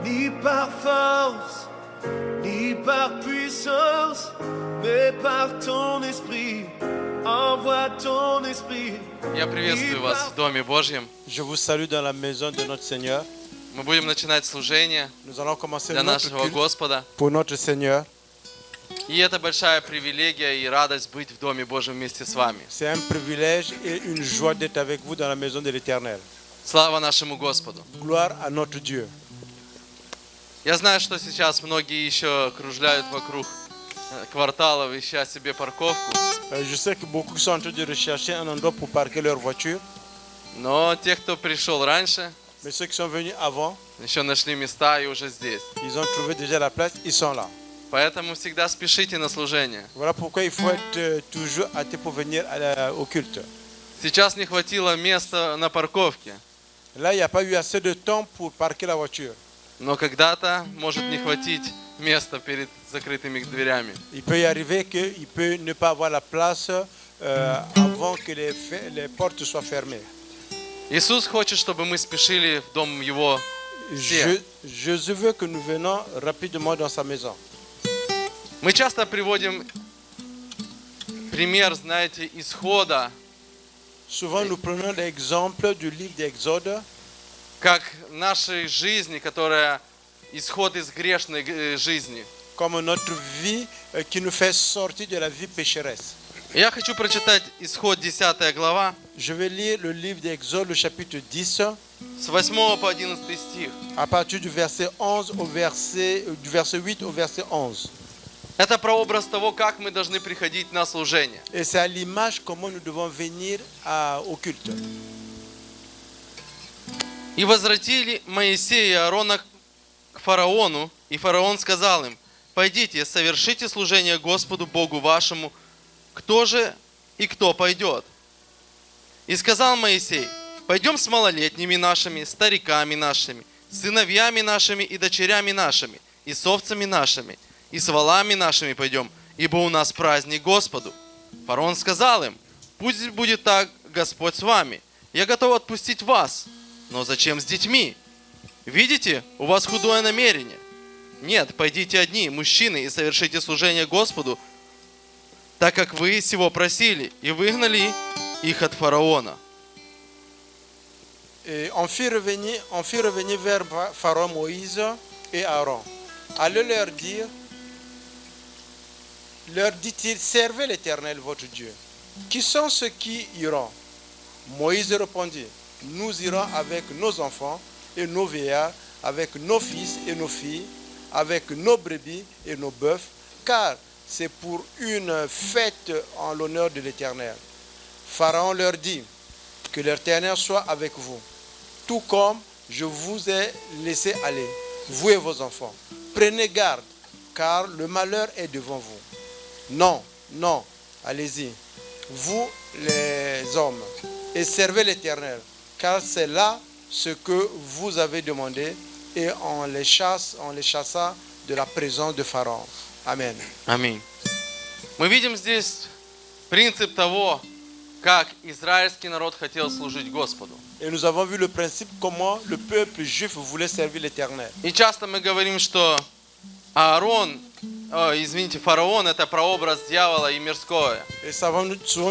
ni par force, ni par puissance, mais par ton esprit. Envoie ton esprit. Я приветствую вас в Доме Божьем. Je vous salue dans la maison de notre Seigneur. Мы будем начинать служение Nous allons commencer для notre нашего culte Господа. pour notre Seigneur. И это большая привилегия и радость быть в Доме Божьем вместе с вами. C'est un privilège et une joie d'être avec vous dans la maison de l'Éternel. Слава нашему Господу. Gloire à notre Dieu. Я знаю, что сейчас многие еще кружляют вокруг кварталов, ища себе парковку. Je sais que beaucoup sont en train de rechercher un endroit pour parquer leur voiture. Но те, кто пришел раньше, Mais ceux qui sont venus avant, еще нашли места и уже здесь. ils ont trouvé déjà la place, ils sont là. Поэтому всегда спешите на служение. Voilà pourquoi il faut être toujours hâté pour venir au culte. Сейчас не хватило места на парковке. Là, il n'y a pas eu assez de temps pour parquer la voiture. Но когда-то может не хватить места перед закрытыми дверями. Il peut y arriver qu'il peut ne pas avoir la place avant que les portes soient fermées. Иисус хочет, чтобы мы спешили в дом Его все. Jésus veut que nous venons rapidement dans sa maison. Мы часто приводим пример, знаете, исхода, Souvent, nous prenons l'exemple du livre d'Exode, как нашей жизни, которая исход из грешной жизни. comme notre vie qui nous fait sortir de la vie pécheresse. Я хочу прочитать исход 10 глава, Je vais lire le livre d'Exode, le chapitre 10, с 8 по 11 стих. à partir du verset 11 du verset 8 au verset 11. Это прообраз того, как мы должны приходить на служение. Et c'est à l'image comment nous devons venir au culte. «И возвратили Моисея и Аарона к фараону, и фараон сказал им: пойдите, совершите служение Господу Богу вашему, кто же и кто пойдет? И сказал Моисей: пойдем с малолетними нашими, стариками нашими, сыновьями нашими и дочерями нашими, и с овцами нашими, и с волами нашими пойдем, ибо у нас праздник Господу. Фараон сказал им: пусть будет так Господь с вами, я готов отпустить вас, но зачем с детьми? Видите, у вас худое намерение. Нет, пойдите одни, мужчины, и совершите служение Господу, так как вы сего просили, и выгнали их от фараона». Et on fit revenir vers Pharaon Moïse et Aaron. Allez leur dit-il, servez l'Éternel votre Dieu. Qui sont ceux qui iront? Moïse répondit, nous irons avec nos enfants et nos vieillards, avec nos fils et nos filles, avec nos brebis et nos bœufs, car c'est pour une fête en l'honneur de l'Éternel. Pharaon leur dit, que l'Éternel soit avec vous, tout comme je vous ai laissé aller, vous et vos enfants. Prenez garde, car le malheur est devant vous. Non, non, allez-y, vous les hommes, et servez l'Éternel, car c'est là ce que vous avez demandé, et on les chassa de la présence de Pharaon. Amen. Аминь. Мы видим здесь принцип того, как израильский народ хотел служить Господу. Et nous avons vu le principe comment le peuple juif voulait servir l'Éternel. И часто мы говорим, что фараон это прообраз дьявола и мирское. Et souvent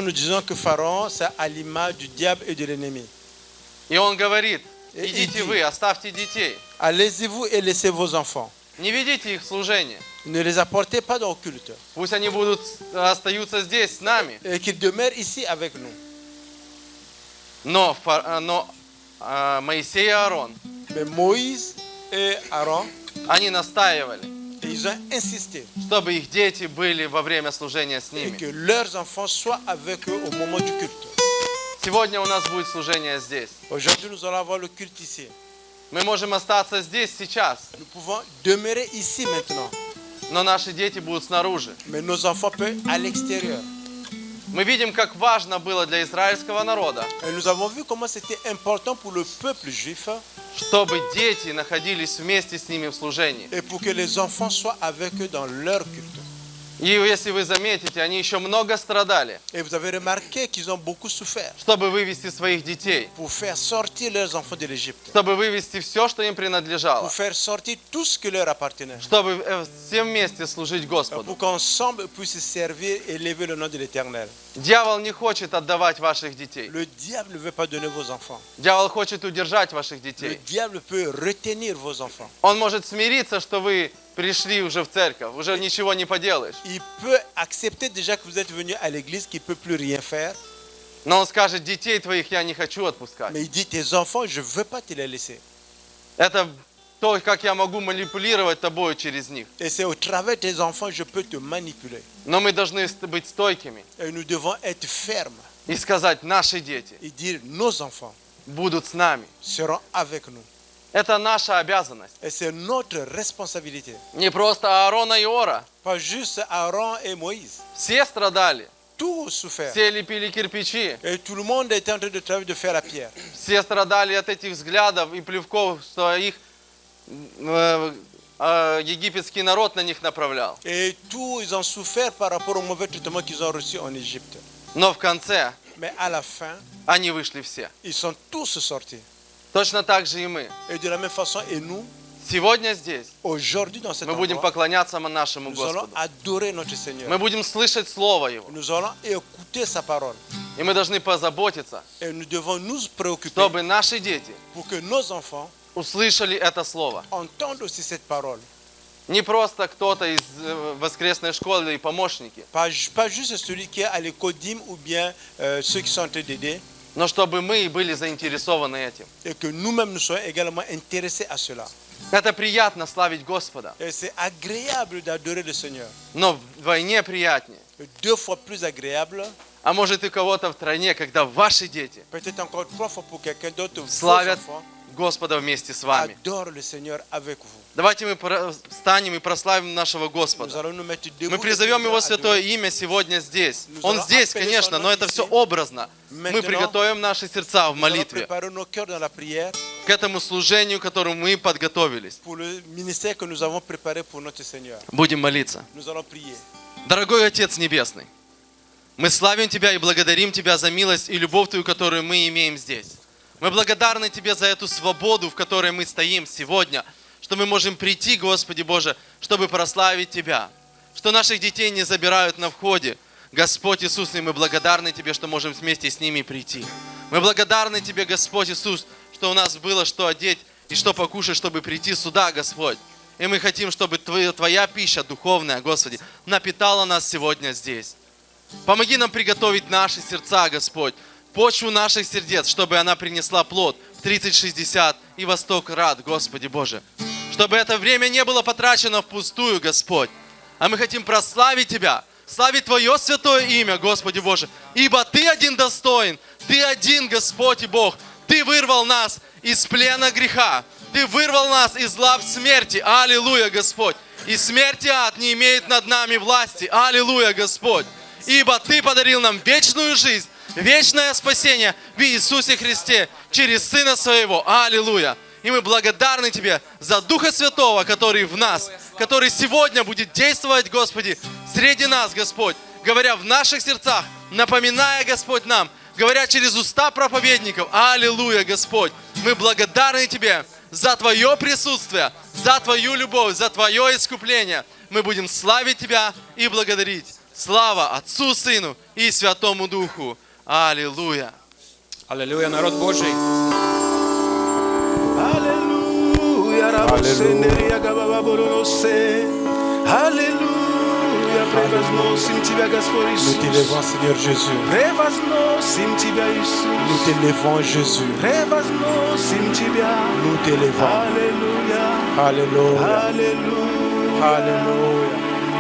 nous disons que Pharaon c'est à l'image du diable et de l'ennemi. И он говорит: И идите иди. вы, оставьте детей. Allez-y vous et laissez vos enfants. Не ведите их в служение. Ne les apportez pas dans le culte. Пусть они остаются здесь с нами. Et qu'ils demeurent ici avec nous. Но Моисей и Аарон, Mais Moïse et Aaron, они настаивали, ils ont insisté чтобы их дети были во время служения с et ними. que leurs enfants soient avec eux au moment du culte. Сегодня у нас будет служение здесь. Aujourd'hui, nous allons avoir le culte ici. Мы можем остаться здесь сейчас, Nous pouvons demeurer ici maintenant. но наши дети будут снаружи. Mais nos enfants peuvent à l'extérieur. Мы видим, как важно было для израильского народа, Et nous avons vu comment c'était important pour le peuple juif чтобы дети находились вместе с ними в служении. et pour que les enfants soient avec eux dans leur culte. И если вы заметите, они еще много страдали, Et vous avez remarqué qu'ils ont beaucoup souffert чтобы вывести своих детей, pour faire sortir leurs enfants de l'Égypte, чтобы вывести все, что им priнадлежало, pour faire sortir tout ce qui leur appartenait, чтобы все вместе служить Господу. pour qu'ensemble puisse servir et élever le nom de l'Éternel. Дьявол не хочет отдавать ваших детей. Le diable ne veut pas donner vos enfants. Дьявол хочет удержать ваших Le детей. diable peut retenir vos enfants. Он может смириться, что вы пришли уже в церковь, уже ничего не поделаешь. Il peut accepter déjà que vous êtes venu à l'église, qu'il ne peut plus rien faire, Но он скажет, детей твоих я не хочу отпускать. mais il dit tes enfants, je ne veux pas te les laisser. Это то, как я могу манипулировать тобой через них. Et c'est au travers de tes enfants, je peux te manipuler. Но мы должны быть стойкими Et nous devons être fermes и сказать, наши дети et dire nos enfants будут с нами. seront avec nous. Это наша обязанность. Et c'est notre responsabilité. Не просто Аарона и Ора. Pas juste Aaron et Moïse. Все страдали, Tous ont souffert. все лепили кирпичи, Et tout le monde était en train de travailler, de faire la pierre. все страдали от этих взглядов и плевков, что их египетский народ на них направлял. Et tous, ils ont souffert par rapport au mauvais traitement qu'ils ont reçu en Égypte. Но в конце Mais à la fin, они вышли все. ils sont tous sortis. Точно так же и мы. Et de la même façon, et nous, Сегодня здесь aujourd'hui dans cet мы будем endroit, поклоняться нашему nous allons Господу. adorer notre Seigneur. Мы будем слышать Слово Его. Nous allons écouter sa parole. И мы должны позаботиться, Et nous devons nous préoccuper чтобы наши дети pour que nos enfants услышали это Слово. entendent aussi cette parole. Не просто кто-то из воскресной школы и помощники, Pas juste celui qui est à l'école d'hymne ou bien ceux qui sont en train d'aider, но чтобы мы были заинтересованы этим. et que nous-mêmes nous soyons également intéressés à cela. Это приятно славить Господа, Et c'est agréable d'adorer le Seigneur. но вдвойне приятнее. Deux fois plus agréable, А может и кого-то в стране, когда ваши дети peut-être encore trois fois pour quelqu'un d'autre, vos славят enfants Господа вместе с вами. adorent le Seigneur avec vous. Давайте мы встанем и прославим нашего Nous Господа. allons nous mettre debout. Мы et призовем nous Его allons святое adorer. имя сегодня здесь. Он здесь, конечно, но это все образно. Мы приготовим наши сердца в Nous allons молитве préparer nos cœurs dans la prière к этому служению, к которому мы подготовились. pour le ministère que nous avons préparé pour notre Seigneur. Будем молиться. Nous allons prier. Дорогой Отец Небесный, мы славим Тебя и благодарим Тебя за милость и любовь Твою, которую мы имеем здесь. Мы благодарны Тебе за эту свободу, в которой мы стоим сегодня, что мы можем прийти, Господи Боже, чтобы прославить Тебя, что наших детей не забирают на входе. Господь Иисус, и мы благодарны Тебе, что можем вместе с ними прийти. Мы благодарны Тебе, Господь Иисус, что у нас было что одеть и что покушать, чтобы прийти сюда, Господь. И мы хотим, чтобы Твоя пища духовная, Господи, напитала нас сегодня здесь. Помоги нам приготовить наши сердца, Господь, почву наших сердец, чтобы она принесла плод в 30, 60 и во 100 крат, Господи Боже. Чтобы это время не было потрачено впустую, Господь. А мы хотим прославить Тебя, славить Твое святое имя, Господи Боже. Ибо Ты один достоин, Ты один, Господь и Бог. Ты вырвал нас из плена греха. Ты вырвал нас из лап смерти. Аллилуйя, Господь. И смерть и ад не имеет над нами власти. Аллилуйя, Господь. Ибо Ты подарил нам вечную жизнь, вечное спасение в Иисусе Христе через Сына Своего. Аллилуйя. И мы благодарны Тебе за Духа Святого, который в нас, который сегодня будет действовать, Господи, среди нас, Господь, говоря в наших сердцах, напоминая, Господь, нам, говоря через уста проповедников. Аллилуйя, Господь. Мы благодарны Тебе за Твое присутствие, за Твою любовь, за Твое искупление. Мы будем славить Тебя и благодарить. Слава Отцу, Сыну и Святому Духу. Аллилуйя. Alléluia, народ Божий. Alléluia, Rabosenderia Gabababorose. Alléluia, prevas-nous, sim Тебя, Господь Nous Иисус. t'élevons, Seigneur Jésus. Prevas-nous, sim Тебя, Иисус. Nous t'élevons, Jésus. Prevas-nous, sim Тебя. Nous t'élevons. Alléluia, Alléluia. Alléluia, Alléluia.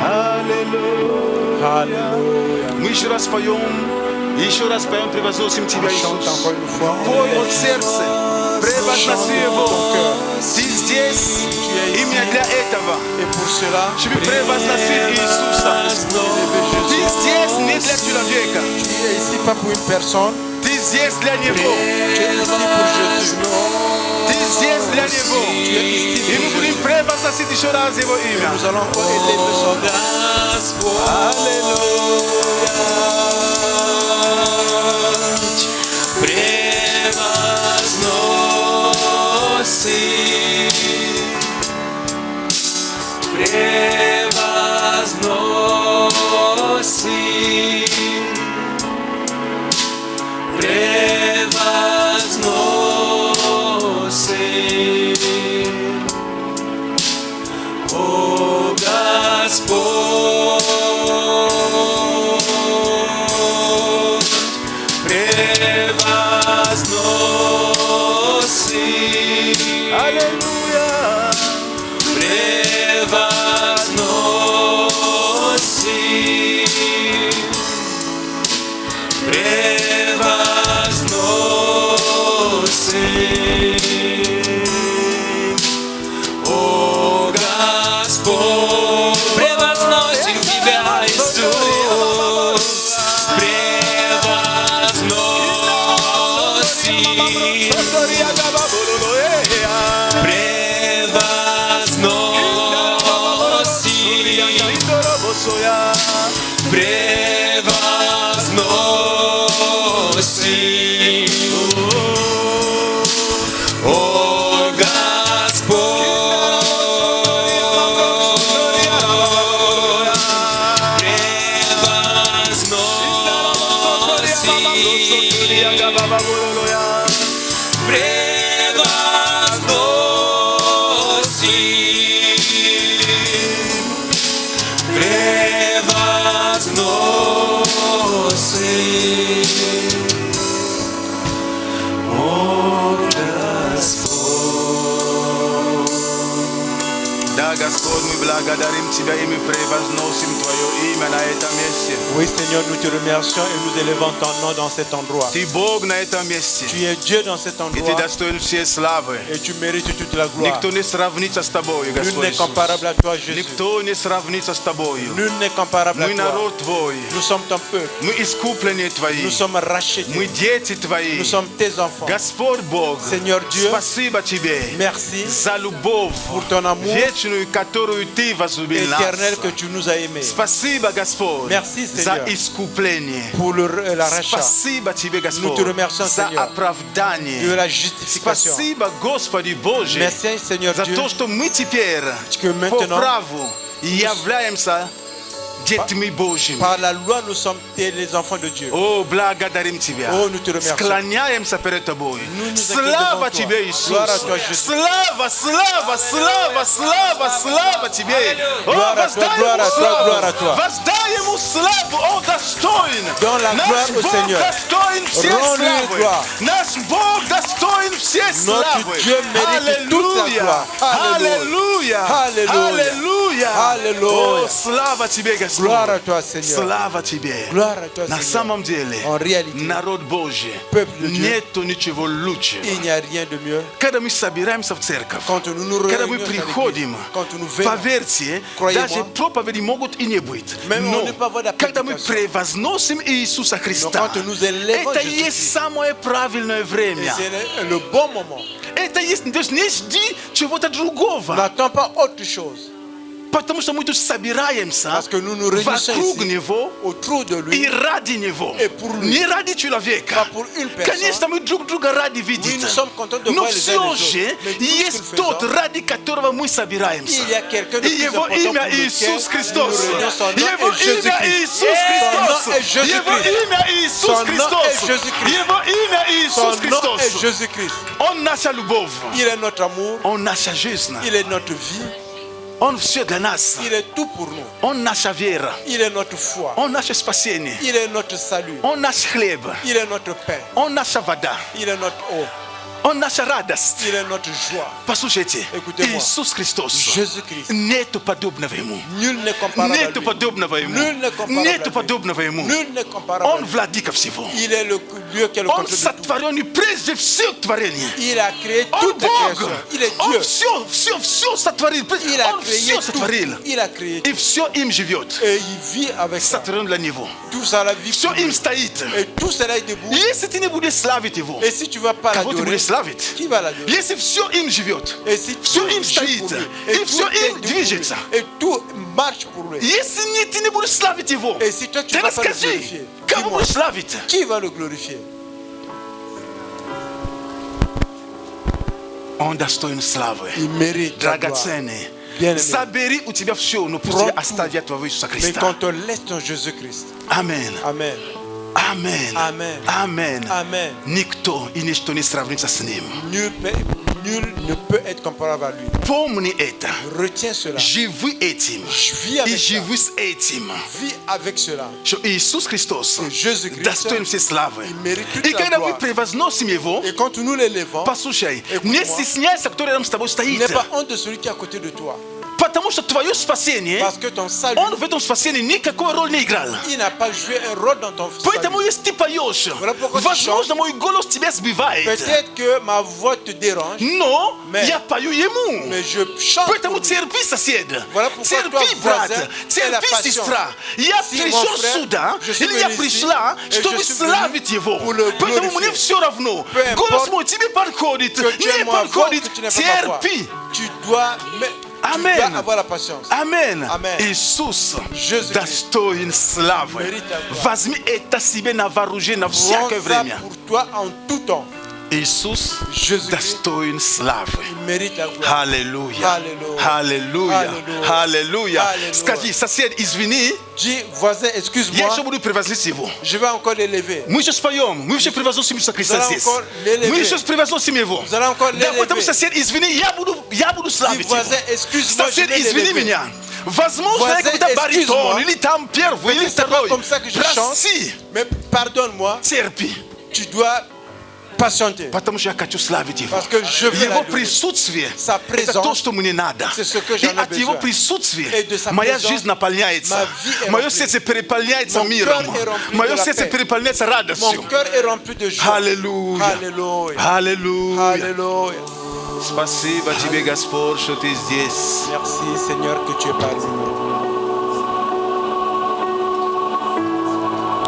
Аллилуйя. Alléluia. Мы еще раз поем, превозносим Тебя, Chante Иисус. encore une fois. Пой от сердца, превозноси Его. Ты здесь именно для этого, Et pour cela, чтобы превозносить Иисуса. Ты здесь не для человека, tu es ici pas pour une personne, ты здесь для Него. tu es ici pour Jésus. Ты здесь для Него. И мы будем превозносить Sasa siti shorazi vo Et imya. nous allons encore élever son nom. Alléluia. Oui Seigneur, nous te remercions et nous élevons ton nom dans cet endroit. Ti Bog na этом месте. Tu es Dieu dans cet И ты endroit достоин всей славы. et tu mérites toute la gloire. Никто не сравнится с тобою, Nul Господь n'est Иисус. comparable à toi, Jésus. Никто не сравнится с тобою. Nul n'est comparable à Мы toi. народ Твой. Nous sommes ton peuple. Мы искупленные Твои. Nous sommes rachetés. Мы дети Твои. Nous sommes tes enfants. Господь Бог, Seigneur Dieu, спасибо Тебе merci за любовь pour ton amour вечную, которую Ты возлюбил нас. éternel que tu nous as aimés. Спасибо, Господь, Merci, за Seigneur. искупление. Pour la rachat, Спасибо Тебе, Nous Господь, te remercions, за Seigneur, оправдание. de la justification. Спасибо, Господи Божий, Merci Seigneur за Dieu то, что мы теперь que по maintenant, праву являемся детьми Божьими. par la loi, nous sommes les enfants de Dieu. О, благодарим Тебя. Oh, nous te remercions. Склоняемся перед Тобой. Nous nous Слава accueillons devant Тебе, toi. Иисус. Gloire à toi, Jésus. Слава, слава, слава, слава, слава Тебе. О, Gloire à toi, воздай gloire Ему à toi, славу. gloire à toi. Воздай Ему славу. Он достоин. Donne la Наш gloire au Бог Seigneur. достоин всей Rends-lui славы. gloire. Наш Бог достоин всей Notre славы. Dieu mérite toute la gloire. Аллилуйя. Alléluia. Аллилуйя. Alléluia. О, слава Тебе, Господь. Gloire à toi, Seigneur. Слава Тебе. Gloire à toi, На Seigneur. самом деле, En réalité, народ Божий, Peuple de Dieu. нету ничего лучше. il n'y a rien de mieux. Когда мы собираемся в церковь, Quand nous nous когда мы réunissons à приходим, l'église, quand nous venons, поверьте, Croyez-moi, даже проповеди могут и не быть. même Но on ne peut avoir la когда мы prédication. превозносим Иисуса Христа, quand nous élevons это Jésus-Christ, есть самое правильное Et время. c'est le bon moment. Это есть, то есть не жди чего-то другого. N'attends pas autre chose. Потому что мы тут собираемся Parce que nous nous réunissons вокруг ici, Него autour de и lui, ради Него. Et pour lui. Не ради человека. pas pour une personne. Конечно, мы друг друга ради Oui, видеть. nous sommes contents de Но voir les uns все les autres. же Mais tout ce que есть nous тот, faisons, ради которого мы собираемся. il y a quelqu'un de И plus Его important имя pour lequel Иисус nous Христос. nous réunissons. Son nom Его est Jésus-Christ. имя Иисус Son nom Христос. est Jésus-Christ. Его имя Иисус Son nom Христос. est Jésus-Christ. Его имя Иисус Son nom Христос. est Jésus-Christ. Он наша любовь. Il est notre amour, Он наша жизнь. il est notre vie, Он все для нас. il est tout pour nous. Он наша вера. Il est notre foi, Он наше спасение. il est notre salut, Он наш хлеб. il est notre pain, Он наша вода. il est notre eau, Он наша радость. il est notre joie. Послушайте, Écoutez-moi. Иисус Христос. Jésus-Christ. Нету подобного Ему. Nul n'est comparable à Нету lui. подобного Ему. Nul n'est comparable à Нету lui. подобного Ему. Nul n'est comparable à Он lui. владыка всего. Il est le Dieu qui est le Он contrôle de tout. сотворенный прежде всего творения. Il a créé Он toute la Бог. création. Il est Он Dieu. все сотворил. Il a Он créé все tout. сотворил. Il a créé И tout. все им живет. Et il vit avec ça. Сотворен для Него. Tout ça la vie. Все pour им lui. стоит. Et tout cela est debout. Если ты не будешь славить Его, Et si tu ne vas pas кого ты l'adorer, будешь slavit? Qui va la glorifier? Jeśli все им живет, Et si все tout им vit стоит, pour lui, и et все tout est им dû pour lui, движется. et tout marche pour lui. Если ты не будешь славить его, Et si toi tu ты ne vas pas le расскажи, glorifier, кого dis-moi, будешь славить? qui va le glorifier? Он достоин славы. Il mérite la gloire. Драгоценный. Bien-aimé. Забери у тебя все, но пусть Prends тебя tout. оставят твоего Иисуса Mais Христа. quand on laisse ton Jésus-Christ, Аминь. Amen, Аминь. Amen. Аминь. Amen, Никто и ничто не сравнится с ним. nul ne peut être comparable à lui. Помни это. Retiens cela. Живи этим. Vis И avec ça. живи с этим. Vis avec cela. Что Иисус Христос Que Jésus-Christ, достоин всей славы. il mérite toute И la когда мы gloire. превозносим Его, Et quand nous l'élevons, послушай, Écoute-moi. не стесняйся, кто рядом с тобой стоит. n'aie pas honte de celui qui est à côté de toi. Потому что твое спасение, Parce que ton salut, Он в этом спасении никакой роли не играл. il n'a pas joué un rôle dans ton Поэтому, salut. если ты поешь, Voilà pourquoi tu возможно, мой голос тебя сбивает. Peut-être que ma voix te dérange, Но Mais- я пою Ему. mais je chante. Поэтому pour lui. терпи, сосед. Voilà pourquoi Терпи, toi, брат. voisin, aie la Терпи, patience. сестра. Я Si, mon пришел frère, сюда, je suis или я venu пришла, ici, et чтобы je suis славить venu Его. pour le Поэтому glorifier. мне все равно. Peu importe Голос мой тебе подходит, que tu не aies ma voix, подходит. que tu n'aies pas ma voix. Терпи. Tu dois, Amen. tu dois avoir la patience. Аминь. Amen. Иисус Jésus-Christ достоин славы. mérite la gloire. Возьми это себе на вооружение на Prends всякое ça время. pour toi en tout temps. Иисус Jésus-Christ достоин славы. il mérite la gloire. Аллилуйя. Аллилуйя. Аллилуйя. Аллилуйя. Аллилуйя. Аллилуйя. Скажи, сосед, извини, Dis, voisin, я excuse-moi, еще буду превозносить Его. je vais encore l'élever. Мы сейчас поем, мы еще превозносим Иисуса Христа Nous allons здесь. encore l'élever. Мы сейчас превозносим Его. Nous allons encore Да, поэтому, l'élever. сосед, извини, я буду Dis, славить voisin, Его. excuse-moi, je Сосед, vais извини l'élever. меня. Возможно, я Voisin, какой-то баритон, excuse-moi. или там первый, или C'est pas второй. comme ça que je chante, Прости, mais pardonne-moi, терпи. tu dois patienter. Потому что я хочу славить Его. Parce que je veux Его l'adorer. присутствие Sa – это то, présence, что мне надо. c'est ce que И j'en ai от Его besoin. присутствия Et de sa моя présence, жизнь наполняется. ma vie est Мое remplie. сердце переполняется Mon миром. cœur est rempli Мое de la сердце paix. переполняется Mon радостью. cœur est rempli de joie. Аллилуйя. Alléluia. Аллилуйя. Alléluia. Спасибо Тебе, Господь, что Ты здесь. Merci Seigneur que tu es parmi nous.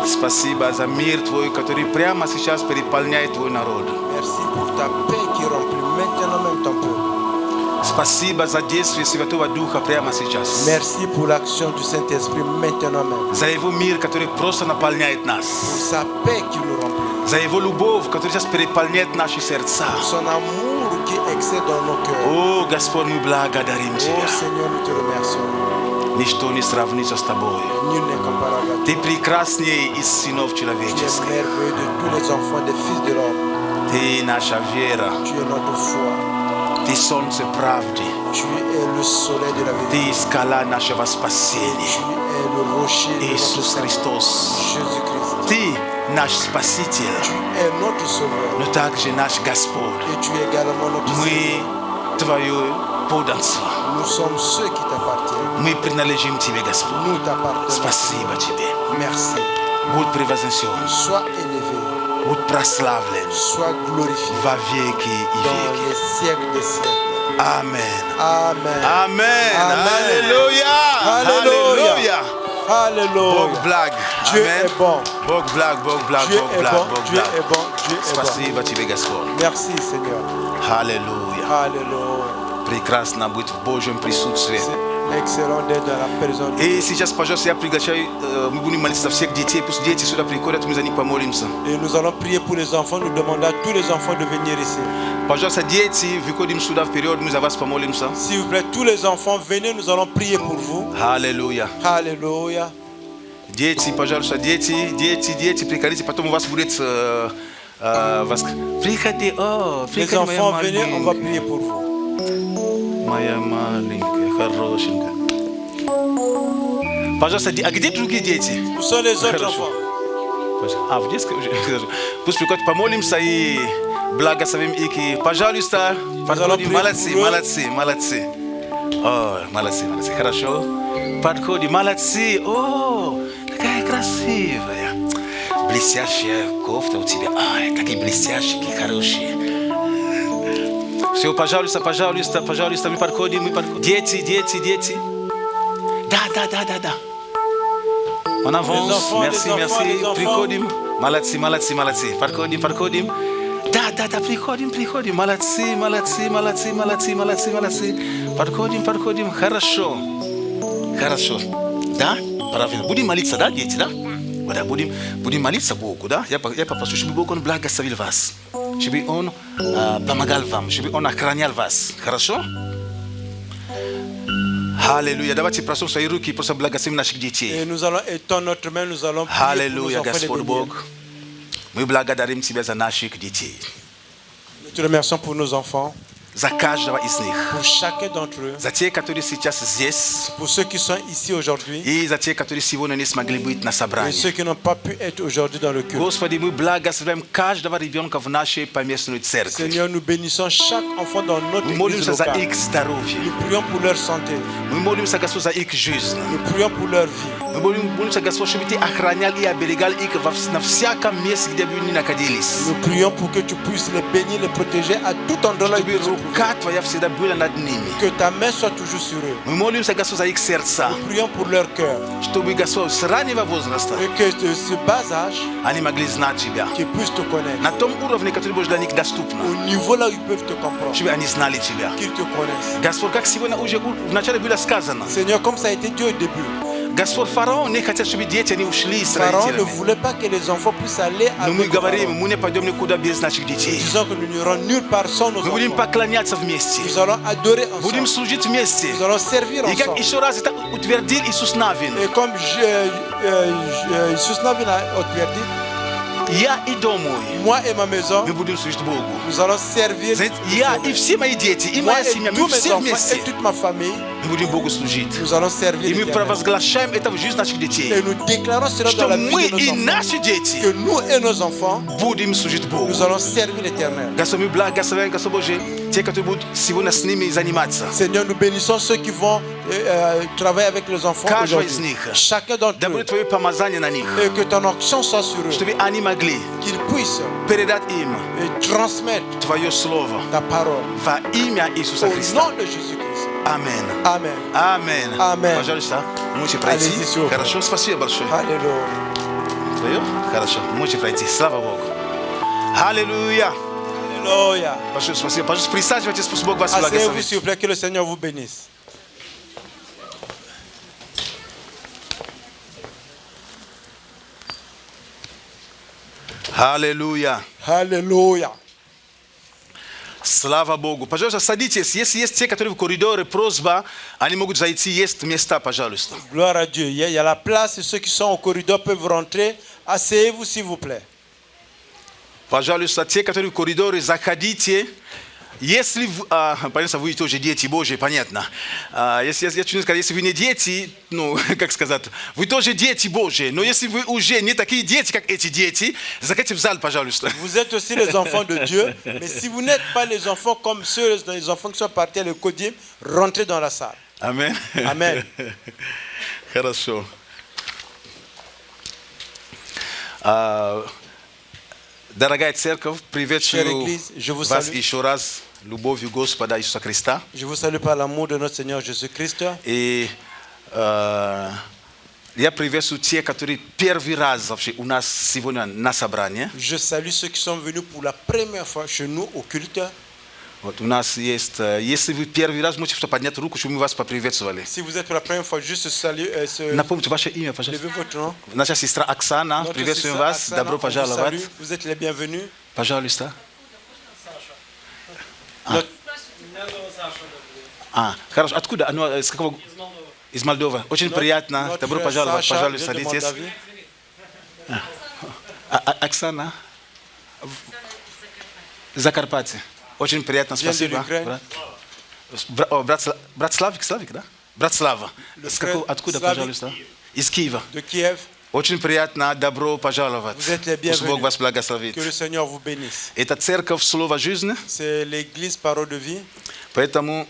Спасибо за мир Твой, который прямо сейчас переполняет Твой народ. Merci pour ta paix qui remplit maintenant même ton peuple. Спасибо за действие Святого Духа прямо сейчас. Merci pour l'action du Saint-Esprit maintenant même. За Его мир, который просто наполняет Pour нас. sa paix qui nous remplit. За Его любовь, которая сейчас переполняет наши сердца. Pour son amour qui excède dans nos cœurs. О, Господь, мы благодарим Oh Тебя. Seigneur, nous te remercions. Ничто не сравнится с Тобой. Nul n'est comparable à toi. Ты прекраснее из сынов Tu es человеческих. merveilleux de tous les enfants des fils de l'homme. Ты наша вера. Tu es notre foi. Ты солнце правды. Tu es le soleil de la vérité. Ты скала нашего Tu спасения. es le rocher de notre Иисус salut. Христос. Jésus-Christ. Ты наш Спаситель, Tu es notre sauveur. но также наш Господь. Et tu es également notre Seigneur. Мы Твое подданство. Nous sommes ceux qui t'appartiennent. Мы принадлежим Тебе, Господь. Nous t'appartenons. Спасибо Тебе. Merci. Будь превознесен, Sois élevé. будь прославлен Sois glorifié во веки и dans веки. les siècles des siècles. Amen. Amen. Amen. Amen. Аллилуйя. Alléluia. Alléluia. Бог благ. Dieu Amen. est bon. Бог благ, Бог благ, Dieu Бог est благ, bon. Бог Dieu благ. est bon. Dieu est bon. Спасибо Тебе, Господь. Merci Seigneur. Аллилуйя. Alléluia. Прекрасно быть в Божьем присутствии. C'est excellent d'être dans la présence de И сейчас, пожалуйста, я приглашаю, мы будем молиться за всех детей, пусть дети сюда приходят, мы за них помолимся. Et nous allons prier pour les enfants. Nous demandons à tous les enfants de venir ici. Пожалуйста, дети, выходим сюда вперед, мы за вас помолимся. S'il vous plaît, tous les enfants, venez, nous allons prier pour vous. Аллилуйя. Alléluia. Дети, пожалуйста, дети, приходите, потом у вас будет... Приходи, Les приходи, моя enfants, venez, on va маленькая. prier pour vous. Моя маленькая, хорошенькая. Пожалуйста, а где другие дети? Où sont les autres Хорошо. enfants? А, в детской уже. Пусть приходят, помолимся и благословим их. Пожалуйста, подходим. Молодцы, молодцы, молодцы. О, молодцы, молодцы. Хорошо. Подходим, молодцы. О, какая красивая. Блестящая кофта у тебя. Ай, какие блестящие, какие хорошие. Все, пожалуйста, пожалуйста, пожалуйста, мы подходим, мы подходим. Дети. Да. On avance, enfants, merci, les enfants, merci. les enfants. Приходим. Молодцы. Подходим. Да. Да, приходим. Молодцы. Подходим. Хорошо. Да? Правильно. Будем молиться, да, дети, да? Да, будем молиться Богу, да? Я попрошу, чтобы Бог, Он благословил вас. Чтобы Он помогал вам, чтобы Он охранял вас. Хорошо? Аллилуйя. Давайте просим свои руки и просто благословим наших детей. Et nous allons étendre notre main, nous allons prier pour nos Аллилуйя, enfants les Господь bénir. Бог. Мы благодарим Тебя за наших детей. Nous te remercions pour nos enfants, За каждого из них. pour chacun d'entre eux, За те, которые сейчас здесь. pour ceux qui sont ici aujourd'hui И за те, которые сегодня не смогли быть на et собрании. ceux qui n'ont pas pu être aujourd'hui dans le culte. Господи, мы благословляем каждого ребенка в нашей поместной церкви. Seigneur, nous bénissons chaque enfant dans notre Мы église молимся за locale. их здоровье. Nous prions pour leur santé, Мы молимся, Господь, за их жизнь. nous prions pour leur vie. Мы молимся, Господь, чтобы Ты охранял и оберегал их на всяком месте, где бы они находились. Nous prions pour que tu puisses les bénir, les protéger à tout endroit là où Чтобы ils se trouvent. рука Твоя всегда была над ними. Que ta main soit toujours sur eux. Мы молимся, Господь, за их сердца. Nous prions pour leur cœur. Чтобы, Господь, с раннего возраста Et que de ce bas âge, они могли знать Тебя. qu'ils puissent te connaître. На том уровне, который будет для них доступно. Au niveau là où ils peuvent te comprendre. Чтобы они знали Тебя. Qu'ils te connaissent. Господь, как сегодня уже вначале было сказано. Seigneur, comme ça a été dit au début, Господь, фараон не хотел, чтобы дети не ушли из Pharaon ne Израиля. voulait pas que les enfants puissent aller Но мы avec говорим, Pharaon. мы не пойдем никуда без наших детей. Disons que nous n'irons nulle part sans nos Мы будем enfants. поклоняться вместе. Nous allons adorer Будем ensemble. служить вместе. Nous allons servir И как ensemble. еще раз это утвердил Иисус Навин. Et comme Isus Navin a dit, Я и дом мой, moi et ma maison, мы будем служить Богу. nous allons servir. Знаете, я и все мои дети, и Moi моя et семья, мы tous mes все enfants вместе. et toute ma famille, Мы будем Богу служить. nous allons servir И мы l'Éternel. провозглашаем это в жизнь наших Et детей. nous déclarons cela dans Что la мы vie de и nos enfants. наши дети Que nous et nos enfants, будем служить Богу. nous allons servir l'Éternel. Господь, мы благословляем, Господь Божий, те, которые будут сегодня с ними заниматься. Seigneur, nous bénissons ceux qui vont travailler avec les enfants Каждого aujourd'hui. из них. Chacun d'entre Да eux. будет Твое помазание на них. Et que ton action soit sur eux. Чтобы они могли Qu'ils puissent передать им transmettre Твое Слово ta parole. во имя Иисуса Au Христа. nom de Jésus-Christ. Аминь. Amen. Аминь. Amen. Пожалуйста, можете пройти. Allez-y, s'il vous plaît. Хорошо, спасибо большое. Alléluia. Твое? Хорошо, можете пройти. Слава Богу. Аллилуйя. Alléluia. Большое спасибо. Пожалуйста, присаживайтесь, пусть Бог вас Asseyez-vous, благословит. s'il vous plaît, que le Seigneur vous bénisse. Аллилуйя. Alléluia. Слава Богу. Пожалуйста, садитесь. Если есть те, которые в коридоре, просьба, они могут зайти, есть места, пожалуйста. Gloire à Dieu. Il y a la place et ceux qui sont au corridor peuvent rentrer. Asseyez-vous, s'il vous plaît. Пожалуйста, те, которые в коридоре, заходите. Если, понятно, вы тоже дети Божьи, понятно. Если вы не дети, ну, как сказать, вы тоже дети Божьи. Но если вы уже не такие дети, как эти дети, заходите в зал, пожалуйста. Vous êtes aussi les enfants de Dieu. Mais si vous n'êtes pas les enfants comme ceux, les enfants qui sont partis à l'écodim, rentrez dans la salle. Аминь. Amen. Хорошо. Дорогая церковь, Chère приветствую Église, je vous вас salue. еще раз любовью Господа Иисуса Христа. Je vous salue par l'amour de notre Seigneur Jésus-Christ. И я приветствую те, которые первый раз вообще у нас сегодня на собрании. Je salue ceux qui sont venus pour la première fois chez nous au culte. Вот у нас есть, если вы первый раз, можете поднять руку, чтобы мы вас поприветствовали. Si vous êtes pour la première fois, juste salut, Напомните ваше имя, пожалуйста. levez votre nom. Наша сестра Оксана, Notre приветствуем sœur вас, Oksana, добро on vous пожаловать. salue. Vous êtes les bienvenus. Пожалуйста. Notre- Хорошо. Откуда? С какого? Из Молдовы. Очень приятно. notre Добро frère пожаловать. Sacha Пожалуйста, vient de садитесь. Moldavie. Оксана. Закарпатье. Очень приятно. Vient de Спасибо. l'Ukraine. Брат Славик, да? Брат Слава. Откуда, Славик. пожалуйста? Из Киева. De Kiev. Очень приятно. Добро пожаловать. Vous êtes les Пусть Бог bienvenus. вас благословит. Que le Seigneur vous bénisse. Это церковь Слова Жизни. C'est l'église Parole de Vie. Поэтому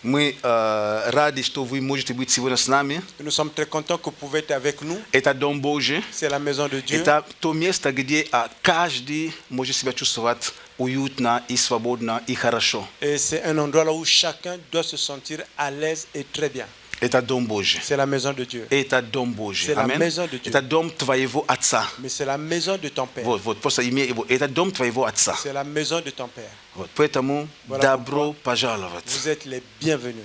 мы рады, что вы можете быть сегодня с нами. Nous sommes très contents que vous pouvez être avec nous. Это Дом Божий. C'est la maison de Dieu. Это то место, где каждый может себя чувствовать уютно и свободно и хорошо. Et c'est un endroit là où chacun doit se sentir à l'aise et très bien. Это дом Божий. C'est la maison de Dieu. Это дом Божий. C'est la Амин. maison de Dieu. Это дом твоего отца. Mais c'est la maison de ton Père. Вот, просто имя его. Это дом твоего отца. C'est la maison de ton Père. Вот, поэтому Voilà добро пожаловать. Vous êtes les bienvenus.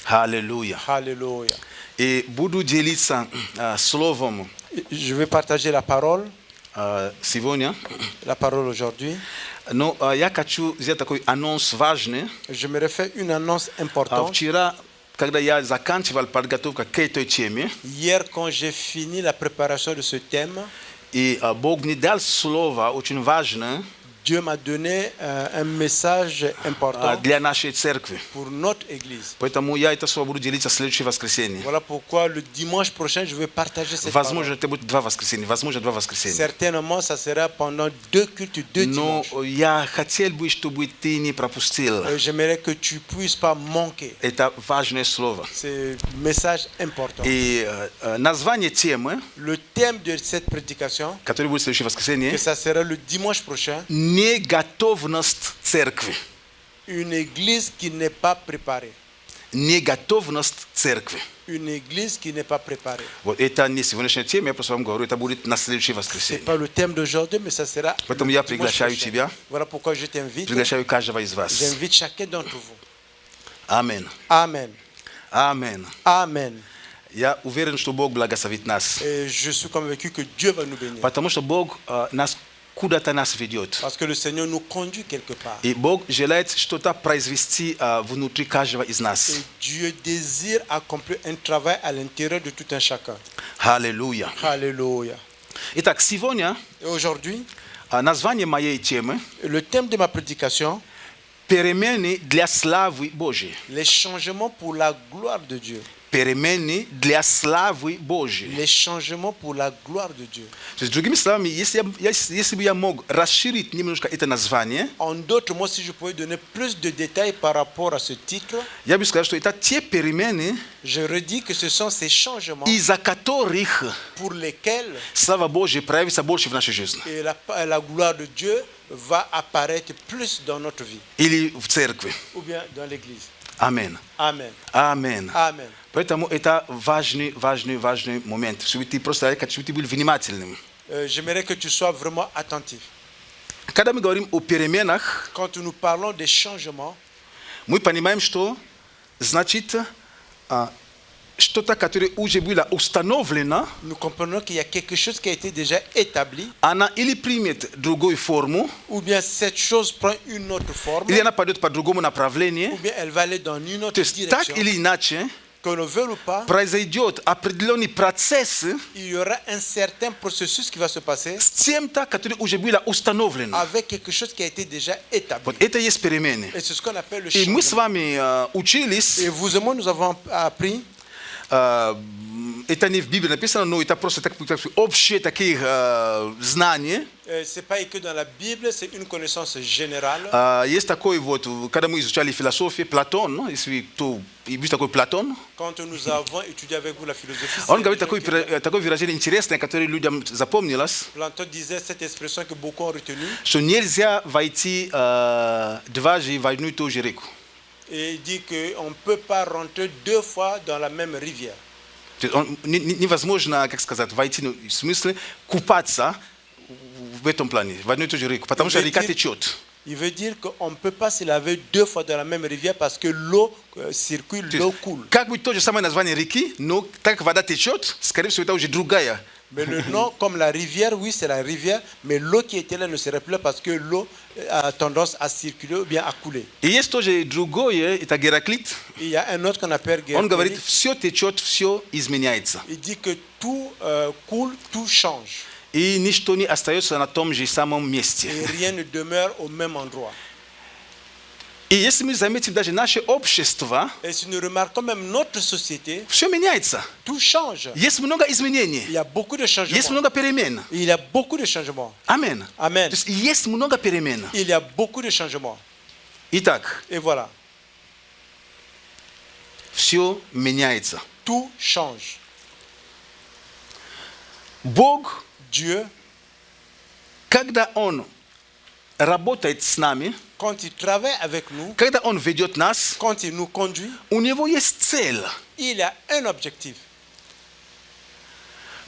Аллилуйя. Alléluia. И буду делиться словом Je vais partager la parole сегодня. aujourd'hui. Но я хочу сделать такой анонс важный. J'aimerais faire une annonce importante. Вчера, когда я заканчивал подготовку к этой теме, Hier, quand j'ai fini la préparation de ce thème, и Бог мне дал слово очень важное Dieu m'a donné un message important для нашей церкви. pour notre Église. Поэтому я это слово буду делиться в следующее воскресенье. Voilà pourquoi le dimanche prochain, je vais partager cette Возможно, parole. это будет 2 воскресенья. Возможно, 2 воскресенья. Certainement, ça sera pendant 2 cultes, 2 Но dimanches. я хотел бы, чтобы ты не пропустил. J'aimerais que tu puisses pas manquer. Это важное слово. C'est un message important. И название темы, Le thème de cette prédication, которое будет в следующее воскресенье, que ça sera le dimanche prochain, неготовность церкви. une église qui n'est pas préparée. Неготовность церкви. Une église qui n'est pas préparée. Вот это не сегодняшняя тема, я просто вам говорю, это будет на следующее Ce n'est воскресенье. pas le thème d'aujourd'hui, mais ça sera. Поэтому le я dimanche приглашаю prochain. тебя, Voilà pourquoi je t'invite. приглашаю каждого из вас. J'invite chacun d'entre vous. Аминь. Amen. Аминь. Amen. Я уверен, что Бог благословит нас. Et je suis convaincu que Dieu va nous bénir. Потому что Бог нас куда-то нас ведет. Parce que le Seigneur nous conduit quelque part. И Бог желает что-то произвести внутри каждого из нас. Et Dieu désire accomplir un travail à l'intérieur de tout un chacun. Аллилуйя. Alléluia. Итак, сегодня Et aujourd'hui, название моей темы le thème de ma prédication, «Перемены для славы Божьей». les changements pour la gloire de Dieu. Перемены для славы Божьей. Les changements pour la gloire de Dieu. То есть, другими словами, если бы я мог расширить немножко это название, En d'autres mots, si je pouvais donner plus de détails par rapport à ce titre, я бы сказал, что это те перемены, je redis que ce sont ces changements из-за которых pour lesquels слава Божья проявится больше в нашей жизни. et la gloire de Dieu va apparaître plus dans notre vie Или в церкви. ou bien dans l'Église. Аминь. Amen. Аминь. Amen. Поэтому это важный момент, чтобы ты просто чтобы ты был внимательным. J'aimerais que tu sois vraiment attentif. Когда мы говорим о переменах, Quand nous parlons des changements, мы понимаем, что значит что-то, которое уже было установлено, nous comprenons qu'il y a quelque chose qui a été déjà établi, она или примет другую форму, ou bien cette chose prend une autre forme, или она пойдет по другому ou направлению. bien elle va aller dans une То autre есть так direction. или иначе Que l'on veut ou pas, произойдет определенный процесс il y aura un certain processus qui va se passer с тем-то, которое уже было установлено. avec quelque chose qui a été déjà établi. Вот это есть перемены. Et c'est ce qu'on appelle le И мы с changement. вами учились, Et vous et moi, nous avons appris, это не в Библии написано, но это просто общие такие знания. c'est pas écrit dans la Bible, c'est une connaissance générale. Есть такой вот, когда мы изучали философию, Платон, ну, если кто видит такой Платон, Quand nous avons étudié avec vous la philosophie, он c'est говорит des gens qui- такое выражение интересное, которое людям запомнилось, Platon disait cette expression que beaucoup ont retenue. что нельзя войти дважды в одну и ту же реку. Et il dit qu'on ne peut pas rentrer 2 fois dans la même rivière. То есть невозможно, как сказать, войти, ну, в смысле купаться в этом плане, в одну и ту же реку, потому что река течет. Il veut dire qu'on ne peut pas se laver 2 fois dans la même rivière parce que l'eau circule, То l'eau есть, coule. как бы то же самое название реки, но так как вода течет, скорее всего, это уже другая. Mais le nom, comme la rivière, oui, c'est la rivière, mais l'eau qui était là ne serait plus là parce que l'eau a tendance à circuler ou bien à couler. И есть тоже другое, это Гераклит. Et il y a un autre qu'on appelle Он говорит, Guerre. все течет, все изменяется. Il dit que tout coule, tout change. И ничто не остается на том же самом Et месте. rien ne demeure au même endroit. И если мы заметим даже наше общество, Et si nous remarquons même notre société, все меняется. tout change. Есть много изменений. Il y a beaucoup de Есть changements. много перемен. Il y a beaucoup de changements. Аминь. Amen. То есть есть много перемен. Il y a beaucoup de changements. Итак, Et voilà, все меняется. tout change. Бог, Dieu, когда Он работает с нами, quand il travaille avec nous, когда Он ведет нас, quand il nous conduit, у Него есть цель. il a un objectif.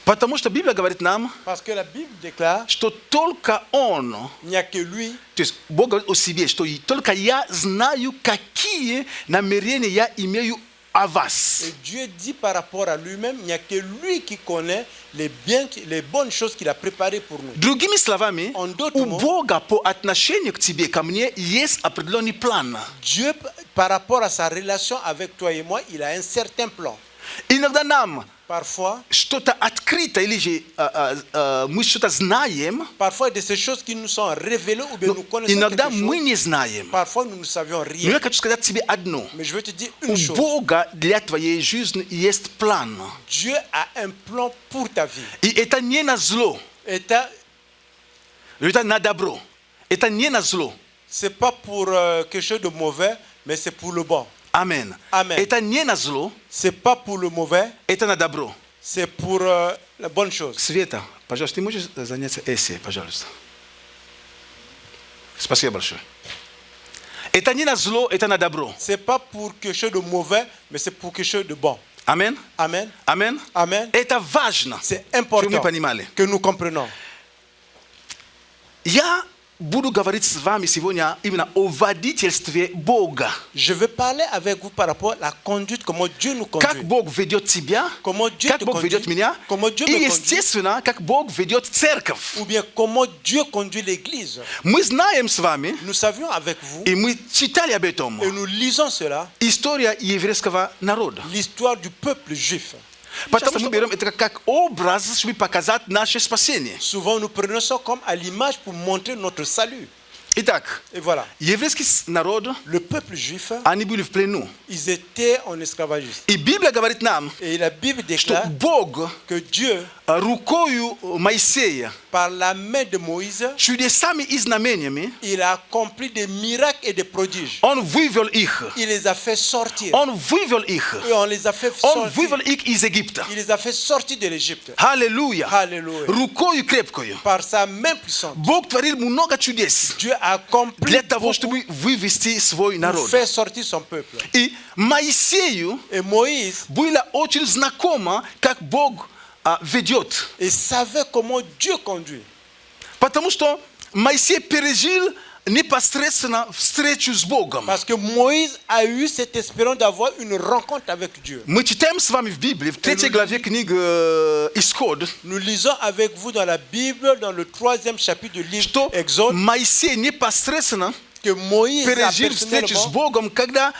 Потому что Библия говорит нам, Parce que la Bible déclare, что только Он, il n'y a que lui. то есть Бог говорит о себе, что только я знаю, какие намерения я имею о вас. Et Dieu dit par rapport à lui-même, il n'y a que lui qui connaît les bonnes choses qu'il a préparées pour nous. Другими словами, En d'autres у mots, Бога по отношению к тебе, ко мне, есть определенный план. Dieu, par rapport à sa relation avec toi et moi, il a un certain plan. Иногда нам Parfois, что-то открыто, или же мы что-то знаем, parfois de ces choses qui nous sont révélées ou bien nous connaissons иногда quelque мы chose, не знаем. parfois nous ne savions Но rien. я хочу сказать тебе одно. Mais je veux te dire У une chose. Бога для твоей жизни есть план. Dieu a un plan pour ta vie. И это не на зло, Et это на добро. Это не на зло. c'est pas pour quelque chose de mauvais, mais c'est pour le bon. Амен. Amen. Это не на зло, C'est pas pour le mauvais, это на добро. c'est pour la bonne chose. Света, пожалуйста, ты можешь заняться эссе, пожалуйста? Спасибо большое. Это не на зло, это на добро. C'est pas pour quelque chose de mauvais, mais c'est pour quelque chose de bon. Амен. Amen. Амен. Amen. Это важно, C'est чтобы important мы понимали. que nous comprenons. Я буду говорить с вами сегодня именно о водительстве Бога. Je veux parler avec vous par rapport à la conduite, comment Dieu nous Как conduit. Бог ведет тебя, Comment Dieu как te Бог ведет conduit, меня, comment Dieu и, me conduit, естественно, как Бог ведет церковь. ou bien comment Dieu conduit l'Église. Мы знаем с вами, Nous savions avec vous, и мы читали об этом, et nous lisons cela, история еврейского народа. l'histoire du peuple juif. Потому что мы берем это как образ, чтобы показать наше спасение. Souvent, nous prenons ça comme à l'image pour montrer notre salut. Итак, Et voilà, еврейский народ, le peuple juif, они были в плену. ils étaient en esclavagisme. И Библия говорит нам, Et la Bible что déclare Бог que Dieu, рукою Моисея par la main de Moïse, чудесами и знамениями, il a accompli des miracles et des prodiges. он вывел их. Il les a fait sortir. Он вывел их. Et on les a fait Он sortir. вывел их из Египта. Il les a fait sortir de l'Égypte. Аллилуйя. Alléluia. Рукою крепкою. Par sa main puissante, Бог творил много чудес Dieu a accompli для того, beaucoup чтобы вывести свой pour народ. faire sortir son peuple. И Моисею Et Moïse, было очень знакомо, как Бог ведет. il savait comment Dieu conduit. Потому что Моисей пережил непосредственно встречу с Богом. Parce que Moïse a eu cette espérance d'avoir une rencontre avec Dieu. Мы читаем с вами в Библии, в 3 главе книги Исход, Nous lisons avec vous dans la Bible, dans le 3e chapitre du livre что Exode, Моисей непосредственно que Moïse a пережил встречу с personnellement Богом, когда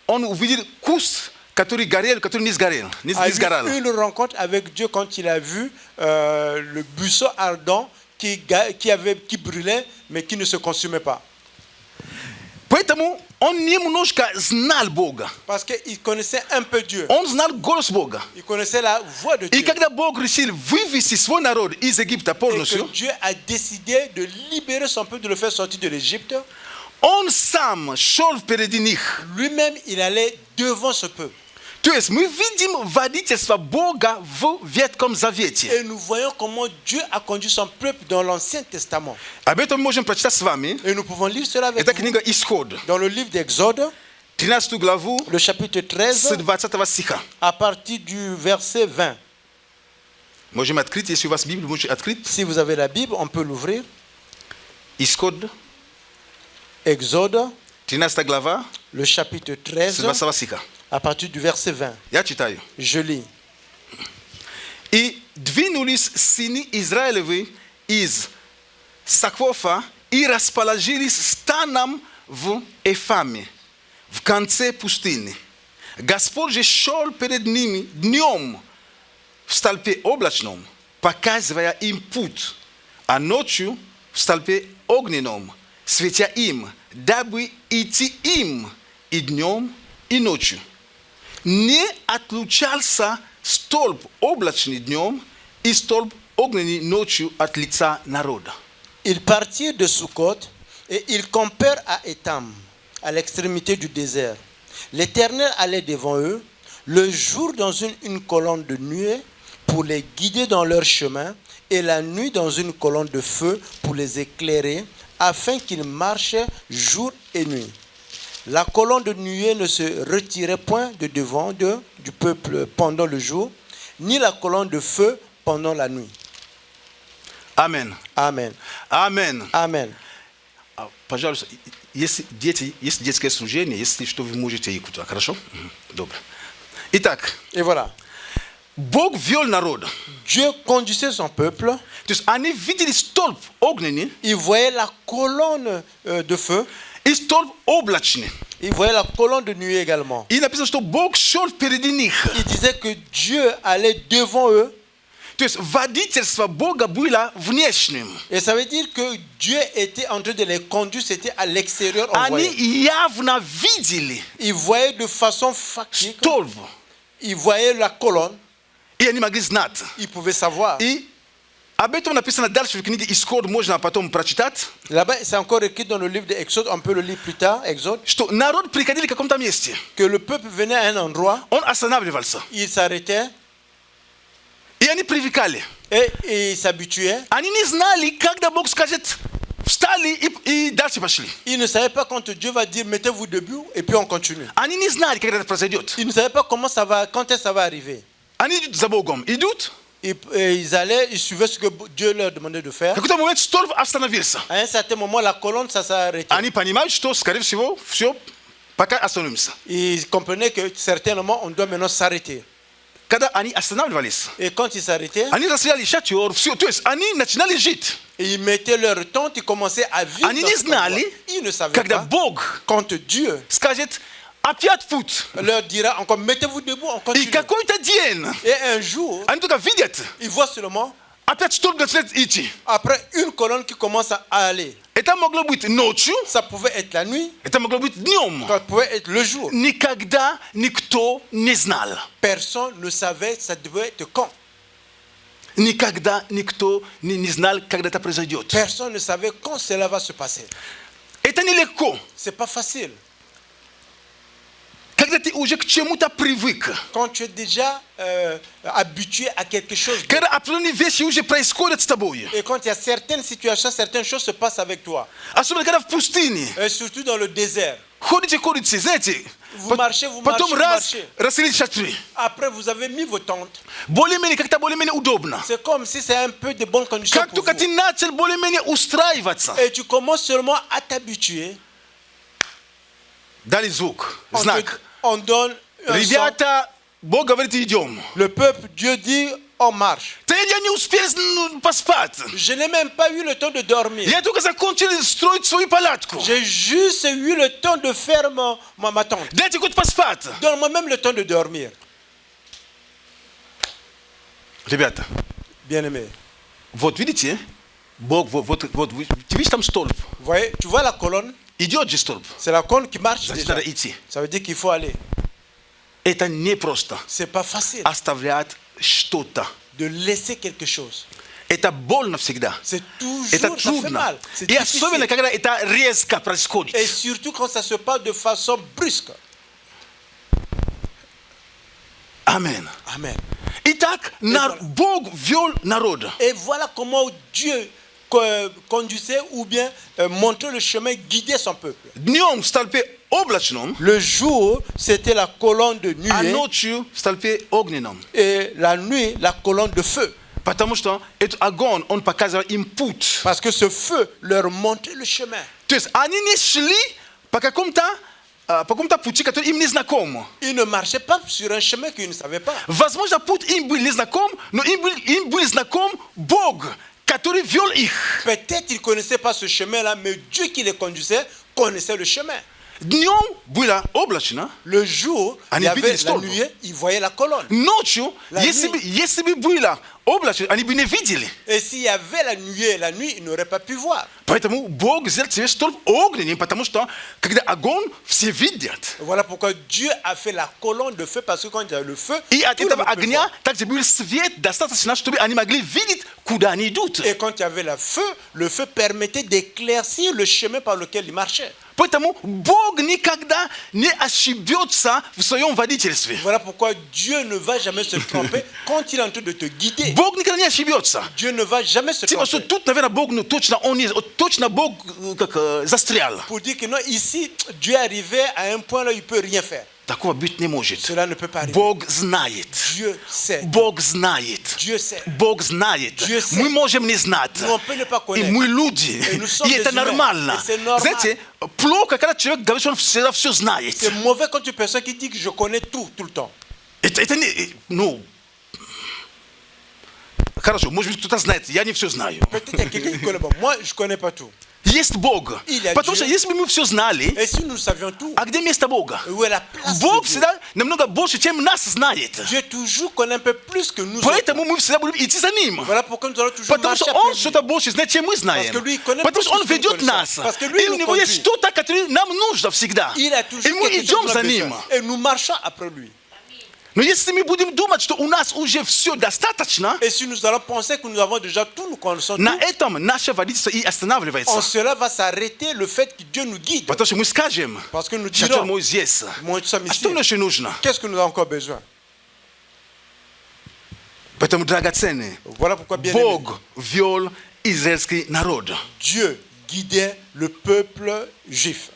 он увидел куст, который горел, который не сгорел, не a сгорал. eu une rencontre avec Dieu quand il a vu le buisson ardent qui brûlait mais qui ne se consumait pas. Поэтому он немножко знал Бога. Parce qu'il connaissait un peu Dieu. Он знал голос Бога. Il connaissait la voix de И Dieu. когда Бог решил вывести свой народ из Египта Et que полностью, Dieu a décidé de libérer son peuple, de le faire sortir de l'Égypte, он сам шел впереди них. lui-même, il allait devant ce peuple. То есть мы видим водительство Бога в Ветхом Завете. Et nous voyons comment Dieu a conduit son peuple dans l'Ancien Testament. Об этом мы можем прочитать с вами. Et nous pouvons lire cela avec Это vous книга Исход, dans le livre d'Exode, 13 главу, le chapitre с 13, 20 стиха. à partir du verset 20. Можем открыть, если у вас Библия, можете открыть. Si vous avez la Bible, on peut l'ouvrir. Исход, Exode, 13 глава, le chapitre с 13, 20 стиха. à partir du verset 20. Я читаю. Je lis. И двинулись сыны Израилевы из Саквофа и расположились станом в Эфаме, в конце пустыни. Господь же шел перед ними днем в столпе облачном, показывая им путь, а ночью в столпе огненном, светя им, дабы идти им и днем, и ночью. Не отлучался столб облачный днем и столб огненный ночью от лица народа. Ils partirent de Sukkot et ils campèrent à Étam, à l'extrémité du désert. L'Éternel allait devant eux, le jour dans une colonne de nuée pour les guider dans leur chemin, et la nuit dans une colonne de feu pour les éclairer, afin qu'ils marchent jour et nuit. La colonne de nuée ne se retirait point de devant d'eux, du peuple pendant le jour, ni la colonne de feu pendant la nuit. Amen. Amen. Amen. Amen. Пожалуйста, если детское служение, если что вы можете икнуть, хорошо? Добро. Итак, Et voilà. Бог вел народ. Dieu conduisait son peuple. То есть они видели столб огненный Il voyait la colonne de feu. и столб облачный. Il voyait la colonne de nuée également. И написано, что Бог шел впереди них. Il disait que Dieu allait devant eux. То есть водительство Бога было внешним. Et ça veut dire que Dieu était en train de les conduire, c'était à l'extérieur. Они явно видели Ils voyaient de façon factice. столб. Ils voyaient la colonne. И они могли знать. Ils pouvaient savoir. И об этом написано дальше в книге Исход, можно потом прочитать. Là-bas, c'est encore écrit dans le livre d'Exode, on peut le lire plus tard, Exode, Что народ приходили к каком-то месте. que le peuple venait à un endroit, Он останавливался. il s'arrêtait И они привыкали. et il s'habituait. Они не знали, когда Бог скажет, встали и дальше пошли. Il ne savait pas quand Dieu va dire mettez-vous debout et puis on continue. Они не знали, когда это произойдет. Il ne savait pas comment ça va, quand est-ce que ça va arriver. Они идут за Богом. Идут. Et ils allaient, ils suivaient ce que Dieu leur demandait de faire. В какой-то момент столб остановился. À un certain moment, la colonne, ça s'est arrêté. Они понимают, что, скорее всего, все пока остановимся. Ils comprenaient que certainement, on doit maintenant s'arrêter. Когда они останавливались, Et quand ils s'arrêtaient, они расстреляли шатер, все. То есть они начинали жить. et ils mettaient leur tente, ils commençaient à vivre. Они dans не cet endroit. знали, Ils ne savaient когда pas. Бог Quand Dieu скажет, опять путь. leur dira encore mettez-vous debout, on И continue. какой-то день, Et un jour, они только видят, ils voient seulement, опять столб начинает идти. après une colonne qui commence à aller. Это могло быть ночью, Ça pouvait être la nuit, это могло быть днем. ça pouvait être le jour. Никогда никто не знал. Personne ne savait ça devait être quand. Никогда никто не знал, когда это произойдет. Personne ne savait quand cela va se passer. Это нелегко. C'est pas facile. Когда ты уже к чему-то привык. Quand tu es déjà habitué à quelque chose. Когда определенные вещи уже происходят с тобой. Et quand il y a certaines situations, certaines choses se passent avec toi. Особенно когда в пустыне. Et surtout dans le désert. Ходите, знаете. Vous marchez, Потом vous раз, marchez. расстелили шатры. Après, vous avez mis vos tentes. Более-менее, как-то более-менее удобно. C'est comme si c'est un peu de bonnes conditions Как pour только vous. ты начал более-менее устраиваться, Et tu commences seulement à t'habituer. дали звук, On, знак. on donne un son. Ребята, Бог говорит, идем. Le peuple, Dieu dit, on marche. Я не успел поспать. Je n'ai même pas eu le temps de dormir. Я только закончил строить свою палатку. J'ai juste eu le temps de faire ma tente. Дайте хоть поспать. Donne-moi même le temps de dormir. Ребята, Bien-aimé. вот видите, Бог, вот, ты видишь там столб? Vous voyez, tu vois la colonne? Идет же столб. C'est la colonne qui marche Значит, déjà. надо идти. Ça veut dire qu'il faut aller. Это не просто C'est pas facile оставлять что-то. de laisser quelque chose. Это больно всегда. C'est toujours, Это ça fait трудно. mal. C'est И особенно, difficile. когда это резко происходит. Et surtout quand ça se passe de façon brusque. Amen. Amen. Итак, voilà. Бог вел народ. Et voilà comment Dieu conduisait ou bien montrait le chemin, guidait son peuple. Днем в столпе облачном, Le jour, c'était la colonne de а nuée ночью в столпе огненном. et la nuit, la colonne de feu. Потому что этот огонь, он показывал им путь. Parce que ce feu leur montrait le chemin. То есть они не шли по какому-то пути, который им не знаком. Ils ne marchaient pas sur un chemin qu'ils ne savaient pas. Возможно, путь им был не знаком, но им был знаком Бог, который вел их. Peut-être qu'ils ne connaissaient pas ce chemin-là, mais Dieu qui les conduisait connaissait le chemin. Днем было облачно, Le jour, il Они y avait видели la столб. nuée, ils voyaient la colonne. ночью, La если бы было облачно, они бы не видели. Et s'il y avait la nuée la nuit, ils n'auraient pas pu voir. Поэтому Бог сделал себе столб огненный, потому что, когда огонь, все видят. Voilà pourquoi Dieu a fait la colonne de feu, parce que quand il y a le feu, И от tout le этого monde peut огня voir. также был свет достаточно, чтобы они могли видеть, куда они идут. Et quand il y avait le feu permettait d'éclaircir le chemin par lequel ils marchaient. Поэтому Бог никогда не ошибется в своем водительстве. Voilà pourquoi Dieu ne va jamais se tromper quand il est en train de te guider. Бог никогда не ошибется. Dieu ne va jamais se Типа, что tromper. тут, наверное, Бог, точно Бог застрял. Pour dire que non, ici, Dieu est arrivé à un point là, il ne peut rien faire. Такого быть не может. Cela ne peut pas arriver. Бог знает. Dieu sait. Бог знает. Dieu sait. Бог знает. Dieu sait. Мы можем не знать. Nous, on peut ne pas И connaître. мы люди. Et nous sommes И это des humains. нормально. Et c'est normal. Знаете, плохо, когда человек говорит, что он всегда все знает. C'est mauvais quand une personne qui dit que je connais tout le temps. Это не... Ну... Хорошо, может быть, кто-то знает. Я не все знаю. Peut-être qu'il y a quelqu'un qui connaît pas. Moi, je connais pas tout. Есть Бог. Il y a Потому Dieu. что если бы мы все знали, Et si nous savions tout, а где место Бога? où est la place Бог de Dieu? всегда намного больше, чем нас знает. Dieu toujours connaît un peu plus que nous. Поэтому мы всегда будем идти за Ним. Voilà pourquoi nous allons toujours Потому marcher что après Он lui. что-то больше знает, чем мы Parce знаем. que lui, il connaît Потому plus что Он que nous ведет connaissons. нас. Parce que lui И у nous Него есть conduit. что-то, которое нам нужно всегда. Il a toujours И мы quelque chose идем qu'on a за besoin. Ним. Et nous marchons après lui. Но если мы будем думать, что у нас уже все достаточно, Et si nous allons penser que nous avons déjà tout, nous connaissons на tout, этом наше водительство и en останавливается. cela va s'arrêter le fait que Dieu nous guide. Потому что мы скажем, Parce que nous Шатер dirons, мой здесь. moi, nous sommes А что ici. мне еще нужно? Qu'est-ce que nous avons encore besoin? Поэтому, драгоценный, Voilà pourquoi, bien Бог вел израильский народ. Dieu guidait le peuple juif.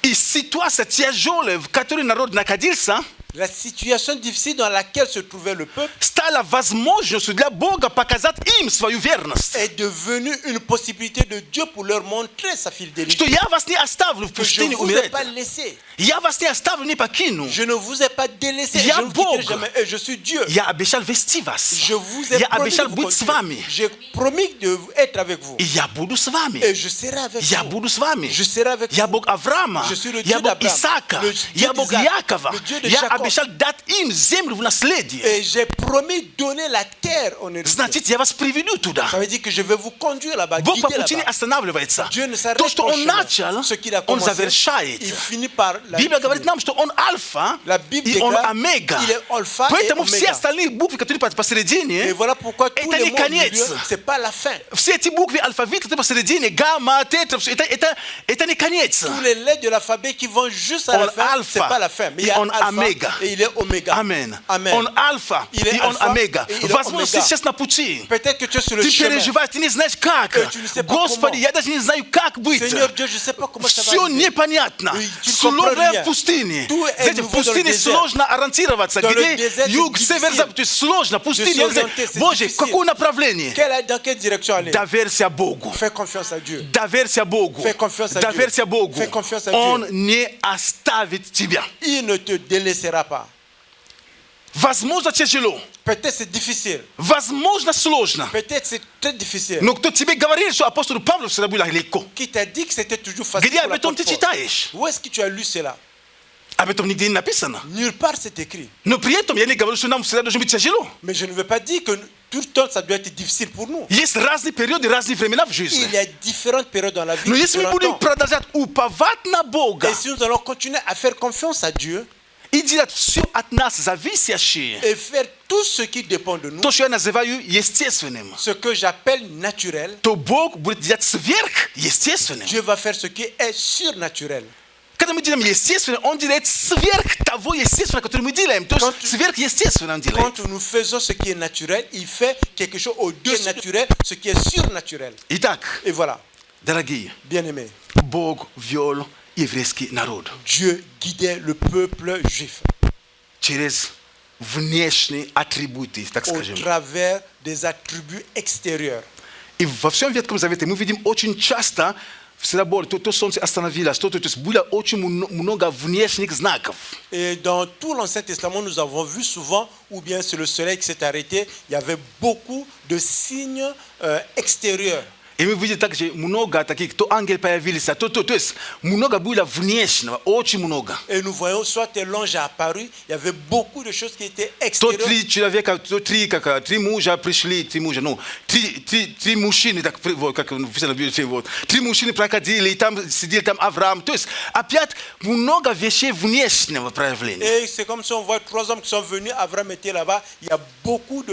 И ситуация тяжелая, в которой народ находился, La situation difficile dans laquelle se trouvait le peuple стала возможностью для Бога показать им свою верность. est devenue une possibilité de Dieu pour leur montrer sa fidélité. Что я вас не оставлю в Que je пустыне ne vous ai умереть. pas laissé. Я вас не оставлю, не покину. Je ne vous ai pas délaissé. Я Je ne vous quitterai Бог. jamais. Et je suis Dieu. Я обещал вести вас. Je vous ai Я promis de обещал vous быть с conduire. вами. J'ai promis de être avec vous. И я буду с вами. Et je serai avec Я vous. буду с вами. Je serai avec Я vous. Бог Авраама. Je suis le Я Dieu Бог d'Abraham, Исаака. le Dieu Я Бог d'Isaac, Якова. le Dieu de Я Jacob. обещал дать им землю в наследие. Et j'ai promis de donner la terre en héritier. Значит, я вас приведу туда. Ça veut dire que je vais vous conduire là-bas, Бог по guider пути не là-bas. останавливается. Dieu ne s'arrête То, что pas au Он chemin. начал, Ce qu'il a Он commencé, завершает. il finit par la Библия говорит finir. нам, что Он альфа La Bible и Он déclare, омега. il est alpha Поэтому et все oméga. остальные буквы, которые Et посередине, voilà pourquoi tous это les не mots au milieu, конец. c'est pas la fin. Все эти буквы алфавита, которые посередине, гамма, тетра, все это не конец. Tous les lettres de l'alphabet qui vont juste à On la fin, alpha, c'est pas la fin. Mais il y a on alpha oméga. et il est oméga. Амен. Amen. Он альфа Il est и Он alpha омега. et il est Возможно, oméga. ты сейчас на пути. Peut-être que tu es sur le Ты chemin. переживаешь, ты не знаешь как. Et tu ne sais pas Господи, comment. я даже не знаю, как быть. Seigneur Dieu, je ne sais pas comment ça va Все arriver. непонятно. Oui, tu ne comprends Сложно rien. в пустыне. Tout est Знаете, в nouveau dans le пустыне désert. сложно ориентироваться. Dans le Где désert, c'est юг, север, difficile. запад. То есть сложно. Пустыня. Я не знаю, s'orienter, c'est Боже, в difficile. какое направление? Dans quelle direction aller? Доверься Богу. Fais confiance à Dieu. Доверься Богу. Fais confiance à Dieu. Доверься Богу. Fais confiance à Dieu. Он не оставит тебя. Il ne te délaissera pas. Возможно, тяжело. Peut-être c'est difficile. Возможно, сложно. Peut-être c'est très difficile. Но кто тебе говорил, что апостолу Павлу всегда было легко? Qui t'a dit que c'était toujours facile Где pour об этом ты l'apôtre Paul? читаешь? Où est-ce que tu as lu cela? Об этом нигде не написано. Nulle part c'est écrit. Но при этом я не говорю, что нам всегда должно быть тяжело. Mais je ne veux pas dire que tout le temps ça doit être difficile pour nous. Есть разные периоды, разные времена в жизни. Il y a différentes périodes dans la vie. Но если мы différents будем temps. продолжать уповать на Бога Et si nous allons continuer à faire confiance à Dieu и делать все от нас зависящее, et faire tout ce qui dépend de nous, то, что я называю естественным, ce que j'appelle naturel, то Бог будет делать сверхъестественным. Dieu va faire ce qui est surnaturel. Когда мы делаем естественно, Он делает сверх того естественного, которое мы делаем. То есть сверхъестественно Он делает. Quand nous faisons ce qui est naturel, il fait quelque chose au-dessus naturel, ce qui est surnaturel. Итак, Et voilà, дорогие, bien-aimés, Бог вел еврейский народ Dieu guidait le peuple juif через внешние атрибуты, так au скажем. travers des attributs extérieurs. И во всем Ветхом Завете мы видим очень часто, всегда было, то солнце остановилось, то есть было очень много внешних знаков. Et dans tout l'Ancien Testament, nous avons vu souvent, ou bien c'est le soleil qui s'est arrêté, il y avait beaucoup de signes extérieurs. И мы видим также много таких, то ангел появился, то есть много было внешнего, очень много. Et nous voyons, soit l'ange est apparu, il y avait beaucoup de choses qui étaient То extérieures. три человека, то три мужа пришли, три мужчины, так, вот, как написано в Библии, вот, три мужчины проходили, и там сидел там Авраам. То есть опять много вещей внешнего проявления. Et c'est comme si on voit trois hommes qui sont venus, Abraham était là-bas, il y a beaucoup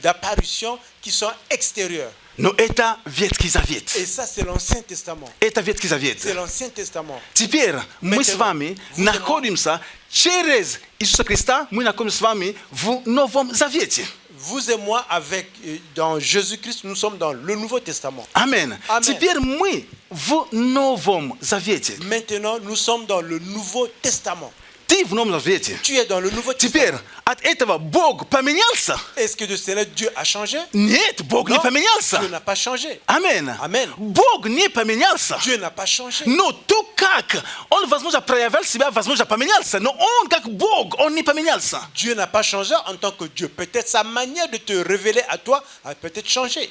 d'apparitions qui sont extérieures. Но это Ветхий Завет. Et ça, c'est l'Ancien Testament. Это Ветхий Завет. C'est l'Ancien Testament. Теперь мы с вами vous находимся через Иисуса Христа, мы находимся с вами в Новом Завете. Vous et moi, dans Jésus-Christ, nous sommes dans le Nouveau Testament. Амен. Amen. Теперь мы в Новом Завете. Maintenant, nous sommes dans le Nouveau Testament. Ты в Новом Завете. Tu es dans le Nouveau Теперь Testament. от этого Бог поменялся? Est-ce que de cela, Dieu a changé? Нет, Бог не Non, поменялся. Dieu n'a pas changé. Амен. Amen. Бог не поменялся. Dieu n'a pas changé. Но то, как Он, возможно, проявлял себя, возможно, поменялся. Но Он, как Бог, Он не поменялся. Dieu n'a pas changé en tant que Dieu. Peut-être sa manière de te révéler à toi a peut-être changé.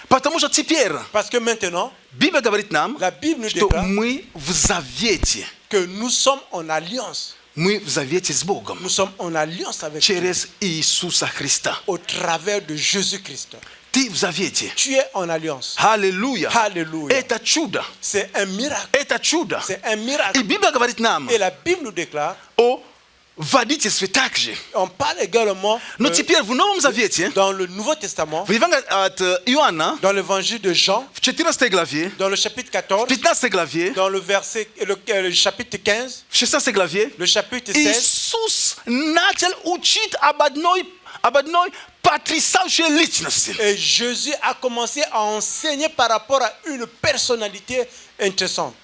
Потому что теперь Parce que maintenant, Библия говорит нам, la Bible nous что déclare мы в завете. que nous sommes en alliance. Мы в завете с Богом. Nous sommes en alliance avec Dieu Через Иисуса Христа. au travers de Jésus-Christ. Ты в завете. Tu es en alliance. Аллилуйя. Alléluia. Это чудо. C'est un miracle. Это чудо. C'est un miracle. И Библия говорит нам Et la Bible nous déclare, о водительстве также. on parle également Но теперь в Новом Завете, dans le Nouveau Testament, в Евангелии от Иоанна, dans l'évangile de Jean, в 14 главе, dans le chapitre в 14, 15 главе, dans le verset, le chapitre 15, в 16 главе, le chapitre 16, Иисус начал учить об одной потрясающей личности. et Jésus a commencé à enseigner par rapport à une personnalité intéressante.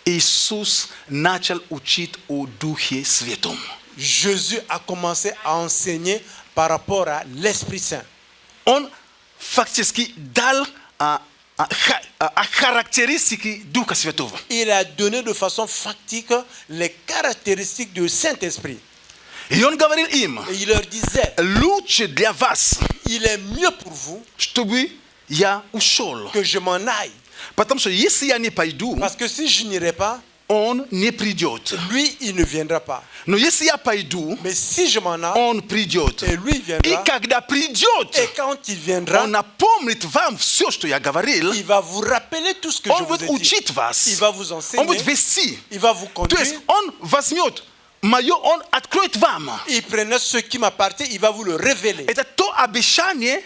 Иисус начал учить о Духе Святом. Jésus a commencé à enseigner par rapport à l'Esprit Saint. Он фактически дал характеристики Духа Святого. Il a donné de façon factique les caractéristiques du Saint-Esprit. И он говорил им, Et il leur disait, лучше для вас, il est mieux pour vous чтобы я ушел. que je m'en aille. Потому что если я не пойду, Parce que si je n'irai pas, он не придет. lui, il ne viendra pas. Но если я пойду, Mais si je m'en aille, он придет. et lui И viendra, когда придет, et quand il viendra, он напомнит вам все, что я говорил. il va vous rappeler tout ce que je Он vous будет ai dit. учить вас. Il va vous Он enseigner, будет вести. il va vous То есть conduire. он возьмет мое, он откроет вам. Il prenait ce qui m'appartient, il va vous le révéler. Это то обещание,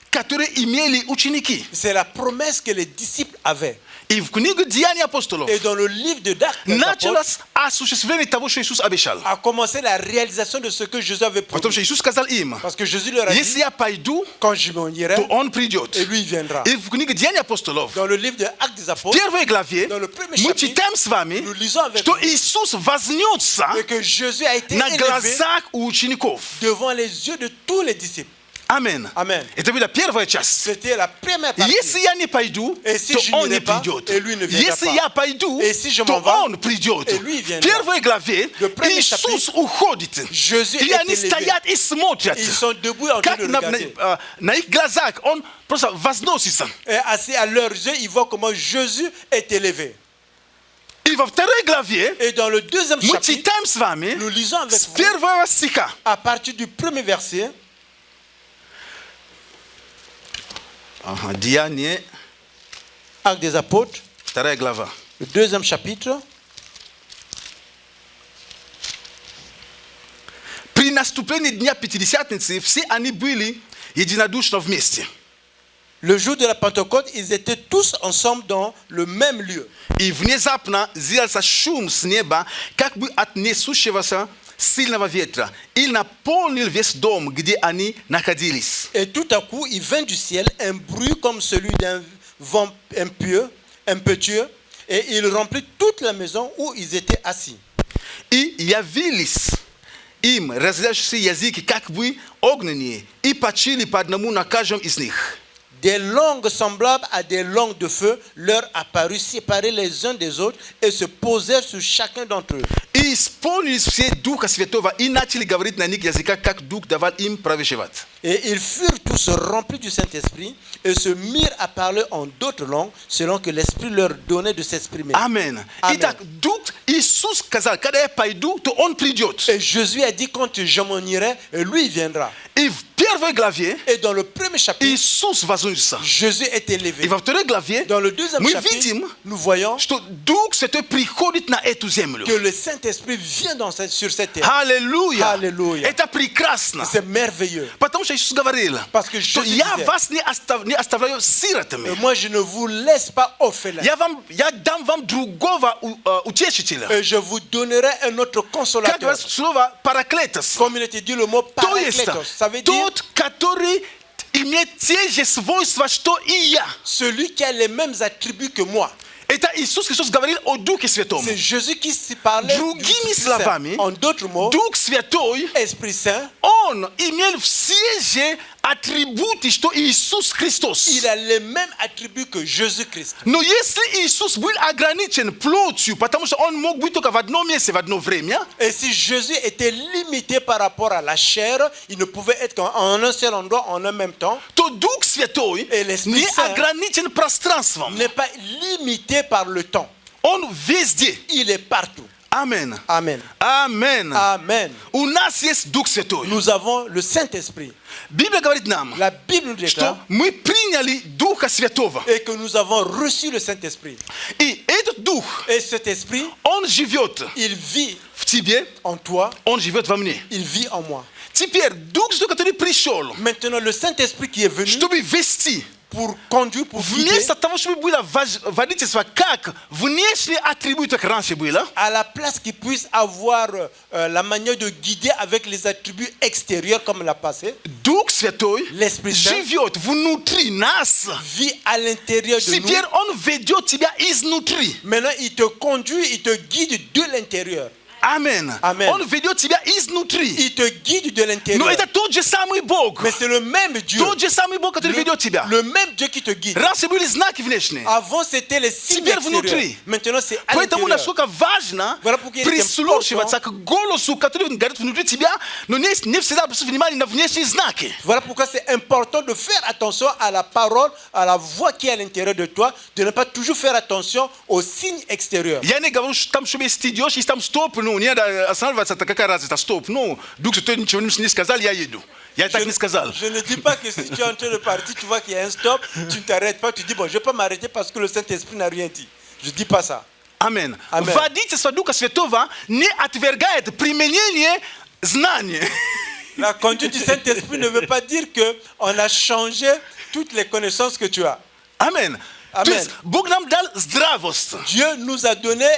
которое имели ученики. C'est la promesse que les disciples avaient. И в книге Деяний апостолов Et dans le livre de Actes des Apôtres, началось осуществление того, что Иисус обещал. a commencé la réalisation de ce que Jésus avait Потому что promis. Иисус сказал им, Parce que Jésus leur a если dit, я пойду, quand je m'en irai, то он придет. et lui il viendra. И в книге Деяний апостолов, Dans le livre de Actes des в Apôtres, первой главе, dans le premier мы chapitre, читаем с вами, nous lisons avec что vous Иисус вознется et que Jésus a été на élevé глазах у учеников. devant les yeux de tous les disciples. Аминь. Amen. Это была первая часть. C'était la première partie. Если я не пойду, Et si то je он n'irai не pas, придет. et lui ne viendra Если pas. я пойду, Et si je то m'en vais, он придет. et lui В viendra. первой главе Le premier Иисус chapitre, уходит. Jésus И est они élevé. стоят и смотрят. Ils sont debout en train Как de regarder. на их глазах он просто возносится. Et assis à leurs yeux, ils voient comment Jésus est élevé. И во второй главе Et dans le deuxième мы chapitre, читаем с вами nous lisons avec с vous, первого стиха. à partir du premier verset, Деяние, Actes des Apôtres, вторая глава. le deuxième chapitre. При наступлении Дня Пятидесятницы все они были единодушно вместе. Le jour de la Pentecôte, ils étaient tous ensemble dans le même lieu. И внезапно сделался шум с неба, как бы от несущегося сильного ветра, и наполнил весь дом, где они находились. Et tout à coup, il vint du ciel un bruit comme celui d'un vent impétueux, et il remplit toute la maison où ils étaient assis. И явились им разделяющиеся языки, как бы огненные, и почили по одному на каждом из них. Des langues semblables à des langues de feu leur apparurent séparées les uns des autres et se posèrent sur chacun d'entre eux. И исполнились все Духа Святого, и начали говорить на них языках, как Дух давал им провещевать. Et ils furent tous remplis du Saint-Esprit et se mirent à parler en d'autres langues selon que l'Esprit leur donnait de s'exprimer. Аминь. Amen. Итак, Дух Иисус сказал, когда я пойду, то Он придет. Et Jésus a dit quand je m'en irai, et lui il viendra. И в первой главе Et dans le premier chapitre, Иисус возносится. Jésus est И élevé. во второй главе Dans le deuxième мы chapitre, видим, nous voyons что Дух Святой приходит на эту землю. que le Saint-Esprit vient sur cette terre. Аллилуйя! Аллилуйя. Это прекрасно. C'est merveilleux. Потому что Иисус говорил, Parce que что Jésus я disait, вас не оставляю сиротами. Et moi je ne vous laisse pas orphelins. Я дам вам другого утешителя. Et je vous donnerai un autre Как consolateur. раз слово параклетос. Comme il était dit le mot То есть parakletos. Ça veut dire тот, который имеет те же свойства, что и я. celui qui a les mêmes attributs que moi. Это Иисус Христос говорил о Духе Святом. C'est Jésus qui s'y parlait du Другими Esprit Saint. словами, En d'autres mots, Дух Святой, Esprit Saint, Он имел все же атрибуты, что Иисус Христос. il a les mêmes attributs que Jésus-Christ. Но если Иисус был ограничен плотью, потому что Он мог быть только в одном месте, в одно время, Et si Jésus était limité par rapport à la chair, il ne pouvait être qu'en un seul endroit en un même temps, то Дух Святой Et l'Esprit не Saint ограничен пространством. n'est pas limité par le temps. Он везде. Il est partout. Амен. Amen. Амен. Amen. У нас есть Дух Святой. Nous avons le Saint-Esprit. Библия говорит нам, La Bible nous что déclare мы приняли Духа Святого. et que nous avons reçu le Saint-Esprit. И этот Дух, Et cet esprit, он живет il vit в тебе, en toi, он живет во мне. il vit en moi. Теперь Дух Святой, который пришел, Maintenant, le Saint-Esprit qui est venu чтобы вести, pour conduire, pour guider, вместо того, чтобы было водительство, как внешние атрибуты, как раньше было, à la place qu'il puisse avoir la manière de guider avec les attributs extérieurs comme l'a passé, Дух Святой l'Esprit Saint живет внутри нас. vit à l'intérieur de nous. Теперь он ведет тебя изнутри. Maintenant, il te conduit, il te guide de l'intérieur. Амен. Амен. Он ведет тебя изнутри. Il te guide de Но l'intérieur. это тот же самый Бог. Mais c'est le même Dieu. Тот же самый Бог, который ведет тебя. Le même Dieu qui te guide. Раньше были знаки внешние. Avant, c'était les signes Теперь extérieurs. внутри. Maintenant, c'est à Поэтому l'intérieur. насколько важно Voilà pourquoi il est прислушиваться important. к голосу, который говорит внутри тебя, но не всегда обращать внимание на внешние знаки. Voilà pourquoi c'est important de faire attention à la parole, à la voix qui est à l'intérieur de toi, de ne pas toujours faire attention aux signes extérieurs. Я не говорю, что там, чтобы если ты идешь, и там стоп, ну, не надо останавливаться, это какая разница, стоп, ну, Дух Святой ничего не сказал, я еду. Я так не сказал. Je ne dis pas que si tu es en train de partir, tu vois qu'il y a un stop, tu ne t'arrêtes pas, tu dis bon, je ne vais pas m'arrêter parce que le Saint-Esprit n'a rien dit. Je ne dis pas ça. Амен. Амен. Водительство Духа Святого не отвергает применение знаний. La conduite du Saint-Esprit ne veut pas dire qu'on a changé toutes les connaissances que tu as. Амен. Амен. То есть Бог нам дал здравость, Dieu nous a donné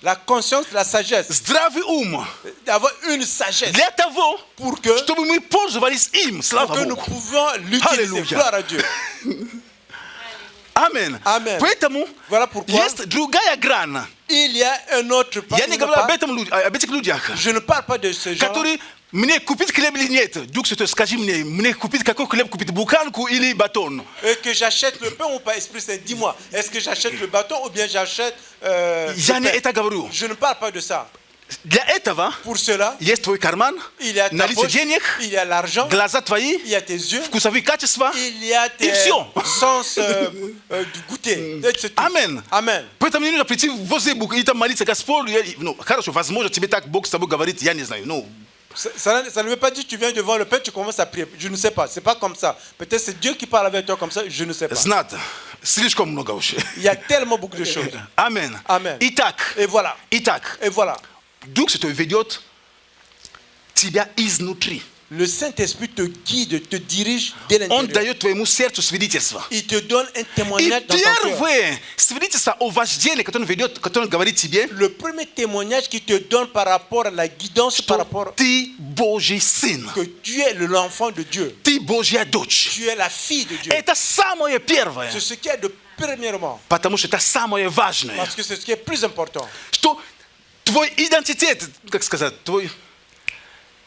la conscience, la sagesse, здравый ум, d'avoir une sagesse для того, pour que, чтобы мы пользовались им. Слава nous Богу. pouvons l'utiliser. Alléluia. Gloire à Dieu. Амен. Амен. Поэтому Voilà pourquoi есть другая грань. il y a un autre Я не говорю об этих людях, Je ne parle pas de ce genre. которые мне купить хлеб или нет. Дух Святой, скажи мне купить какой хлеб купить, буханку или батон? Que j'achète le pain ou pas, Esprit Saint, dis-moi, est-ce que j'achète le bâton ou bien j'achète Я le не pain? это говорю. Je ne parle pas de ça. Для этого Pour cela, есть твой карман, il y a ta наличие poche, денег, il y a l'argent, глаза твои, il y a tes yeux, вкусовые качества. il y a tes И всё. sens du goûter. C'est tout. Амен. Amen. Поэтому не нужно прийти возле Бога и там молиться, Господь, ну, хорошо, возможно, тебе так Бог с тобой говорит, я не знаю, ну, Ça ne veut pas dire que tu viens devant le Père, tu commences à prier. Je ne sais pas. C'est pas comme ça. Peut-être c'est Dieu qui parle avec toi comme ça. Je ne sais pas. знать, слишком много уже. Il y a tellement beaucoup de choses. Амен. Амен. Итак, Et voilà. итак, Et voilà. Дух Святой ведет тебя изнутри. Le Saint-Esprit te guide, te dirige dès Он l'intérieur. дает твоему сердцу свидетельство. Il te donne un И témoignage dans ton cœur. первое свидетельство о вождении, которое ведет, которое говорит тебе, Le premier témoignage qu'il te donne par rapport à la guidance, par что rapport ты Божий сын. que tu es l'enfant de Dieu. Ты Божья дочь. Tu es la fille de Dieu. Это самое первое, C'est ce qui est de premièrement. потому что это самое важное. Parce que c'est ce qui est plus important. Что твой идентитет, как сказать, твой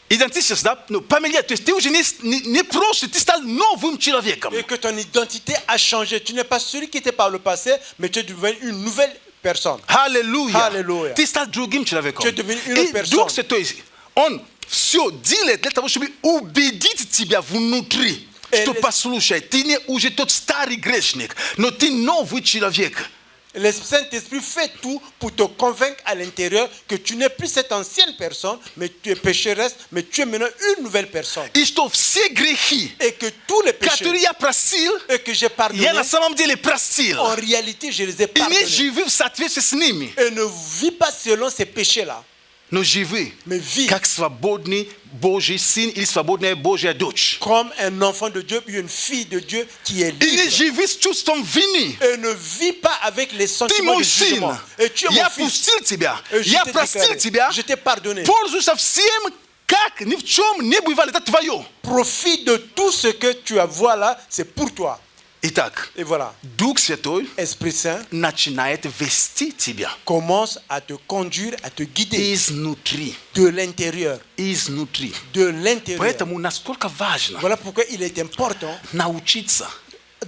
идентичность, да, ну, поменять. То есть ты уже не просто, ты стал новым человеком. Et que ton identité a changé. Tu n'es pas celui qui était par le passé, mais tu es devenu une nouvelle personne. Аллилуйя. Аллилуйя. Ты стал другим человеком. Tu es devenu une И personne. Дух Святой, Он все делает для того, чтобы убедить тебя внутри, что послушай, ты не уже тот старый грешник, но ты новый человек. Le Saint-Esprit fait tout pour te convaincre à l'intérieur que tu n'es plus cette ancienne personne, mais tu es pécheresse, mais tu es maintenant une nouvelle personne. И что все грехи, Et que tous les péchés которые я простил, et que j'ai pardonné, я на самом деле простил. en réalité, je les ai И не pardonnés. живи в соответствии с ними, Et ne vis pas selon ces péchés-là, но живи mais vis как свободный Божий сын или свободная Божья дочь. comme un enfant de Dieu, puis une fille de Dieu qui est И не libre. живи с чувством вины. Et ne vis pas avec les Ты sentiments мой de сын, jugement. Et tu es я mon fils. пустил тебя, Et je я t'ai простил déclaré, тебя, je t'ai pardonné. пользуйся всем, как ни в чем не бывало, это твое. Profite de tout ce que tu as, voilà, c'est pour toi. Итак, Et voilà, Дух Святой Esprit Saint начинает вести тебя commence à te conduire, à te guider изнутри. de l'intérieur. Изнутри. De l'intérieur. Поэтому насколько важно Voilà pourquoi il est important научиться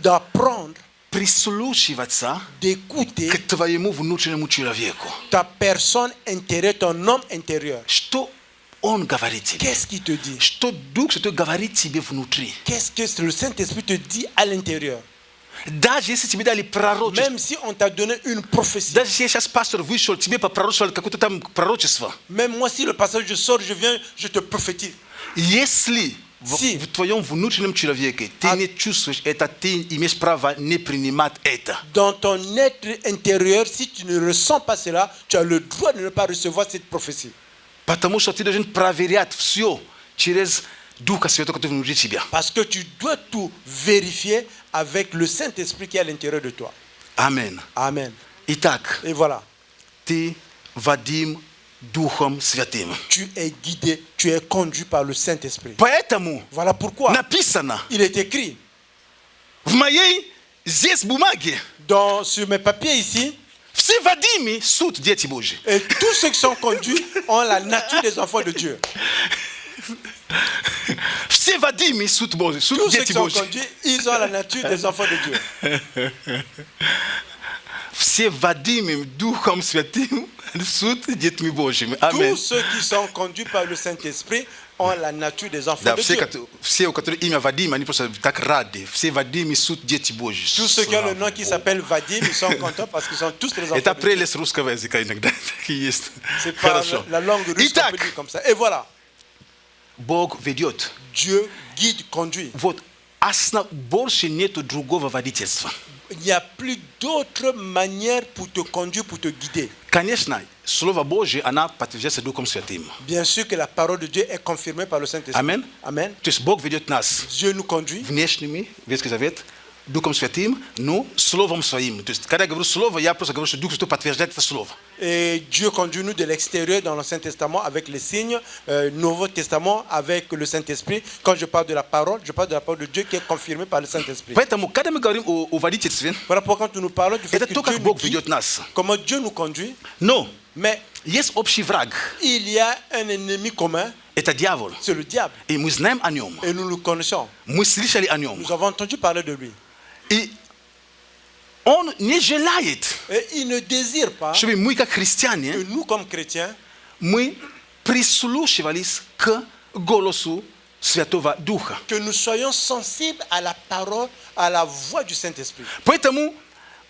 d'apprendre, прислушиваться d'écouter к твоему внутреннему человеку. ta personne intérieure, ton homme intérieur. Что он говорит тебе? Qu'est-ce qu'il te dit? Что Дух Святой говорит тебе внутри? Qu'est-ce que le Saint-Esprit te dit à l'intérieur? Даже если тебе дали пророчество, Même si on t'a donné une prophétie, даже если сейчас пастор вышел, тебе попророчествовал какое-то там пророчество, même moi si le passage je sors, je viens, je te prophétise. если Si. в твоем внутреннем человеке ты не чувствуешь это, ты имеешь право не принимать это. Dans ton être intérieur, si tu ne ressens pas cela, tu as le droit de ne pas recevoir cette prophétie. Потому что ты должен проверять все через Духа Святого, который внутри тебя. Parce que tu dois tout vérifier avec le Saint-Esprit qui est à l'intérieur de toi. Amen. Amen. Итак, Et voilà, ты водим Духом Святым. tu es guidé, tu es conduit par le Saint-Esprit. Поэтому Voilà pourquoi написано il est écrit в моей здесь бумаге: sur mes papiers ici, все водимы суд дети Божьи. et tous ceux qui sont conduits ont la nature des enfants de Dieu. Все водимы суд Божий, суд Tous ceux дети qui sont Божьи. conduits, ils ont la nature des enfants de Dieu. Все водимы Духом Святым суд детьми Божьими. Аминь. Tous ceux qui sont conduits par le Saint-Esprit ont la nature des enfants Да, de все, Dieu. все, у которых имя Вадим, они просто так рады. Все Вадимы суд дети Божьи. Tous ceux qui ont le nom qui s'appelle Vadim, ils sont contents parce qu'ils sont tous les enfants Это de Dieu. прелесть русского языка иногда. Так и есть. C'est pas Хорошо. la langue russe qu'on Итак, peut dire comme ça. Et voilà, Бог ведет. Dieu guide, conduit. Вот, больше нету другого водительства. Il n'y a plus d'autre manière pour te conduire, pour te guider. Конечно, Слово Божье, она подтверждается Духом Святым. Bien sûr que la parole de Dieu est confirmée par le Saint-Esprit. Amen. Amen. То есть Бог ведет нас Dieu nous conduit. внешними, Ветский Завет, Духом Святым, но Словом Своим. То есть, когда я говорю Слово, я просто говорю, что Дух Святой подтверждает это Слово. Et Dieu conduit nous de l'extérieur dans l'Ancien Testament avec les signes, Nouveau Testament avec le Saint-Esprit. Quand je parle de la parole, je parle de la parole de Dieu qui est confirmée par le Saint-Esprit. Поэтому, когда мы говорим о водительстве, Voilà pourquoi quand nous parlons du fait это que то, Dieu как nous Бог guide, ведет нас. comment Dieu nous conduit, Но mais есть общий враг. il y a un ennemi commun, Это дьявол. c'est le diable. И мы знаем о нем. Et nous le connaissons. Мы слышали о нем. Nous avons entendu parler de lui. И он не желает, Et il ne désire pas чтобы мы, как que христиане, nous, comme chrétiens, мы прислушивались к голосу Святого Духа. que nous soyons sensibles à la parole, à la voix du Saint-Esprit. Поэтому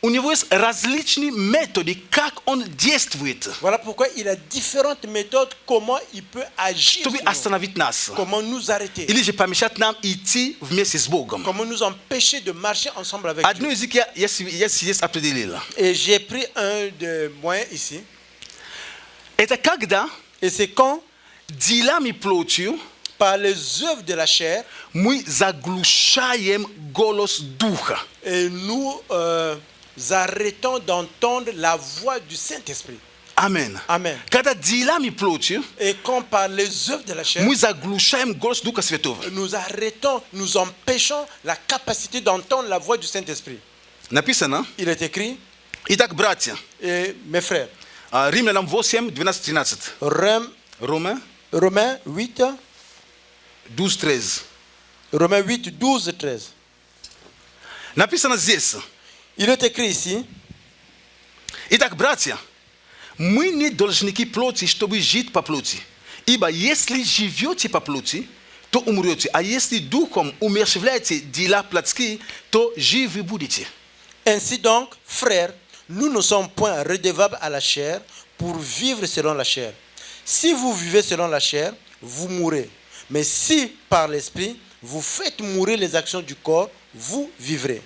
у него есть различные методы, как он действует, Voilà pourquoi il a différentes méthodes, comment il peut agir, чтобы sur nous. остановить нас. Comment nous arrêter, Или же помешать нам идти вместе с Богом. comment nous empêcher de marcher ensemble avec Одно Dieu. из них я здесь определил. Et j'ai pris un de moyens ici. Это когда Et c'est quand, делами плотью par les œuvres de la chair, мы заглушаем голос Духа. et nous arrêtons d'entendre la voix du Saint-Esprit. Амен. Amen. Когда делами плотью Et quand par les œuvres de la chair, мы заглушаем голос Духа Святого. nous arrêtons, nous empêchons la capacité d'entendre la voix du Saint-Esprit. Написано. Il est écrit, Итак, братья, et mes frères, Римлянам 8, 12, 13. Рома Romains 8, 12, 13. Romains 8, 12, 13. Написано здесь. Il est écrit ici, Итак, братья, мы не должники плоти, чтобы жить по плоти. Ибо если живете по плоти, то умрете. А если духом умерщвляете дела плотские, то живы будете. ainsi donc, frères, nous ne sommes point redevables à la chair pour vivre selon la chair. Si vous vivez selon la chair, vous mourrez. Mais si par l'esprit, vous faites mourir les actions du corps, vous vivrez.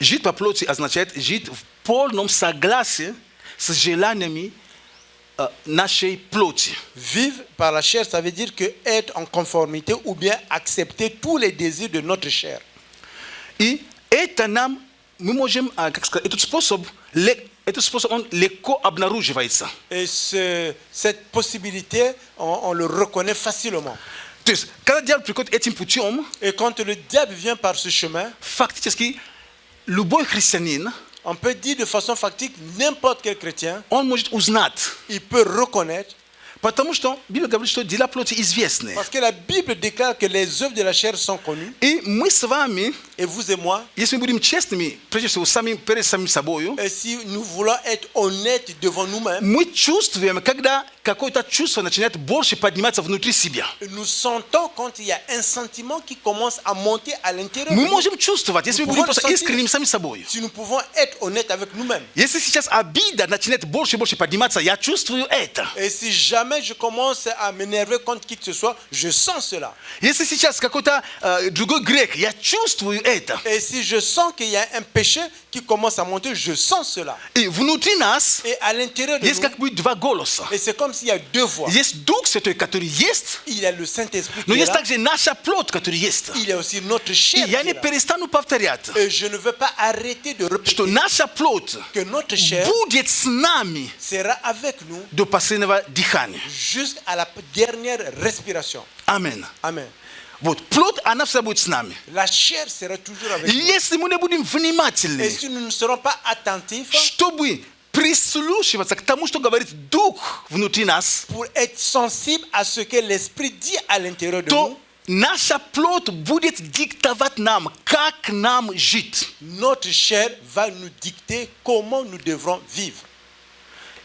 Жить по плоти означает жить в полном согласии с желаниями нашей плоти. Vivre par la chair, ça veut dire que être en conformité ou bien accepter tous les désirs de notre chair. И это нам, мы можем, как сказать, этот способ он легко обнаруживается. Et cette possibilité, on le reconnaît facilement. То То есть, когда дьявол приходит этим путем, Et quand le diable vient par ce chemin, фактически любой христианин, on peut dire de façon factique, n'importe quel chrétien, он может узнать. il peut reconnaître, Потому что Библия говорит, что дела плоти известны. parce que la Bible déclare que les œuvres de la chair sont connues, И мы с вами, et vous et moi, если мы будем честными, прежде всего, перед самим собой, et si nous voulons être honnêtes devant nous-mêmes, мы чувствуем, когда какое-то чувство начинает больше подниматься внутри себя. nous sentons quand il y a un sentiment qui commence à monter à l'intérieur. Мы de nous. можем чувствовать, если мы будем просто искренними сами собой. Si nous pouvons être honnêtes avec nous-mêmes. Если сейчас обида начинает больше и больше подниматься, я чувствую это. Et si jamais je commence à m'énerver contre qui que ce soit, je sens cela. Если сейчас какой-то другой грех, я чувствую это. Et si je sens qu'il y a un péché qui commence à monter, je sens cela. И внутри нас Et à l'intérieur de есть nous, как бы два голоса. et c'est comme s'il y a deux voix. Есть Дух Святой, который есть, Il y a le Saint-Esprit qui но est есть là. также наша плоть, которая есть. Il y a aussi notre И chair я qui не est là. перестану повторять, Et je ne veux pas arrêter de что répéter наша плоть que notre chair будет с нами sera avec nous до последнего дыхания. jusqu'à la dernière respiration. Аминь. Amen. Вот, плоть, она всегда будет с нами. La chair sera toujours avec И nous. если мы не будем Et внимательны, si nous ne serons pas attentifs чтобы прислушиваться к тому, что говорит Дух внутри нас, pour être sensibles à ce que l'Esprit dit à l'intérieur de то nous, наша плоть будет диктовать нам, как нам жить. notre chair va nous dicter comment nous devrons vivre.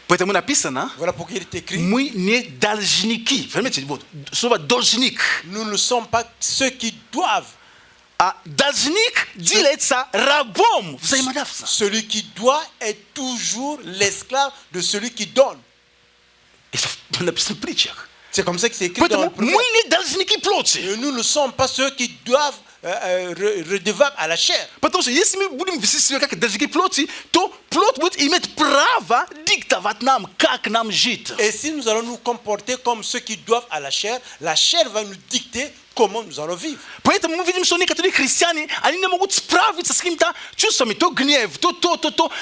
Поэтому написано, Voilà pourquoi il est écrit, мы не должники. Понимаете, вот, слово должник. nous ne sommes pas ceux qui doivent. А должник делается рабом взаимодавца. Celui qui doit est toujours l'esclave de celui qui donne. Это написано в притчах. C'est comme ça que c'est écrit dans le Поэтому мы proverbe. не должники плоти. Et nous ne sommes pas ceux qui doivent redevables à la chair. Потому что если мы будем вести себя как должники плоти, то плоть будет иметь право диктовать нам, как нам жить. Et si nous allons nous comporter comme ceux qui doivent à la chair va nous dicter comment nous allons vivre. Поэтому мы видим, что некоторые христиане, они не могут справиться с какими-то чувствами, то гнев, то,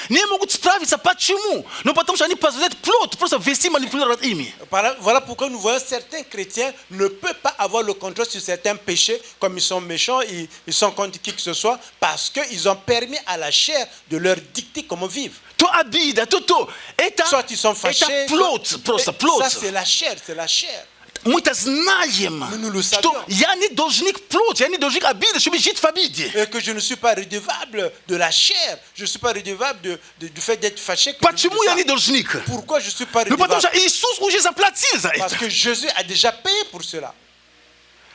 не могут справиться. Почему? Ну потому что они позволяют плоть просто вести, манипулировать ими. Voilà pourquoi nous voyons certains chrétiens ne peuvent pas avoir le contrôle sur certains péchés, comme ils sont méchants, ils sont contre qui que ce soit, parce qu'ils ont permis à la chair de leur dicter comment vivre. То обида, то. Это, Soit ils sont fâchés, это плоть, просто ça плоть. c'est la chair, c'est la chair. Мы-то знаем, nous le что savions. я не должник плоти, я не должник обиды, чтобы жить в обиде. Et que je ne suis pas redevable de la chair, je ne suis pas redevable du fait d'être fâché. Почему я не должник? Pourquoi je ne suis pas Ну потому что redevable? Иисус уже заплатил за Parce это. que Jésus a déjà payé pour cela.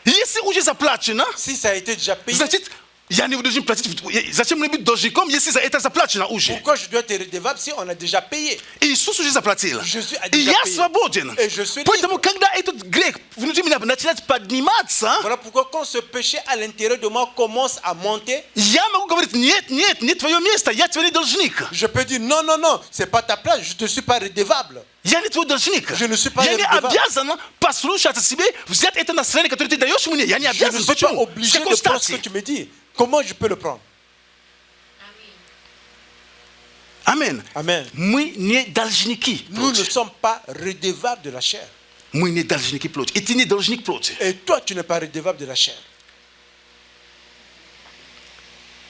Если уже заплачено, Si ça a été déjà payé, значит, я не должен платить. Зачем мне быть должником, если за это заплачено уже? pourquoi je dois être redevable si on a déjà payé? Иисус уже заплатил. Jésus a И déjà я payé. свободен. Et je suis Поэтому, libre. когда этот грех внутри меня начинает подниматься, Voilà pourquoi quand ce péché à l'intérieur de moi commence à monter, я могу говорить, нет, не твое место, я тебе не должник. je peux dire non, non, non, c'est pas ta place, je ne te suis pas redevable. Я не твой должник. Je ne suis pas Я не redevable. обязан послушаться себе, взять это настроение, которое ты даешь мне. Я не Je ne обязан. suis pas Почему? С obligé какой de prendre ce que стати? tu me dis. Comment je peux le prendre? Аминь. Amen. Мы не должники Nous ne плоти. sommes pas redevables de la chair. Мы не должники плоти. И ты не должник плоти. Et toi, tu n'es pas redevable de la chair.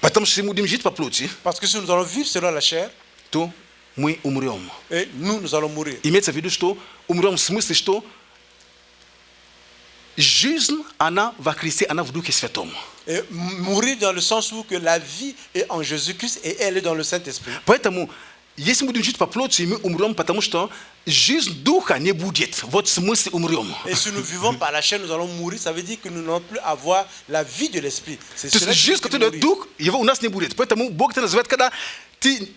Потому что если мы будем жить по плоти, Parce que si nous allons vivre selon la chair, то мы умрем. et nous allons mourir. Имеется в виду, что умрем в смысле, что жизнь, она во Христе, она в Духе Святом. Et mourir dans le sens où que la vie est en Jésus-Christ et elle est dans le Saint-Esprit. Поэтому, если мы будем жить по плоти, мы умрем, потому что жизнь Духа не будет. Вот в смысле умрем. Et si nous vivons par la chair, nous allons mourir. Ça veut dire que nous n'allons plus avoir la vie de l'Esprit. C'est То cela есть qui жизнь, veut dire которая mourir. Дух, его у нас не будет. Поэтому Бог это называет, когда ты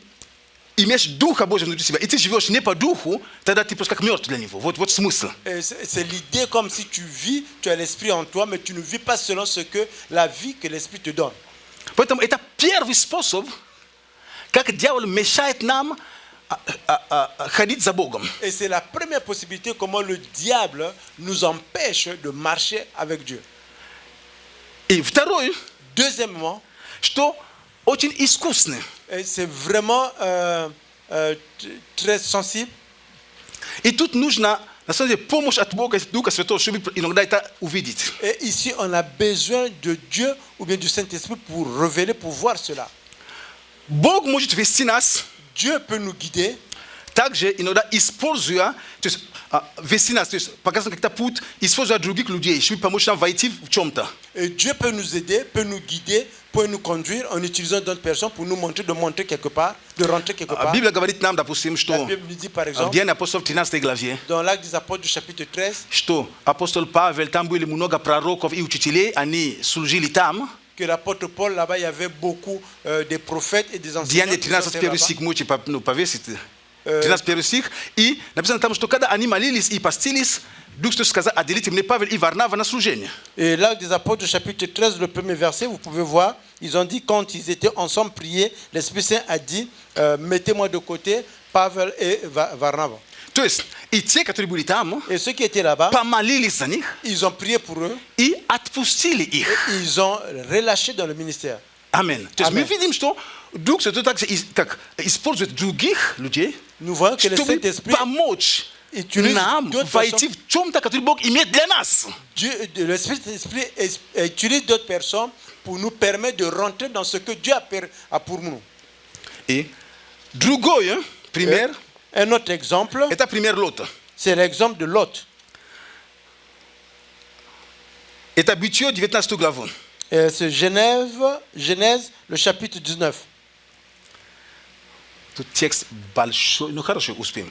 имеешь Духа Божьего внутри себя, и ты живешь не по Духу, тогда ты просто как мертв для Него. Вот смысл. Et c'est l'idée comme si tu vis, tu as l'Esprit en toi, mais tu ne vis pas selon ce que la vie que l'Esprit te donne. Поэтому это первый способ, как дьявол мешает нам ходить за Богом. Et c'est la première possibilité comment le diable nous empêche de marcher avec Dieu. И второй, Deuxièmement, что очень искусный. et c'est vraiment très sensible. И тут нужно nasanje pomosh atboka duka sveto shubi inogdaita uvidit. Et ici, on a besoin de Dieu ou bien du Saint-Esprit pour révéler, pour voir cela. Bog mojit vestinas Dieu peut nous guider. także inogda isporzua vestinas to jest pokazane jak ta put isporzua drugich ludzi shubi pomosh na vaiti w chomta. Et Dieu peut nous aider, peut nous guider, peut nous conduire en utilisant d'autres personnes pour nous montrer, de montrer quelque part, de rentrer quelque part. Biblia gawarit nam допустим La что Bible nous dit par exemple, в Деяниях апостолов 13 главе dans l'Acte des Apôtres du chapitre 13, что апостол Павел там были много пророков и учителей, они служили там. que l'apôtre Paul, là-bas, il y avait beaucoup de prophètes et des enseignants. Деяния qui 13 étaient первый là-bas. стих можете повесить. 13 первый стих. И написано там, что когда они молились и постились, Дух Святой сказал, отделите мне Павел и Варнава на служение. Et l'Acte des Apôtres, chapitre 13, le premier verset, vous pouvez voir, ils ont dit, quand ils étaient ensemble priés, l'Esprit Saint a dit, mettez-moi de côté Pavel et Varnava. То есть, и те, которые были там, Et ceux qui étaient là-bas, помолились за них ils ont prié pour eux, и отпустили их. ils ont relâché dans le ministère. Амин. То есть мы Аминь. видим, что Дух Святой также как использует других людей, Nous voyons que le чтобы Saint-Esprit помочь utilise нам d'autres войти personnes. в чем-то, который Бог имеет для нас. Le Saint-Esprit utilise d'autres personnes pour nous permettre de rentrer dans ce que Dieu a pour nous. И другой пример, Un autre exemple, это пример Лота. c'est l'exemple de Lot. Это Бытие 19 главу. C'est Genèse, le chapitre 19. Тут текст большой, ну хорошо, успеем.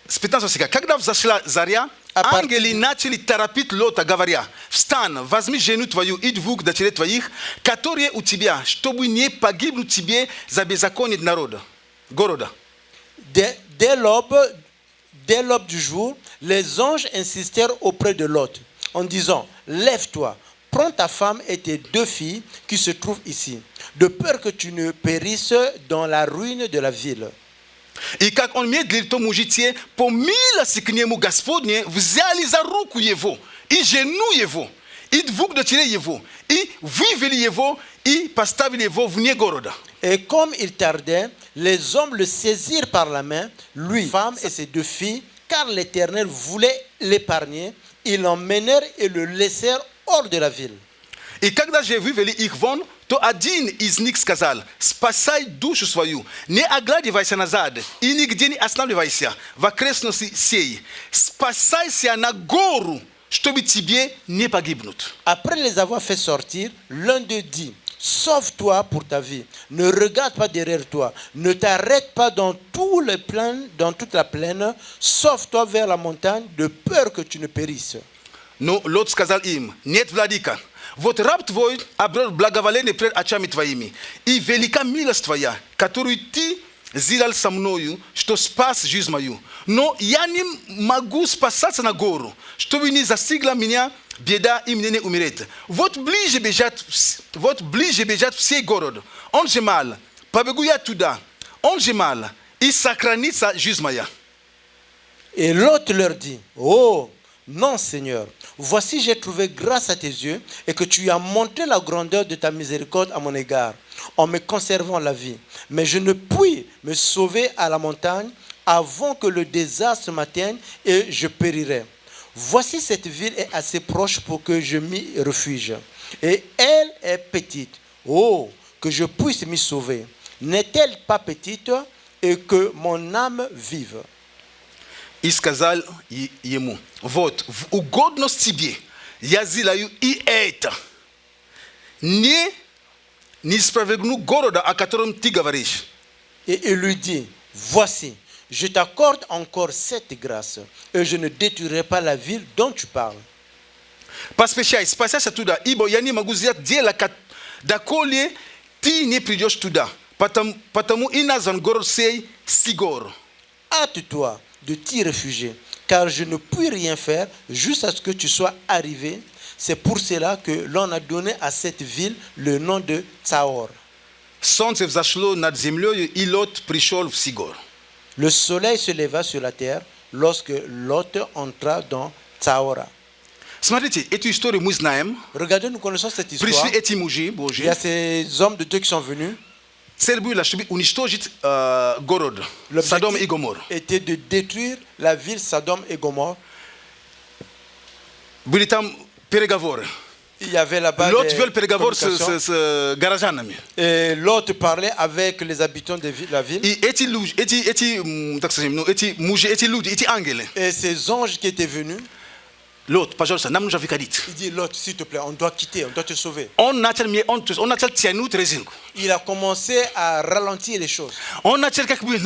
С 15 стиха. Когда взошла заря, ангелы начали торопить Лота, говоря, встань, возьми жену твою и двух дочерей твоих, которые у тебя, чтобы не погибнуть тебе за беззаконие народа, города. Dès l'aube du jour, les anges insistèrent auprès de Lot en disant, lève-toi, prends ta femme et tes deux filles qui se trouvent ici, de peur que tu ne périsses dans la ruine de la ville. И как он медлит, то мужите, по милости к нему Господне, взяли за руку его, и жену его, и двух дочерей его, и вывели его, и поставили его вне города. Et comme il tardait, les hommes le saisirent par la main, lui, femme et ses deux filles, car l'Éternel voulait l'épargner. Ils l'emmenèrent et le laissèrent hors de la ville. И когда же вывели их вон, то один из них сказал, спасай душу свою, не оглядывайся назад и нигде не останавливайся в окрестности сей. Спасайся на гору, чтобы тебе не погибнуть. Après les avoir fait sortir, l'un d'eux dit, sauve-toi pour ta vie, ne regarde pas derrière toi, ne t'arrête pas dans toute la plaine, sauve-toi vers la montagne, de peur que tu ne périsses. Но Лот сказал им, нет, владыка, вот раб твой обрел благоволение пред очами твоими, и велика милость твоя, которую ты сделал со мною, что спас жизнь мою. Но я не могу спасаться на гору, чтобы не застигла меня беда и мне не умереть. Вот ближе бежать все город. Он же мал, побегу я туда, он же мал, и сохранится жизнь моя. Et l'autre leur dit, oh, non Seigneur, voici j'ai trouvé grâce à tes yeux et que tu as montré la grandeur de ta miséricorde à mon égard en me conservant la vie. Mais je ne puis me sauver à la montagne avant que le désastre m'atteigne et je périrai. Voici cette ville est assez proche pour que je m'y refuge. Et elle est petite. Oh, que je puisse m'y sauver. N'est-elle pas petite et que mon âme vive? И сказал ему, вот, в угодность тебе я сделаю и это. Не спровергну города, о котором ты говоришь. Et il lui dit, voici, je t'accorde encore cette grâce, et je ne détruirai pas la ville dont tu parles. Поспешай, спасайся туда, ибо я не могу сделать дело, доколе ты не придешь туда. Потому и назван город сей Сигор. Hâte-toi de t'y réfugier, car je ne puis rien faire jusqu'à ce que tu sois arrivé. C'est pour cela que l'on a donné à cette ville le nom de Tsaor. Солнце взошло над землей, и Лот пришел в Сигор. Le soleil se leva sur la terre lorsque Lot entra dans Tsaora. Смотрите, эту историю мы знаем. Regardez, nous connaissons cette histoire. Пришли эти мужи Il Божьи. y a ces hommes de Dieu qui sont venus. Cel bui la чтобы уничтожить город Содом и Гомор. était de détruire la ville Sodome et Gomorrhe. Были там переговоры. Il y avait là-bas L'autre des veut переговоры communications. с горожанами. Et l'autre parlait avec les habitants de la ville. И эти мужи, эти люди, эти ангелы. Et ces anges qui étaient venus, L'autre, пожалуйста, нам нужно выходить. il dit l'autre, s'il te plaît, on doit quitter, on doit te sauver. Он начал тянуть резинку. Il a commencé à ralentir les choses. Он начал как бы,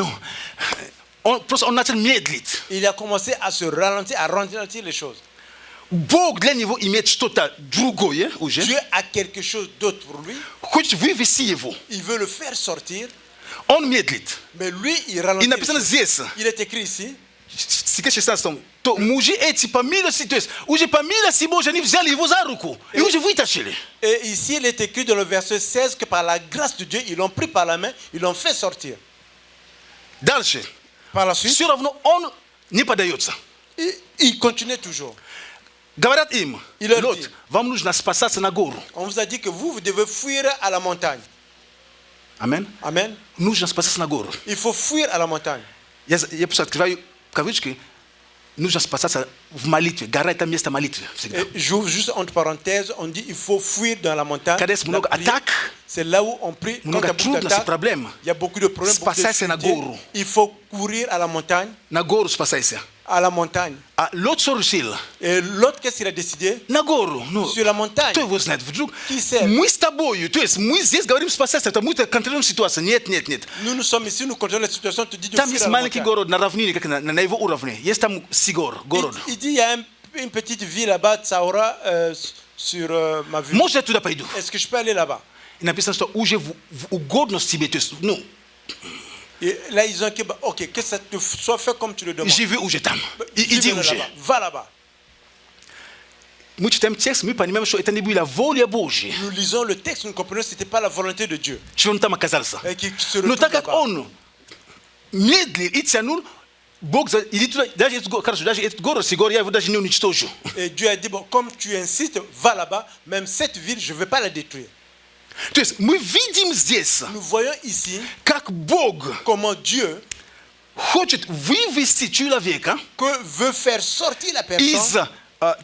просто он начал медлить. Il a commencé à se ralentir, à ralentir les choses. Бог для него имеет что-то другое уже. Dieu a quelque chose d'autre pour lui. Хочет вывести его. Il veut le faire sortir, Он медлит. mais lui, il И ralentit. написано les choses. здесь, Il est écrit ici. стихе 16, то мужи эти по милости, то есть уже по милости Божьей они взяли его за руку и уже вытащили. Et ici, il est écrit dans le verset 16 que par la grâce de Dieu, ils l'ont pris par la main, ils l'ont fait sortir. Дальше. Par la suite, Все равно он не поддается. il continuait toujours. Говорят им, Il leur Лот, dit. вам нужно спасаться на гору. On vous a dit que vous devez fuir à la montagne. Амен. Amen. Нужно спасаться на гору. Il faut fuir à la montagne. Я просто открываю кавычки. Нужно спасаться в молитве. Гора – это место молитвы всегда. Et j'ouvre juste entre parenthèses, on dit il faut fuir dans la montagne. Когда есть La много prière, атак, c'est là où on prie. Quand il y много a beaucoup трудностей, d'attaques, проблем. il y a beaucoup de problèmes. Beaucoup de Спасайся на difficultés. гору. Il faut courir à la montagne. На гору спасайся. À la montagne. А Лот что решил? Et l'autre, qu'est-ce qu'il a décidé? На гору. Ну, Sur la montagne. кто его знает? Вдруг Qui sait? мы с тобою, то есть мы здесь говорим спасайся, это мы контролируем ситуацию. Нет, нет, нет. Nous sommes ici, nous contrôlons la situation. Tu dis de Там fuir есть à la маленький montagne. город на равнине, как на его уровне. Есть там Сигор, город. Il dit il y a une petite ville là-bas, Tsaora, sur ma ville. Может, я туда пойду? Est-ce que je peux aller là-bas? И написано, что уже в угодность тебе, то есть, ну, Et là, ils ont dit, bah, ok, que ça te soit fait comme tu le demandes. живи уже там. Vive Иди уже. là-bas. Va là-bas. Мы читаем текст, мы понимаем, что это не была воля Божья, Nous lisons le texte, nous comprenons que ce n'était pas la volonté de Dieu. что он там оказался. Et qui se Но retrouve так как là-bas. он медлил и тянул, Бог иди туда, даже этот город Сигор, я его даже не уничтожу. Et Dieu a dit, bon, comme tu insistes, va là-bas, même cette ville, je ne vais pas la détruire. То есть мы видим здесь, Nous voyons ici как Бог comment Dieu хочет вывести человека veut faire sortir la из personne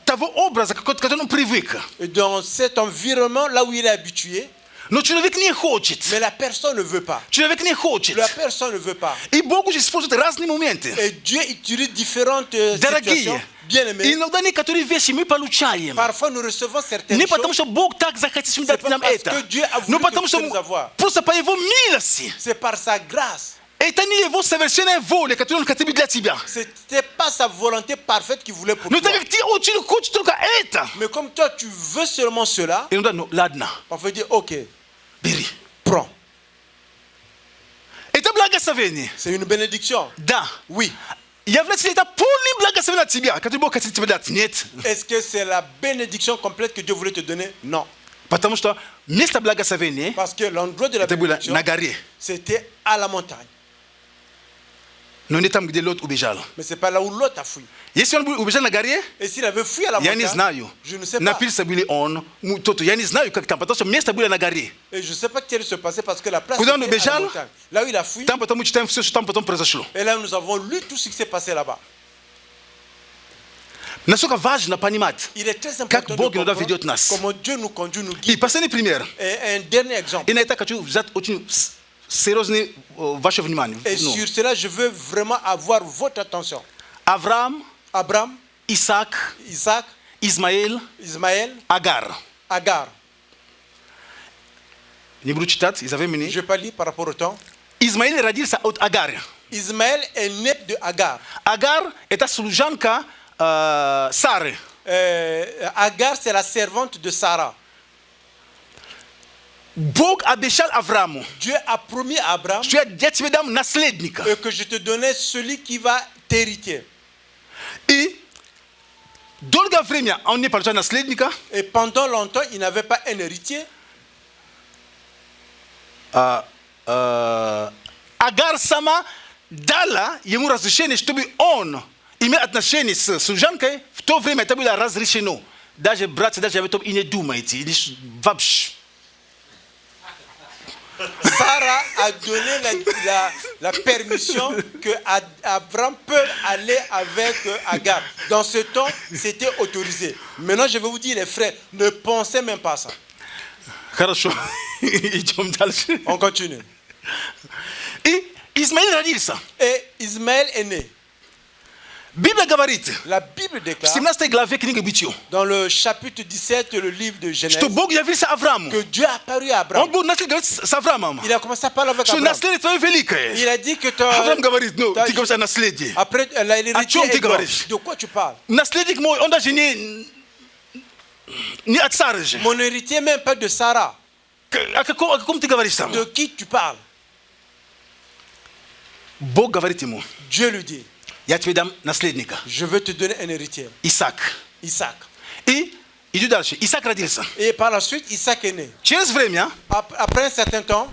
того образа, к которому он привык. dans cet environnement là où il est habitué, Но человек не хочет. mais la personne ne veut pas. Человек не хочет. La personne ne veut pas. И Бог уже использует разные моменты. Et Dieu utilise différentes Дорогие, situations. Bien-aimés, иногда некоторые вещи мы получаем. parfois nous recevons certaines Не потому, choses. что Бог так захотел дать нам parce это, que Dieu a voulu но que потому, nous что puissions avoir. просто по Его милости. C'est par sa grâce. Это не Его совершенная воля, которую Он хотел для тебя. C'était pas sa volonté parfaite qu'il voulait pour Но toi. так как ты очень хочешь только это, Mais comme toi, tu veux seulement cela, иногда, ну ладно, on peut dire, ok, бери. prends. Это благословение. C'est une bénédiction. Да. Oui. Является ли это полным благословением от тебя, который Бог хотел тебе дать? Нет. Est-ce que c'est la bénédiction complète que Dieu voulait te donner? Non. Потому что место благословения, Parce que l'endroit de la это было bénédiction, на горе. c'était à la montagne. Но не там, где Лот убежал. Mais c'est pas là où l'autre a fui. Если он был убежал на горе, Et s'il avait fui à la я не montagne, знаю, je ne sais pas. напился ли он, тот, я не знаю, как там, потому что место было на горе. Et je ne sais pas ce qui allait se passer parce que la place Куда он était à la убежал? montagne. Là où il a fui, Там потом мы читаем все, что там потом произошло. et là nous avons lu tout ce qui s'est passé là-bas. Насколько важно понимать. Il est très Как important Бог de иногда comprendre ведет нас. comment Dieu nous conduit, nous И guide. последний пример. Et un dernier exemple. И на это хочу взять очень серьезное ваше внимание. Et Ну, sur cela, je veux vraiment avoir votre attention. Авраам, Abraham, Исаак, Isaac, Измаил, Ismaël, Агар. Agar. Не буду читать из-за времени. Je ne vais pas lire par rapport au temps. Измаил родился от Агара. Ismaël est né de Agar. Агар – это служанка Сары. Agar, c'est la servante de Sarah. Бог обещал Аврааму, Dieu a promis à Abraham что я тебе дам наследника. que je te donnais celui qui va t'hériter. И долгое время он не получал наследника. Et pendant longtemps, il n'avait pas un héritier. Агар сама дала ему разрешение, чтобы он имел отношение с служанкой. В то время это было разрешено. Даже братья, даже об этом и не думайте. Вообще. Sarah a donné la permission que Abraham peut aller avec Agar. Dans ce temps, c'était autorisé. Maintenant, je vais vous dire, les frères, ne pensez même pas à ça. Хорошо. Идем дальше. On continue. И Измаил родился. Et Ismaël est né. Библия говорит, La Bible в déclare, 17 главе книги Бытия, dans le chapitre 17, le livre de Genèse, что Бог явился Аврааму. que Dieu a apparu à Abraham. Он будет начать говорить с Авраамом, Il a commencé à parler avec что Abraham. наследие твое великое. Il a dit que Авраам говорит, ну, ta- ты говоришь о наследии. après О чем l'héritier ты est grand. говоришь? De quoi tu parles? Наследник мой, он даже не от Сары же. Mon héritier, même pas de Sarah. О каком ты говоришь там? De qui tu parles? Бог говорит ему, Dieu lui dit, я тебе дам наследника, je veux te donner un héritier, Исаак. Isaac. И иди дальше. Исаак родился. Et par la suite, Isaac est né. Через время Après un certain temps,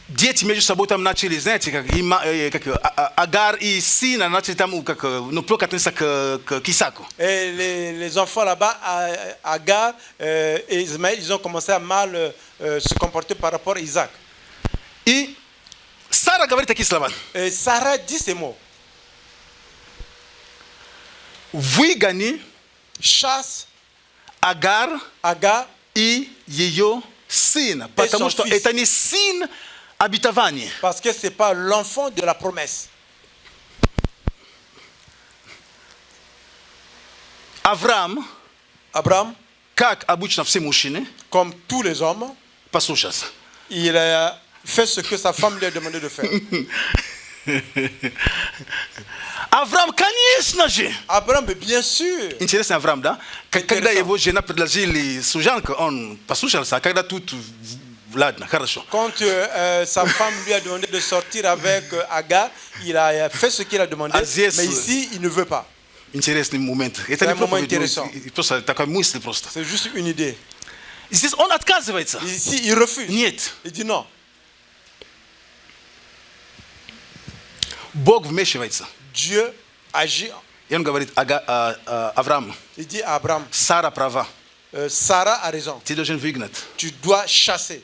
дети между собой там начали, знаете, Агар и Сина начали там плохо относиться к Исааку. et les enfants là-bas, Agar et Ismaël, ils ont commencé à mal se comporter par rapport à Isaac. И Сара говорит такие слова. Et Sarah dit ces mots. Выгони Chasse Агар Agar и ее сына, потому что fils. это не сын обетования. parce que ce n'est pas l'enfant de la promesse. Авраам, Abraham, как обычно все мужчины, comme tous les hommes, послушался. il a fait ce que sa femme lui a demandé de faire. Авраам, конечно же. Abraham, bien sûr. Интересный Авраам, да? Когда его жена предложили служанку, он послушался, а когда тут, ладно, хорошо. Quand sa femme lui a demandé de sortir avec Agar, il a fait ce qu'il a demandé, здесь- mais ici, il ne veut pas. Интересный момент. Это Это не момент проповедь, интересный. просто такая мысль просто. C'est juste une idée. Здесь он отказывается. Ici, il refuse. Нет. Il dit non. Бог вмешивается. Dieu agit. И он говорит Аврааму, Il dit à Abraham, Сара права, Sarah a raison. ты должен выгнать. Tu dois chasser.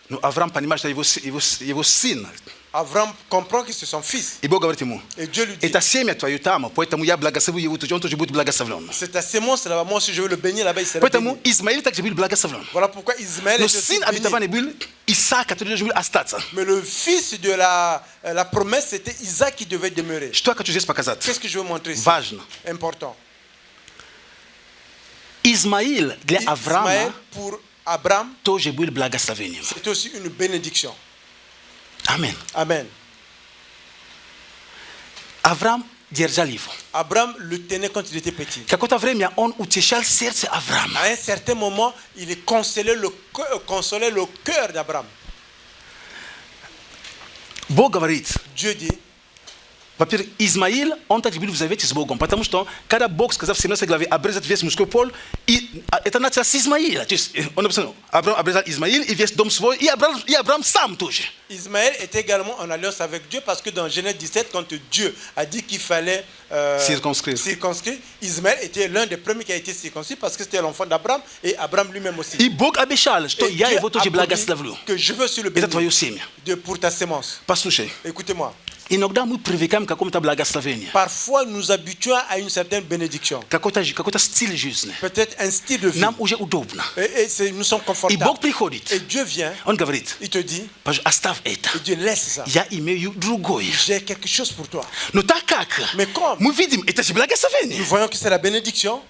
Но Авраам понимает, что его сын. Abraham comprend que c'est son fils. И Бог говорит ему, Et Dieu lui dit, это семя твое там, поэтому я благословлю его, он тоже будет благословлен. c'est ta sémence là-bas. Moi, si je veux le bénir là-bas, il sera Поэтому béni. Измаил также был благословлен. Voilà pourquoi Ismaël Но est aussi сын béni. обетования был Исаак, который должен был остаться. Mais le fils de la promesse, c'était Isaac qui devait demeurer. Что я хочу здесь показать? Qu'est-ce que je veux montrer ici? Важно. Important. Измаил для Ismaël, Авраама pour Abraham, тоже был благословением. c'était aussi une bénédiction. Аминь. Amen. Авраам держал его. Abraham le tenait quand il était petit. Какое-то время он утешал сердце Авраама. À un certain moment, il consolait le cœur d'Abraham. Бог говорит, Dieu dit, во-первых, Измаил, он также был в завете с Богом, потому что, когда Бог сказал в 17 главе обрезать весь мужской пол, и это началось с Измаила. То есть он написал, Авраам обрезал Измаил и весь дом свой, и Авраам сам тоже. Ismaël était également en alliance avec Dieu parce que dans Genèse 17, quand Dieu a dit qu'il fallait Circonscrire. Ismaël était l'un des premiers qui a été circoncis parce que c'était l'enfant d'Abraham et Abraham lui-même aussi. И Бог обещал, что Et я Dieu его a тоже promis благословлю. que je veux sur le Это bénir твое семя. pour ta sémence. Послушай, Écoutez-moi. иногда мы привыкаем к какому-то благословению, Parfois, nous habituons à une certaine bénédiction. какой-то стиль жизни. Peut-être un style de vie. Нам уже удобно. Et nous sommes И confortables. Бог приходит, Et Dieu vient, он говорит, il te dit, оставь это, et Dieu laisse ça. я имею другое. J'ai quelque chose pour toi. Но так как Mais comme мы видим, это же благословение. nous voyons que c'est la bénédiction,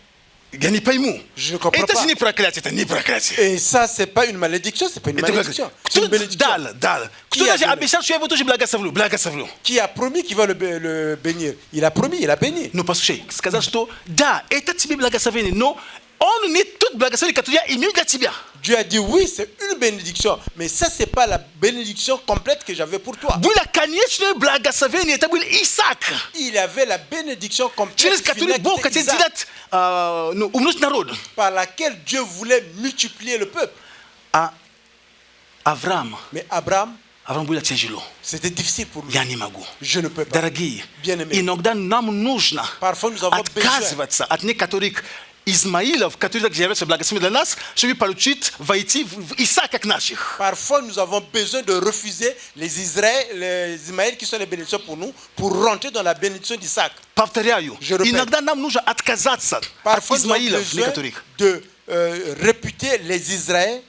Я не пойму. je ne comprends Это pas. же не проклятие, это не проклятие. Et ça, c'est pas une malédiction, c'est pas une Это malédiction. проклятие. C'est une Кто bénédiction. дал? Кто Qui a даже donné? обещал, что я его тоже благословлю? Благословлю. Qui a promis qu'il va le bénir? Il a promis, il a béni. Но послушай, сказал, что да, это тебе благословение, но он не тот благословение, которое я имею для тебя. Dieu a dit oui, c'est une bénédiction, mais ça, c'est pas la bénédiction complète que j'avais pour toi. Было конечное благословение, это был Исаак, Il avait la bénédiction complète через который finale, Бог qui était хотел Isaac, делать, умножить народ. par laquelle Dieu voulait multiplier le peuple. А Авраам Mais Abraham, было тяжело. c'était difficile pour lui. Я не могу. Je ne peux pas. Дорогие, Bien-aimés. иногда нам нужно Parfois, nous avons besoin отказываться от некоторых Измаилов, который является благословением для нас, чтобы получить, войти в Исаака к наших. Parfois, nous avons besoin de refuser les Ismaël qui sont les bénédictions pour nous, pour rentrer dans la bénédiction d'Isaac. Повторяю, Je répète. иногда нам нужно отказаться от Parfois, nous avons Измаилов besoin некоторых. de réputer les Ismaël,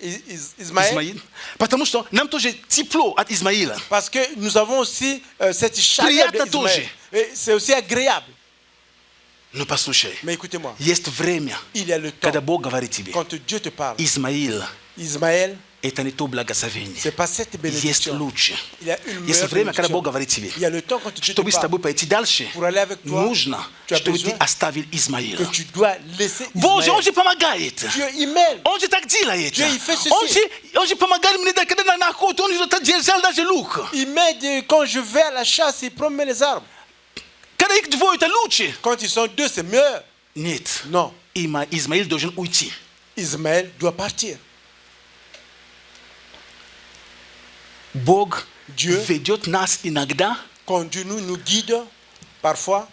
Измаил. Потому что нам тоже тепло от Измаила. parce que nous avons aussi cette chaleur Приятно d'Ismaël. тоже. Et c'est aussi agréable. Но послушай, Mais écoutez-moi, есть время, il y a le temps, когда Бог говорит тебе, quand Dieu te parle, Измаил, Ismaël, это не то благословение. c'est pas cette Есть bénédiction. лучше. Il y a une Есть meilleure время, когда bénédiction. Бог говорит тебе, Il y a le temps quand Dieu te чтобы с parle. тобой пойти дальше, Pour aller avec toi, нужно, tu as чтобы ты besoin оставил Измаила. que tu dois laisser Боже, он Ismaël. же помогает. Dieu, il m'aime. Он же так делает. Dieu, il fait ceci. Он же помогает мне, когда на охоту, он же держал даже лук. Il m'aide quand je vais à la chasse, il promet les armes. Когда их двое, это лучше. Quand ils sont deux, c'est mieux. Нет. Non, Измаил должен уйти. Ismaël doit partir. Бог Dieu ведет нас иногда conduit nous guide parfois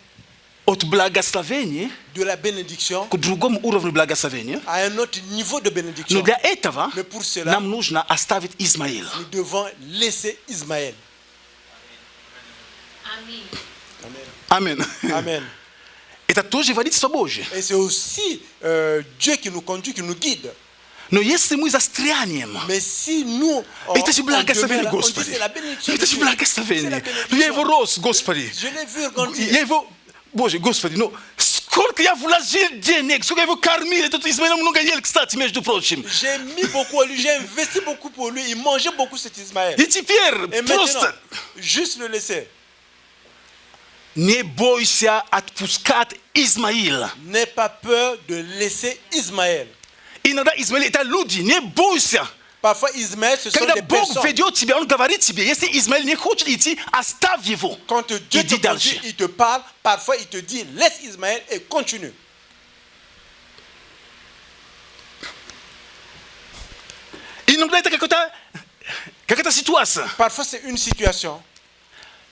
от благословения de la bénédiction к другому уровню благословения. à un autre niveau de bénédiction. Но для этого Mais pour cela, нам нужно оставить Измаила. nous devons laisser Ismaël. Аминь. Amen. Это тоже водительство Божье. Et c'est aussi Dieu qui nous conduit, qui nous guide. Но если мы застрянем, Mais si nous, это же on благословение, demeure là, on dit Господи. c'est la bénédiction. Это de же Dieu. C'est la благословение. bénédiction. Я его рос, Господи. Je l'ai vu grandir. Я его, Боже, Господи, ну сколько я вложил денег, сколько я его кормил. Этот Измаил много ел, кстати, между прочим. J'ai mis beaucoup à lui, j'ai investi beaucoup pour lui. Il mangeait beaucoup cet Ismaël. И теперь Et maintenant, просто juste le laisser. не бойся отпускать Измаила. N'aie pas peur de laisser Ismaël. Иногда Измаил это люди, не бойся. Parfois, Ismaël, ce sont Когда des Бог personnes. ведет тебя, Он говорит тебе, если Измаил не хочет идти, оставь его. Quand Dieu te Иди conduit, дальше. il te parle. Parfois, il te dit, laisse Ismaël et continue. Иногда это какая-то ситуация. Parfois, c'est une situation.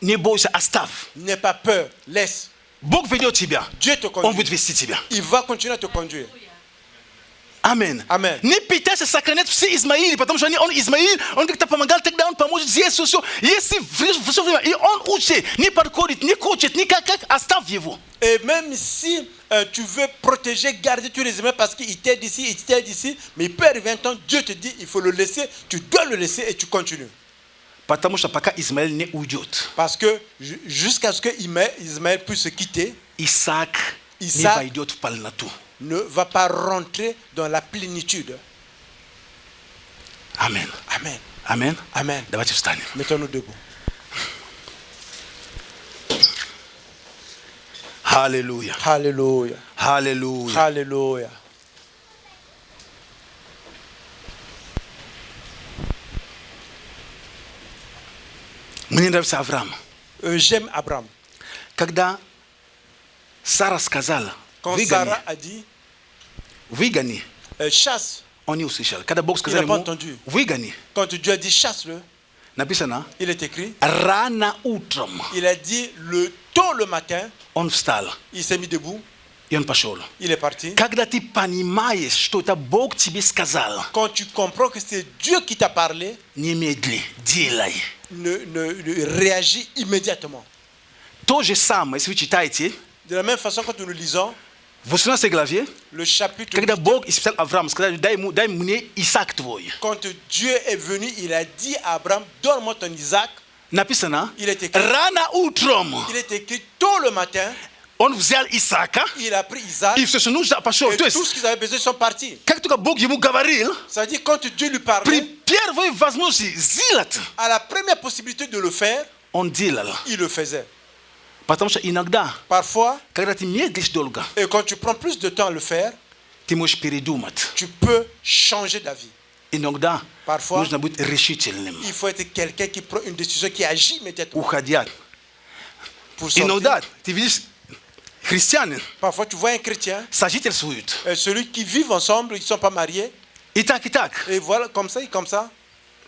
Не бойся, оставь. N'aie pas peur, laisse. Бог ведет тебя. Dieu te Он будет conduit. вести тебя. Il va continuer à te conduire. Аминь. Amen. Не пытайся сохранять все Измаили, потому что он Измаил, он как-то помогал, тогда он поможет здесь, все. Если все время, и он учит, не подходит, не хочет, никак, оставь его. Et même si tu veux protéger, garder tous les Ismaël parce qu'il t'aide ici, il t'aide ici, mais il peut arriver un temps, Dieu te dit, il faut le laisser, tu dois le laisser et tu continues. Потому что пока Измаил не уйдет, Parce que jusqu'à ce que Ismaël puisse se quitter, Исаак не Исаак войдет в полноту. ne va pas rentrer dans la plénitude. Аминь. Amen. Аминь. Amen. Давайте встанем. Mettons-nous debout. Аллилуйя. Alléluia. Аллилуйя. Alléluia. Мне нравится Авраам. J'aime Abraham. Когда Сара сказала, Quand выгони, Sarah a dit, выгони, chasse, он не услышал. Когда Бог сказал Il n'a pas ему, entendu. выгони, quand Dieu a dit chasse-le, написано, il est écrit, рано утром il a dit tôt le matin, он встал, il s'est mis debout, и он пошел. il est parti. Когда ты понимаешь, что это Бог тебе сказал, Quand tu comprends que c'est Dieu qui t'a parlé, немедли, делай. ne réagis immédiatement. То же самое, если вы читаете, De la même façon, quand nous lisons в 18 главе, le chapitre когда 8, Бог испытал Авраама, сказал, дай мне Исаак твой. quand Dieu est venu, il a dit à Abraham, donne-moi ton Isaac. Написано, Il est écrit, рано утром il est écrit tôt le matin, он взял Исаака, il a pris Isaac и все, что нужно, пошел. et То tout есть, ce qu'ils avaient besoin sont partis. как только Бог ему говорил, C'est-à-dire quand Dieu lui при parlait, первой возможности сделать, à la première possibilité de le faire, он делал. il le faisait. Потому что иногда, Parfois, когда ты медлишь долго, et quand tu prends plus de temps à le faire, ты можешь передумать. tu peux changer d'avis. Иногда Parfois, нужно быть решительным. il faut être quelqu'un qui prend une décision, qui agit immédiatement Уходя. pour sortir. Иногда ты видишь, христиане Parfois, tu vois un chrétien, сожительствуют. celui qui vivent ensemble, ils ne sont pas mariés, И так, и так. et voilà, comme ça, et comme ça.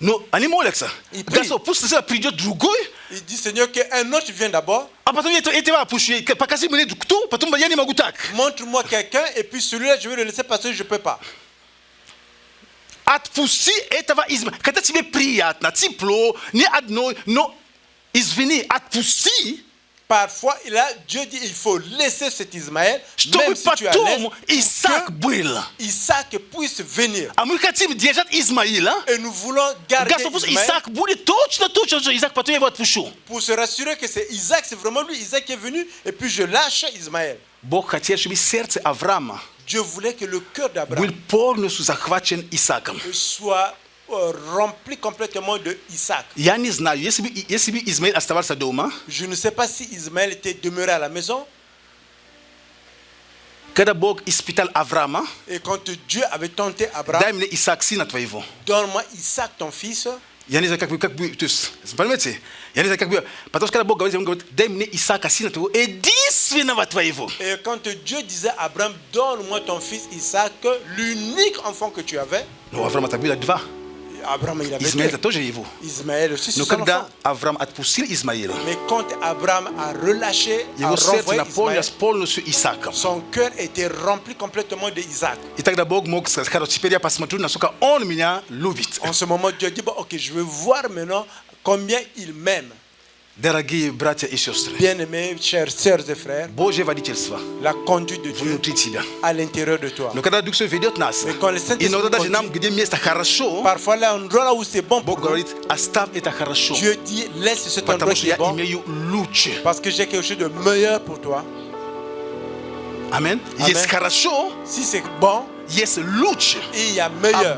No, animal Alexa. Il prie. Gaso pousse ça prie Dieu drugoi. Il dit Seigneur qu'un autre vienne d'abord. Apa tu était va pusher pas kasi mene dukto, patumba yani magutak. Montre-moi quelqu'un et puis celui-là je vais le laisser parce que je ne peux pas. At pusi etava Ismaël. Kata tibe priat na tiplo ni adno no isvini at pusi. Parfois, Dieu dit il faut laisser cet Ismaël, même si tu as l'aise, Isaac Isaac puisse venir. Ismaël, et nous voulons garder Ismaël pour se rassurer que c'est Isaac, c'est vraiment lui, Isaac qui est venu, et puis je lâche Ismaël. Dieu voulait que le cœur d'Abraham soit rempli complètement de Isaac. Je ne sais pas si Ismaël était demeuré à la maison. Et quand Dieu avait tenté Abraham, donne-moi Isaac ton fils. Et quand Dieu disait à Abraham, donne-moi ton fils Isaac, l'unique enfant que tu avais, Abraham il avait Ismaël aussi c'est son enfant. Mais quand Abraham a relâché, a renvoyé Ismaël, son cœur était rempli complètement d'Isaac. En ce moment, Dieu dit, bon, ok, je veux voir maintenant combien il m'aime. Bien-aimés, chers sœurs et frères, la conduite de Dieu à l'intérieur de toi. Mais quand le Saint-Esprit parfois là, un endroit où c'est bon pour nous, Dieu dit, laisse cet endroit qui est bon, parce que j'ai quelque chose de meilleur pour toi. Amen. Si c'est bon, il y a meilleur.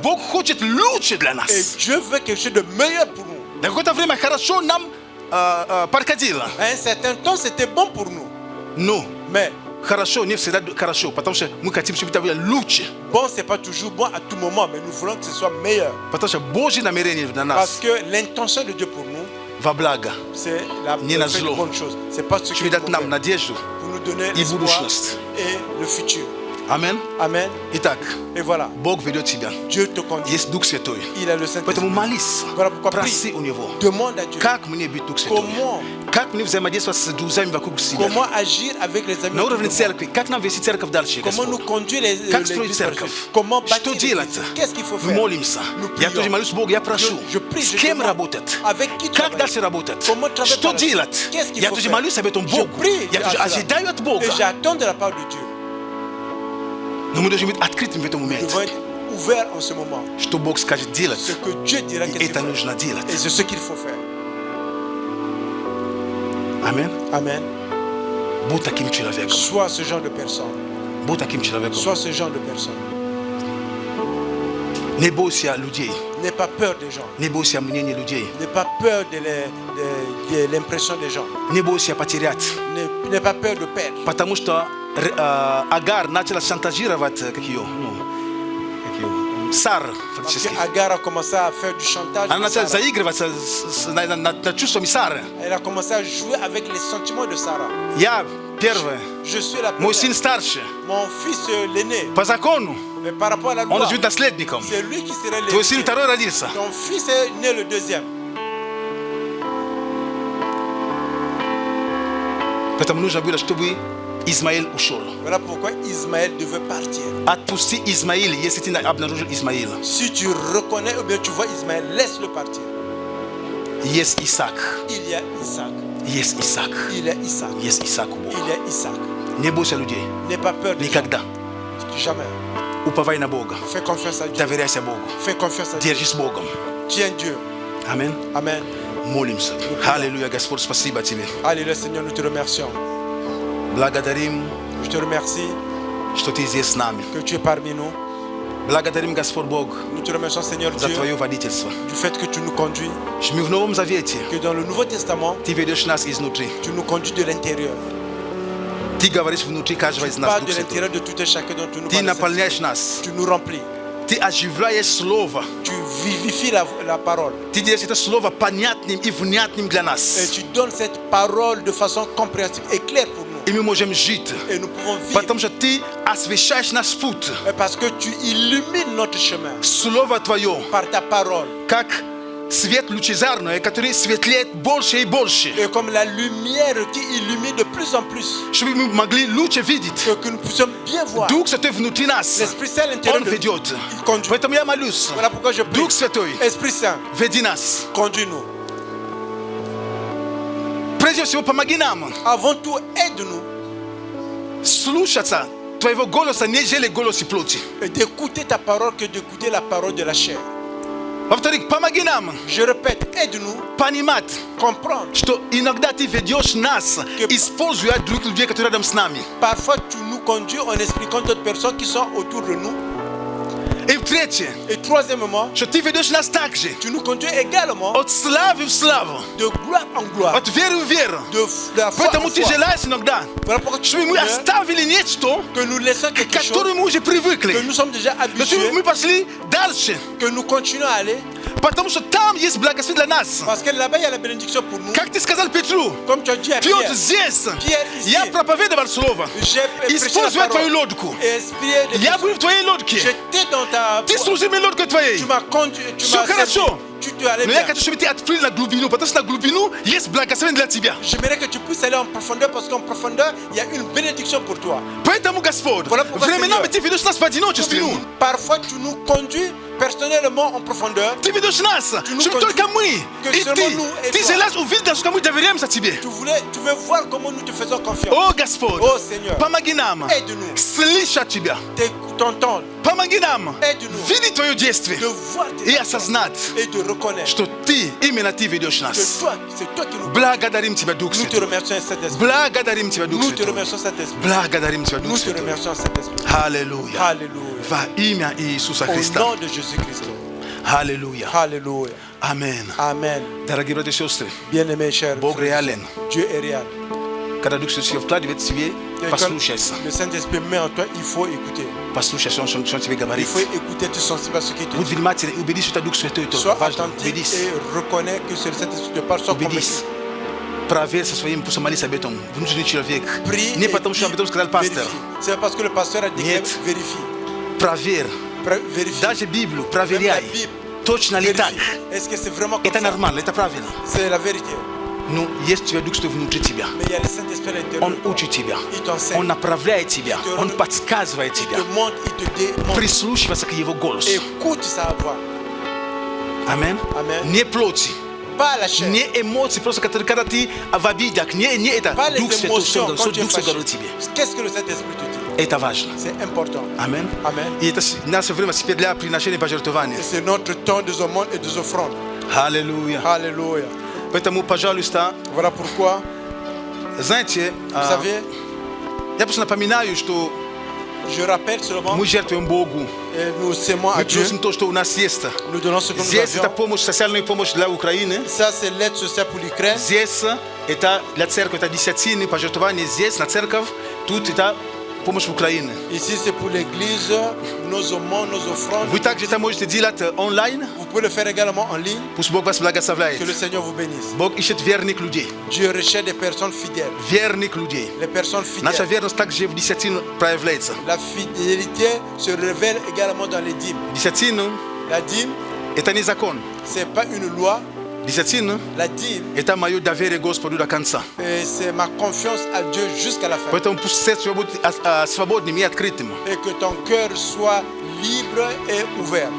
Et Dieu veut quelque chose de meilleur pour nous. À un certain temps, c'était bon pour nous. Non. Mais bon, c'est pas toujours bon à tout moment, mais nous voulons que ce soit meilleur. Parce que l'intention de Dieu pour nous, c'est la bonne chose. C'est pas ce qu'il faut faire pour nous donner l'espoir et le futur. Amen. Amen. Et voilà. Dieu te conduit. Il a le Saint-Esprit. Voilà pourquoi prie. Demande à Dieu comment agir avec les amis. Comment nous conduire les comment bâtir l'église. Qu'est-ce qu'il faut faire? Nous prions. Je prie. Je demande avec qui travailler. Comment travailler? Qu'est-ce qu'il faut faire? Je prie. Et j'attends de la part de Dieu. Nous devons être ouverts en ce moment. Ce que Dieu dira, et c'est ce qu'il faut faire. Amen. Amen. Sois ce genre de personne. Sois ce genre de personne. N'aie pas peur des gens. N'aie pas peur de l'impression des gens. N'aie pas peur de perdre. Agar начала шантажировать Сара фактически. Agar a commencé à faire du chantage. Она начала заигрывать на чувствами Сары. Elle a commencé à jouer avec les sentiments de Sarah. Я первый. Je suis la première. Мой сын старший. Mon fils l'aîné. По закону. Mais par rapport à la loi, он будет наследником. C'est lui qui serait l'aîné. Твой сын второй родился. Ton fils est né le deuxième. Поэтому нужно было, чтобы Измаил ушел. Voilà pourquoi Ismaël devait partir. Отпусти Измаила, если ты обнаружил Измаила. Si tu reconnais ou bien tu vois Ismaël, laisse-le partir. Есть Исаак. Il y a Isaac. Есть Исаак. Il y a Isaac. Есть Исаак у Бога. Il y a Isaac. Не бойся людей. N'aie pas peur de Никогда. Jamais. Уповай на Бога. Fais confiance à Dieu. Доверяйся Богу. Fais confiance à Dieu. Держись Богом. Tiens Dieu. Amen. Amen. Молимся. Аллилуйя, Господь, спасибо тебе. Alléluia, Seigneur, nous te remercions. Благодарим, Je te remercie что ты здесь с нами. que tu es parmi nous. Благодарим, Господь Бог, Nous te remercions, Seigneur за Dieu, твое водительство. du fait que tu nous conduis, Мы в Новом Завете. que dans le Nouveau Testament, Ты ведешь нас изнутри. tu nous conduis de l'intérieur. Ты говоришь внутри каждого из Tu нас. parles Дух de Святой. l'intérieur de tout et chacun d'entre nous. Ты наполняешь нас. Tu nous remplis. Ты оживляешь Слово. Tu vivifies la parole. Ты делаешь это Слово понятным и внятным для Et нас. tu donnes cette parole de façon compréhensible et claire pour nous. И мы можем жить. Et nous pouvons vivre. Потому что ты освещаешь наш путь. Parce que tu illumines notre chemin Слово Твое, par ta parole. как свет лучезарный, который светлеет больше и больше. Et comme la lumière qui illumine de plus en plus. Чтобы мы могли лучше видеть. Que nous puissions bien voir. Дух Святой внутри нас. L'Esprit Saint à l'intérieur Он de nous. ведет. Il conduit. Поэтому я молюсь. Voilà pourquoi je prie. Дух Святой, Esprit Saint, веди нас. conduis-nous. Прежде всего, помоги нам Avant tout, aide-nous слушаться Твоего голоса, нежели голоса плоти. d'écouter ta parole que d'écouter la parole de la chair. Во-вторых, помоги нам Je répète, aide-nous понимать, comprendre. что иногда Ты ведешь нас, используя других людей, которые рядом с нами. Parfois, tu nous conduis en expliquant d'autres personnes qui sont autour de nous. И в-третьих, Et troisièmement, что Ты ведешь нас так же, tu nous conduis également от славы в славу, de gloire en gloire, от веры в веру. de la foi en Поэтому Ты foi. желаешь иногда, Voilà pourquoi tu чтобы мы veux оставили нечто, que nous laissons к quelque chose которому мы уже que привыкли. nous sommes déjà Но чтобы habitués, мы пошли дальше. que nous continuons à aller, Потому что там есть благословение для нас. parce que là-bas il y a la bénédiction pour nous. Как Ты сказал Петру, Comme tu as dit à Петр Pierre, здесь, Pierre ici, я проповедовал слово. j'ai prêché la Используя твою parole лодку. et inspiré les Я был в твоей лодке. J'étais dans ta Ты служил мне лодкой твоей. tu m'as conduit, tu Всё m'as хорошо. servi. Tu te allais Но я bien. хочу, чтобы ты открыл на глубину, потому что на глубину есть благословение для тебя. J'aimerais que tu puisses aller en profondeur parce qu'en profondeur, il y a une bénédiction pour toi. Поэтому, Господь, Voilà pourquoi, временами Seigneur, ты ведешь нас в одиночестве. Parfois, tu nous conduis personnellement en profondeur. Ты ведешь нас, nous чтобы conduis. только мы Que и seulement ты. nous et Ты toi. желаешь увидеть, насколько мы доверяемся тебе. Tu veux voir comment nous te faisons confiance. О, Господь, О, Seigneur, помоги нам aide-nous. слышать Тебя. T'entendre, Помоги нам Aide-nous. видеть Твое действие de voir tes и actions осознать, et de reconnaître что Ты, именно Ты ведешь que нас. toi, c'est toi qui nous Благодарим Тебя, Дух Nous te Святой. remercions, Saint-Esprit. Благодарим Тебя, Дух Nous te Святой. remercions, Saint-Esprit. Благодарим Тебя, Дух Nous te Святой. remercions, Saint-Esprit. Аллилуйя. Alléluia. Во имя Иисуса Au Христа. nom de Jésus-Christ. Аллилуйя. Alléluia. Амен. Amen. Дорогие братья и сестры, Bien-aimés, chers Бог frères et реален. sœurs, Dieu est réel. Когда Дух Святой вкладывает в тебе, Et quand послушайся. le Saint-Esprit met en toi, il faut écouter. Послушайся, он что тебе Il говорит. faut écouter, être sensible à ce qu'il te Будь dit. внимательный, убедись, что это Дух Святой. Это Sois важно. attentif Убедись. et reconnais que c'est le Saint-Esprit qui te parle. Sois Убедись. convaincu. Проверь со своим пустым молиться об этом. Внутренний человек. Prie Не et потому что об этом сказал пастор. vérifie. C'est parce que le pasteur a dit Нет. que vérifie. Проверь. Vérifie. Даже Библию Même la проверяй. Bible. Точно ли так? Vérifie. Est-ce que c'est vraiment comme Это ça? нормально, это правильно. C'est la vérité. Но есть у тебя Дух Святой внутри тебя. Mais il y a le Saint-Esprit à l'intérieur. Он de toi. учит тебя. Il t'enseigne. Он направляет тебя. Он подсказывает Il тебя. te montre, il te démontre. Прислушиваться к Его голосу. Écoute sa voix. Амин. Amen. Не плоти. Pas la chair. Не эмоции, просто которые когда ты в обидах. Не это. Pas les Дух Святой, émotions что quand tu es Дух Святой fâché. говорит тебе. Qu'est-ce que le Saint-Esprit te dit? Это важно. C'est important. Амин. Amen. И это наше время теперь для приношения пожертвования. Et c'est notre temps des aumônes et des offrandes. Аллилуйя. Alléluia. Поэтому, пожалуйста, Voilà pourquoi, знаете, vous savez, я просто напоминаю, что je rappelle seulement, мы жертвуем Богу. et nous s'aimons à Мы Dieu, просим то, что у нас есть. nous donnons ce que nous Здесь это avions. помощь, социальная помощь для Украины. Ça, c'est l'aide sociale pour l'Ukraine. Здесь это для церкви, это десятины, пожертвования здесь, на церковь. Тут это помощь в Украине. Ici, c'est pour l'Église, nos aumônes, nos offrandes. Вы также это можете делать онлайн. Vous pouvez le faire également en ligne. Пусть Бог вас благословляет. Que le Seigneur vous bénisse. Бог ищет верных людей. Dieu recherche des personnes fidèles. Верных людей. Les personnes Наша fidèles. верность также в десятину проявляется. La fidélité se révèle également dans les dîmes. Десятину La dîme, это не закон. c'est pas une loi. Десятину La dîme, это мое доверие Господу до конца. c'est ma confiance à Dieu jusqu'à la fin. Поэтому пусть сердце будет свободным и открытым. Et que ton cœur soit libre et ouvert.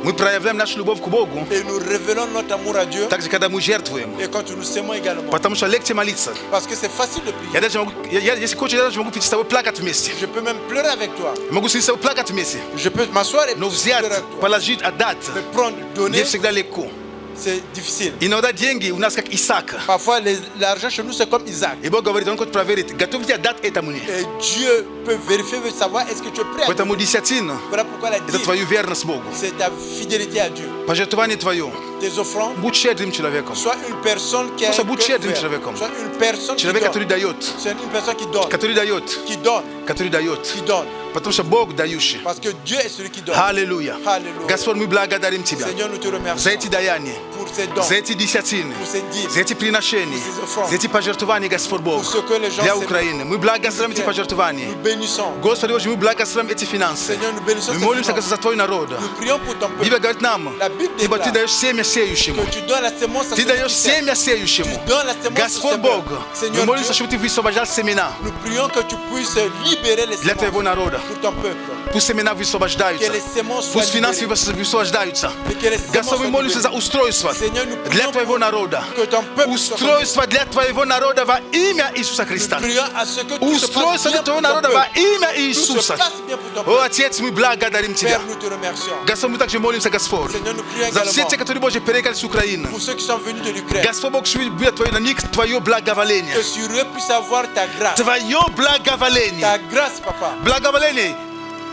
Мы проявляем нашу любовь к Богу, Et nous révélons notre amour à Dieu. также когда мы жертвуем. Et quand nous s'aimons également. Потому что легче молиться. Parce que c'est facile de Я prier. даже могу, если хочешь, я даже могу пойти с тобой плакать вместе. Je peux même pleurer avec toi. Могу с тобой плакать вместе. Je peux m'asseoir et Но pleurer взять, avec toi. положить, отдать Mais prendre, не donner, всегда легко. c'est difficile. Иногда деньги у нас как Исаак. Parfois, l'argent chez nous, c'est comme Isaac. И Бог говорит, он хочет проверить, готов ли отдать это мне. Et Dieu peut vérifier, veut savoir est-ce que tu es prêt à Поэтому donner. десятина Voilà pourquoi la это dîme, твою верность Богу. c'est ta fidélité à Dieu. Пожертвование твое. Tes offrandes, Будь щедрым человеком. sois une personne qui a Просто un будь cœur щедрым ouvert. человеком. Sois une personne qui Человек, который donne. дает. C'est une personne qui donne. Который дает. Qui donne. Который дает. Qui donne. Потому что Бог дающий. Parce que Dieu est celui qui donne. Аллилуйя. Аллилуйя. Господь, мы благодарим Тебя Seigneur, nous te за remercions эти даяния. pour pour ces dons, Zeti dishatini. pour ces dîmes, Zeti prinasheni. Pour ces offrandes. Zeti pajartovani Gaspor Bog. pour ce que les gens Для s'aiment. Украины. Мы благословим эти Nous пожертвования. bénissons. Господи Боже, мы благословим эти финансы. Seigneur, nous bénissons Мы ces молимся finances. за Твой народ. Nous prions pour ton Библия peuple. говорит нам, La Bible ибо Ты déclare даешь семя сеющему. que tu donnes la sémence à Ты celui даешь qui sème. семя сеющему. Tu donnes la sémence Господь au Бог, semeur. мы Seigneur молимся, Dieu, чтобы Ты высвобождал семена nous prions que tu puisses libérer les для Твоего sémences народа. pour ton peuple. Пусть семена Que высвобождаются. les sémences soient Пусть финансы libérées. высвобождаются. Et que les sémences Господь, мы soient молимся за libérées. устройство Seigneur, nous для prions Твоего народа. que ton peuple soit Устройство для Твоего народа во имя Иисуса Христа. Nous prions à ce que tout se passe Устройство bien для Твоего pour ton народа во peuple. имя Tout se Иисуса. passe bien pour ton О, peuple. Отец, мы благодарим Тебя. Père, nous te remercions. Господь, мы также молимся, Господь, Seigneur, nous prions за все également те, которые, Боже, переехали с Украины. pour ceux qui sont venus de l'Ukraine. Господь Бог, чтобы на них Твое благоволение. Que sur eux puisse avoir ta grâce. Твое благоволение. Ta grâce, papa. Благоволение.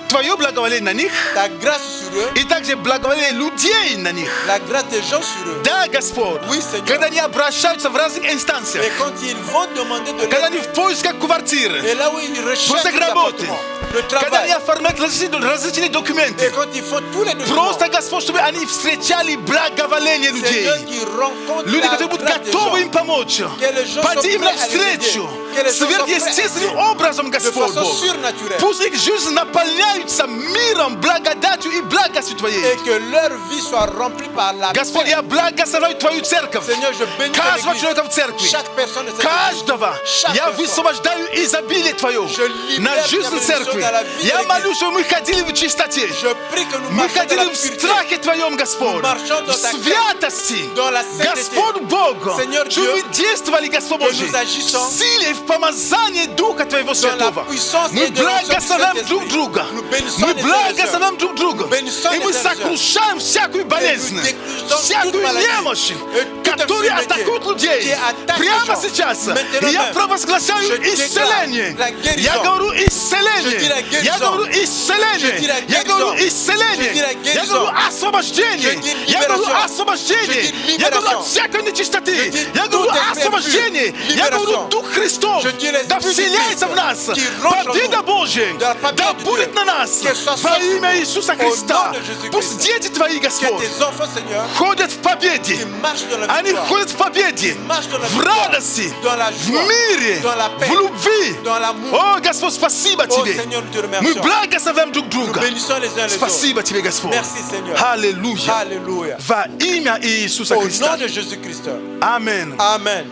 Твое благоволение на них. Ta grâce sur eux. И также благоволение людей на них. La grâce des gens sur eux. Да, Господь. Oui, Seigneur. Когда они обращаются в разных инстанциях. Et quand ils vont demander de Когда l'aide, они в поисках квартиры. et là où ils recherchent Просто des работы. appartements, le Когда они travail, оформляют различные et документы. quand ils font tous les documents, Просто, Господь, чтобы они встречали благоволение людей. Seigneur, qui rencontrent Люди, la которые будут grâce des готовы gens. им помочь. Que les gens Пойти sont им prêts à les навстречу. aider. Que les gens sont prêts à Сверхъестественным aider. образом, De Господь façon Бог. surnaturelle. Пусть их жизнь наполняется миром, благодатью и благостью Твоей. Et que leur vie soit remplie par la Господь, paix. я благословляю Твою церковь. Seigneur, je bénis ton Каждого église. человека в церкви. Chaque personne de cette Каждого. Chaque Я personne. высвобождаю изобилие Твое Je libère на ta жизнь bénédiction церкви. dans la vie de Я l'église. молюсь, чтобы мы ходили в чистоте. Je prie que nous Мы marchions dans ходили la в pureté, страхе Твоем, Господь. Nous marchons dans В ta святости. dans la sainteté. Господь Бог. Seigneur Чтобы Dieu, мы действовали, Господь que Божий, nous agissons в силе, в помазании Духа Твоего dans la Святого. puissance Мы et de l'onction du благословляем Saint-Esprit. друг друга. Nous bénissons Мы les frères et sœurs. благословляем друг друга. bénissons И les мы frères et sœurs. сокрушаем всякую болезнь, découvrons всякую toute maladie, немощь, et toute которые infirmité атакуют людей. qui attaque les Прямо gens. сейчас Maintenant я même, провозглашаю je déclare исцеление. la guérison. Я говорю Je dis исцеление. la Я guérison. говорю исцеление. Je dis la Я говорю guérison. исцеление. Je dis la Я guérison. говорю освобождение. Je dis Я говорю libération. освобождение. Je dis Я говорю libération. от всякой нечистоты. Je dis Я говорю tout esprit освобождение. impur. Я говорю Libération. Дух Христов. Je dis l'Esprit Да du вселяется Christ в нас. qui ronge en Победа nous. Божия. Да победа Да de будет Dieu. на нас. Que ce soit Во sur имя nous. Иисуса Au Христа. nom de Jésus-Christ. Пусть дети Твои, Que Господь, tes enfants, Seigneur, ходят в победе. qui marchent dans la Они victoire, ходят в победе, marchent dans la в victoire, радости, dans la в joie, мире, dans la paix, в любви. dans l'amour. О, Господь, спасибо Oh Тебе. Seigneur, nous te Мы remercions. благословляем друг Nous друга. bénissons les uns les autres. Спасибо Тебе, Господь. Merci Seigneur. Аллилуйя. Alléluia. Во имя Иисуса Au Христа. nom de Jésus-Christ. Амен. Amen.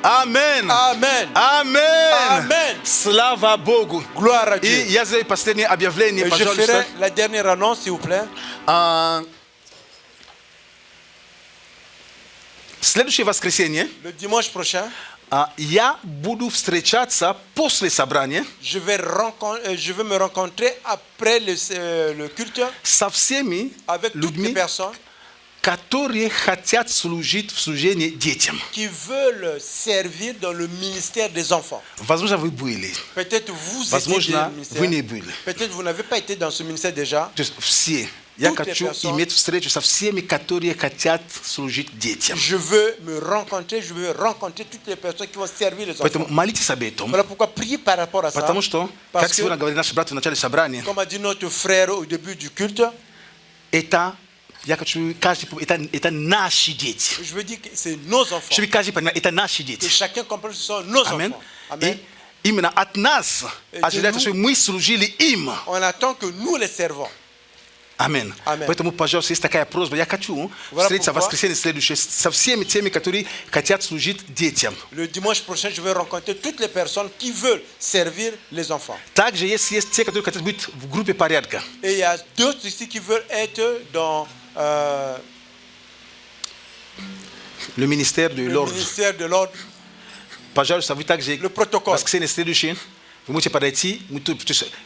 Амен. Amen. Амен. Amen. Слава Богу. Gloire à И Dieu. я сделаю последнее объявление, Et je пожалуйста. ferai la dernière annonce, s'il vous plaît. Следующее воскресенье Le dimanche prochain, я буду встречаться после собрания je vais me rencontrer après le culte со всеми avec toutes les людьми, personnes которые хотят служить в служении детям. qui veulent servir dans le ministère des enfants. Возможно, вы были. Peut-être vous étiez dans Возможно, le ministère. вы не были. Peut-être vous n'avez pas été dans ce ministère déjà. То есть все. Я Toutes les хочу personnes. иметь встречу со всеми, которые хотят служить детям. Je veux rencontrer toutes les personnes qui vont servir les enfants. Поэтому молитесь об этом. Voilà pourquoi prier par rapport à ça. Потому что, Parce как que, сегодня говорили наши братья в начале собрания, comme a dit notre frère au début du culte, это, я хочу, каждый, это наши дети. je veux dire que c'est nos enfants. Чтобы каждый понимал, это наши Que дети. chacun comprenne que ce sont nos Аминь. enfants. Amen. И именно от нас Et ожидается, de чтобы мы служили им. On attend que nous les servons. Аминь. Amen. Поэтому, пожалуйста, есть такая просьба. Я хочу Voilà встретиться в pourquoi. воскресенье следующее со всеми теми, которые хотят служить детям. Le dimanche prochain, je vais rencontrer toutes les personnes qui veulent servir les enfants. Также есть те, которые хотят быть в группе порядка. Et il y a d'autres ici qui veulent être dans Le ministère de le l'ordre. ministère de l'ordre. Пожалуйста, вы также Le protocole. воскресенье следующее. Вы можете подойти.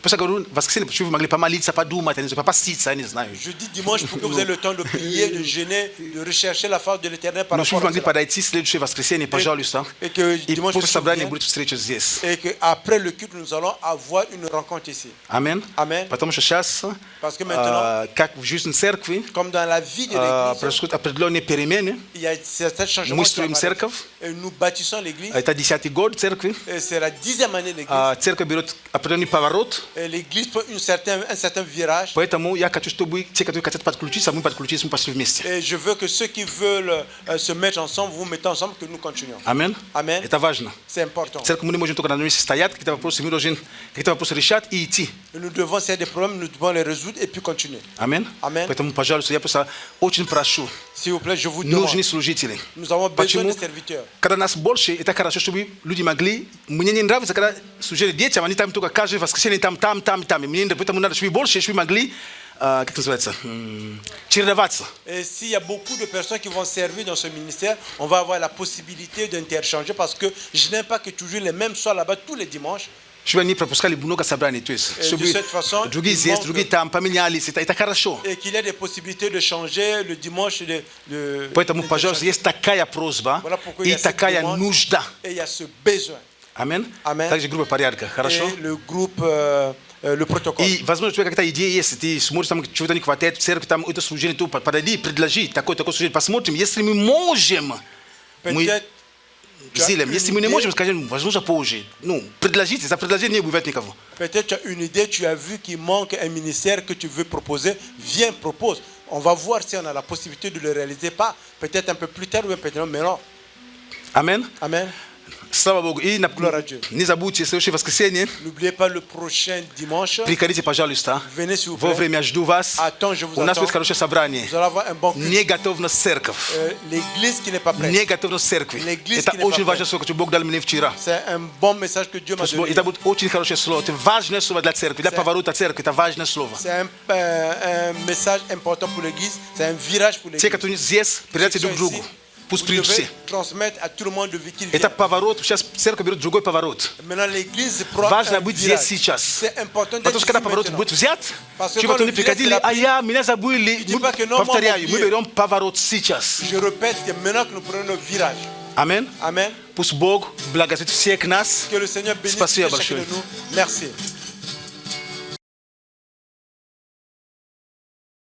Просто говорю, воскресенье, чтобы вы могли помолиться, подумать, попаститься, я не знаю. Je dis dimanche pour que vous ayez le temps de prier, de jeûner, de rechercher la face de l'Éternel par Но чтобы вы rapport à могли cela. подойти следующее воскресенье, пожалуйста. Et que И dimanche после prochain, собрания vous будет встреча здесь. et qu'après le culte, nous allons avoir une rencontre ici. Аминь. Amen. Потому что сейчас, Parce que maintenant, как в жизни церкви, comme dans la vie de l'Église, происходят определенные перемены. il y a certains changements Мы qui строим apparaissent. церковь. Et nous bâtissons l'Église. Это 10-й год церкви. Et c'est la 10e année de l'Église. cerca birot apreni pavarot Et l'église prend un certain virage. poeta mu ya kachu stobu cerca tu katet pat kluchi samu pat kluchi sum pastor mesti. Et je veux que ceux qui veulent se mettre ensemble, vous mettez ensemble, que nous continuions. Amen. Amen. Eta ważne. C'est important. Cerca mu ne možemo to kada nisi stajat kita pros mirojin kita pros rishat i ti. Nous devons, s'il y a des problèmes, nous devons les résoudre et puis continuer. Amen. Amen. Poeta mu pajalo so ya posa ochin prashu. S'il vous plaît, je vous demande. Нужни служители. Nous avons besoin Почему? de serviteurs. Когда нас больше, это хорошо, чтобы люди могли. Мне не нравится, когда служили детям, они там только каждое воскресенье там. Мне поэтому надо, чтобы больше, чтобы могли, как называется, чередоваться. Et s'il y a beaucoup de personnes qui vont servir dans ce ministère, on va avoir la possibilité d'interchanger parce que je n'aime pas que toujours les mêmes soient là-bas tous les dimanches. Чтобы они пропускали много собраний, то есть, чтобы de cette façon, другие il здесь, manque- другие там поменялись, это хорошо. Et qu'il y ait des possibilités de changer le dimanche. Поэтому, пожалуйста, есть такая просьба Voilà pourquoi il y и a cette такая demande. нужда. Et il y a ce besoin. Amen. Amen. Также группа порядка, хорошо? Et le groupe, le protocole. И, возможно, у тебя какая-то идея есть, ты смотришь, там чего-то не хватает, в церкви, там это служение, то подойди, предложи, такое служение, посмотрим, если мы можем, мы Peut-être tu as сделаем, une если мы не idée. можем, скажем, возможно, позже. Ну, предложите, за предложение не убивает никого. Peut-être tu as une idée, tu as vu qu'il manque un ministère que tu veux proposer. Viens, propose. On va voir si on a la possibilité de le réaliser. Pas peut-être un peu plus tard ou peut-être mais non. Amen. Amen. Слава Богу. И Gloire à Dieu. не забудьте, следующее воскресенье, N'oubliez pas le prochain dimanche. приходите, пожалуйста. Venez s'il vous plaît. Вовремя жду вас. À temps, je vous У нас attends. будет хорошее собрание. Vous allez avoir un bon culte. Не готовность церковь. L'église qui n'est pas prête. Не готовность церкви. L'église Это qui n'est очень pas важное слово, что Бог дал мне вчера. C'est un bon message que Dieu m'a donné. Это будет очень хорошее слово. Это важное слово для церкви, для поворота церкви. Это важное слово. C'est un message important pour l'église. C'est un virage pour Те, l'église. которые здесь, передайте друг другу. Пусть Vous придут devez все. transmettre à tout le monde de qu'il Это vienne. поворот. Сейчас церковь берет другой поворот. Maintenant, l'église prend Важно un быть virage. здесь сейчас. C'est important d'être Потому что когда ici поворот maintenant. будет взят, Parce que чего-то quand не le virage приходили, sera а pris, меня забыли. dis pas que non, Повторяю, moi, мы берем поворот сейчас. Je répète que maintenant que nous prenons nos virages. Amen. Amen. Пусть Бог благословит всех нас. Que le Seigneur bénisse Спасибо chacun de большое. nous. Merci.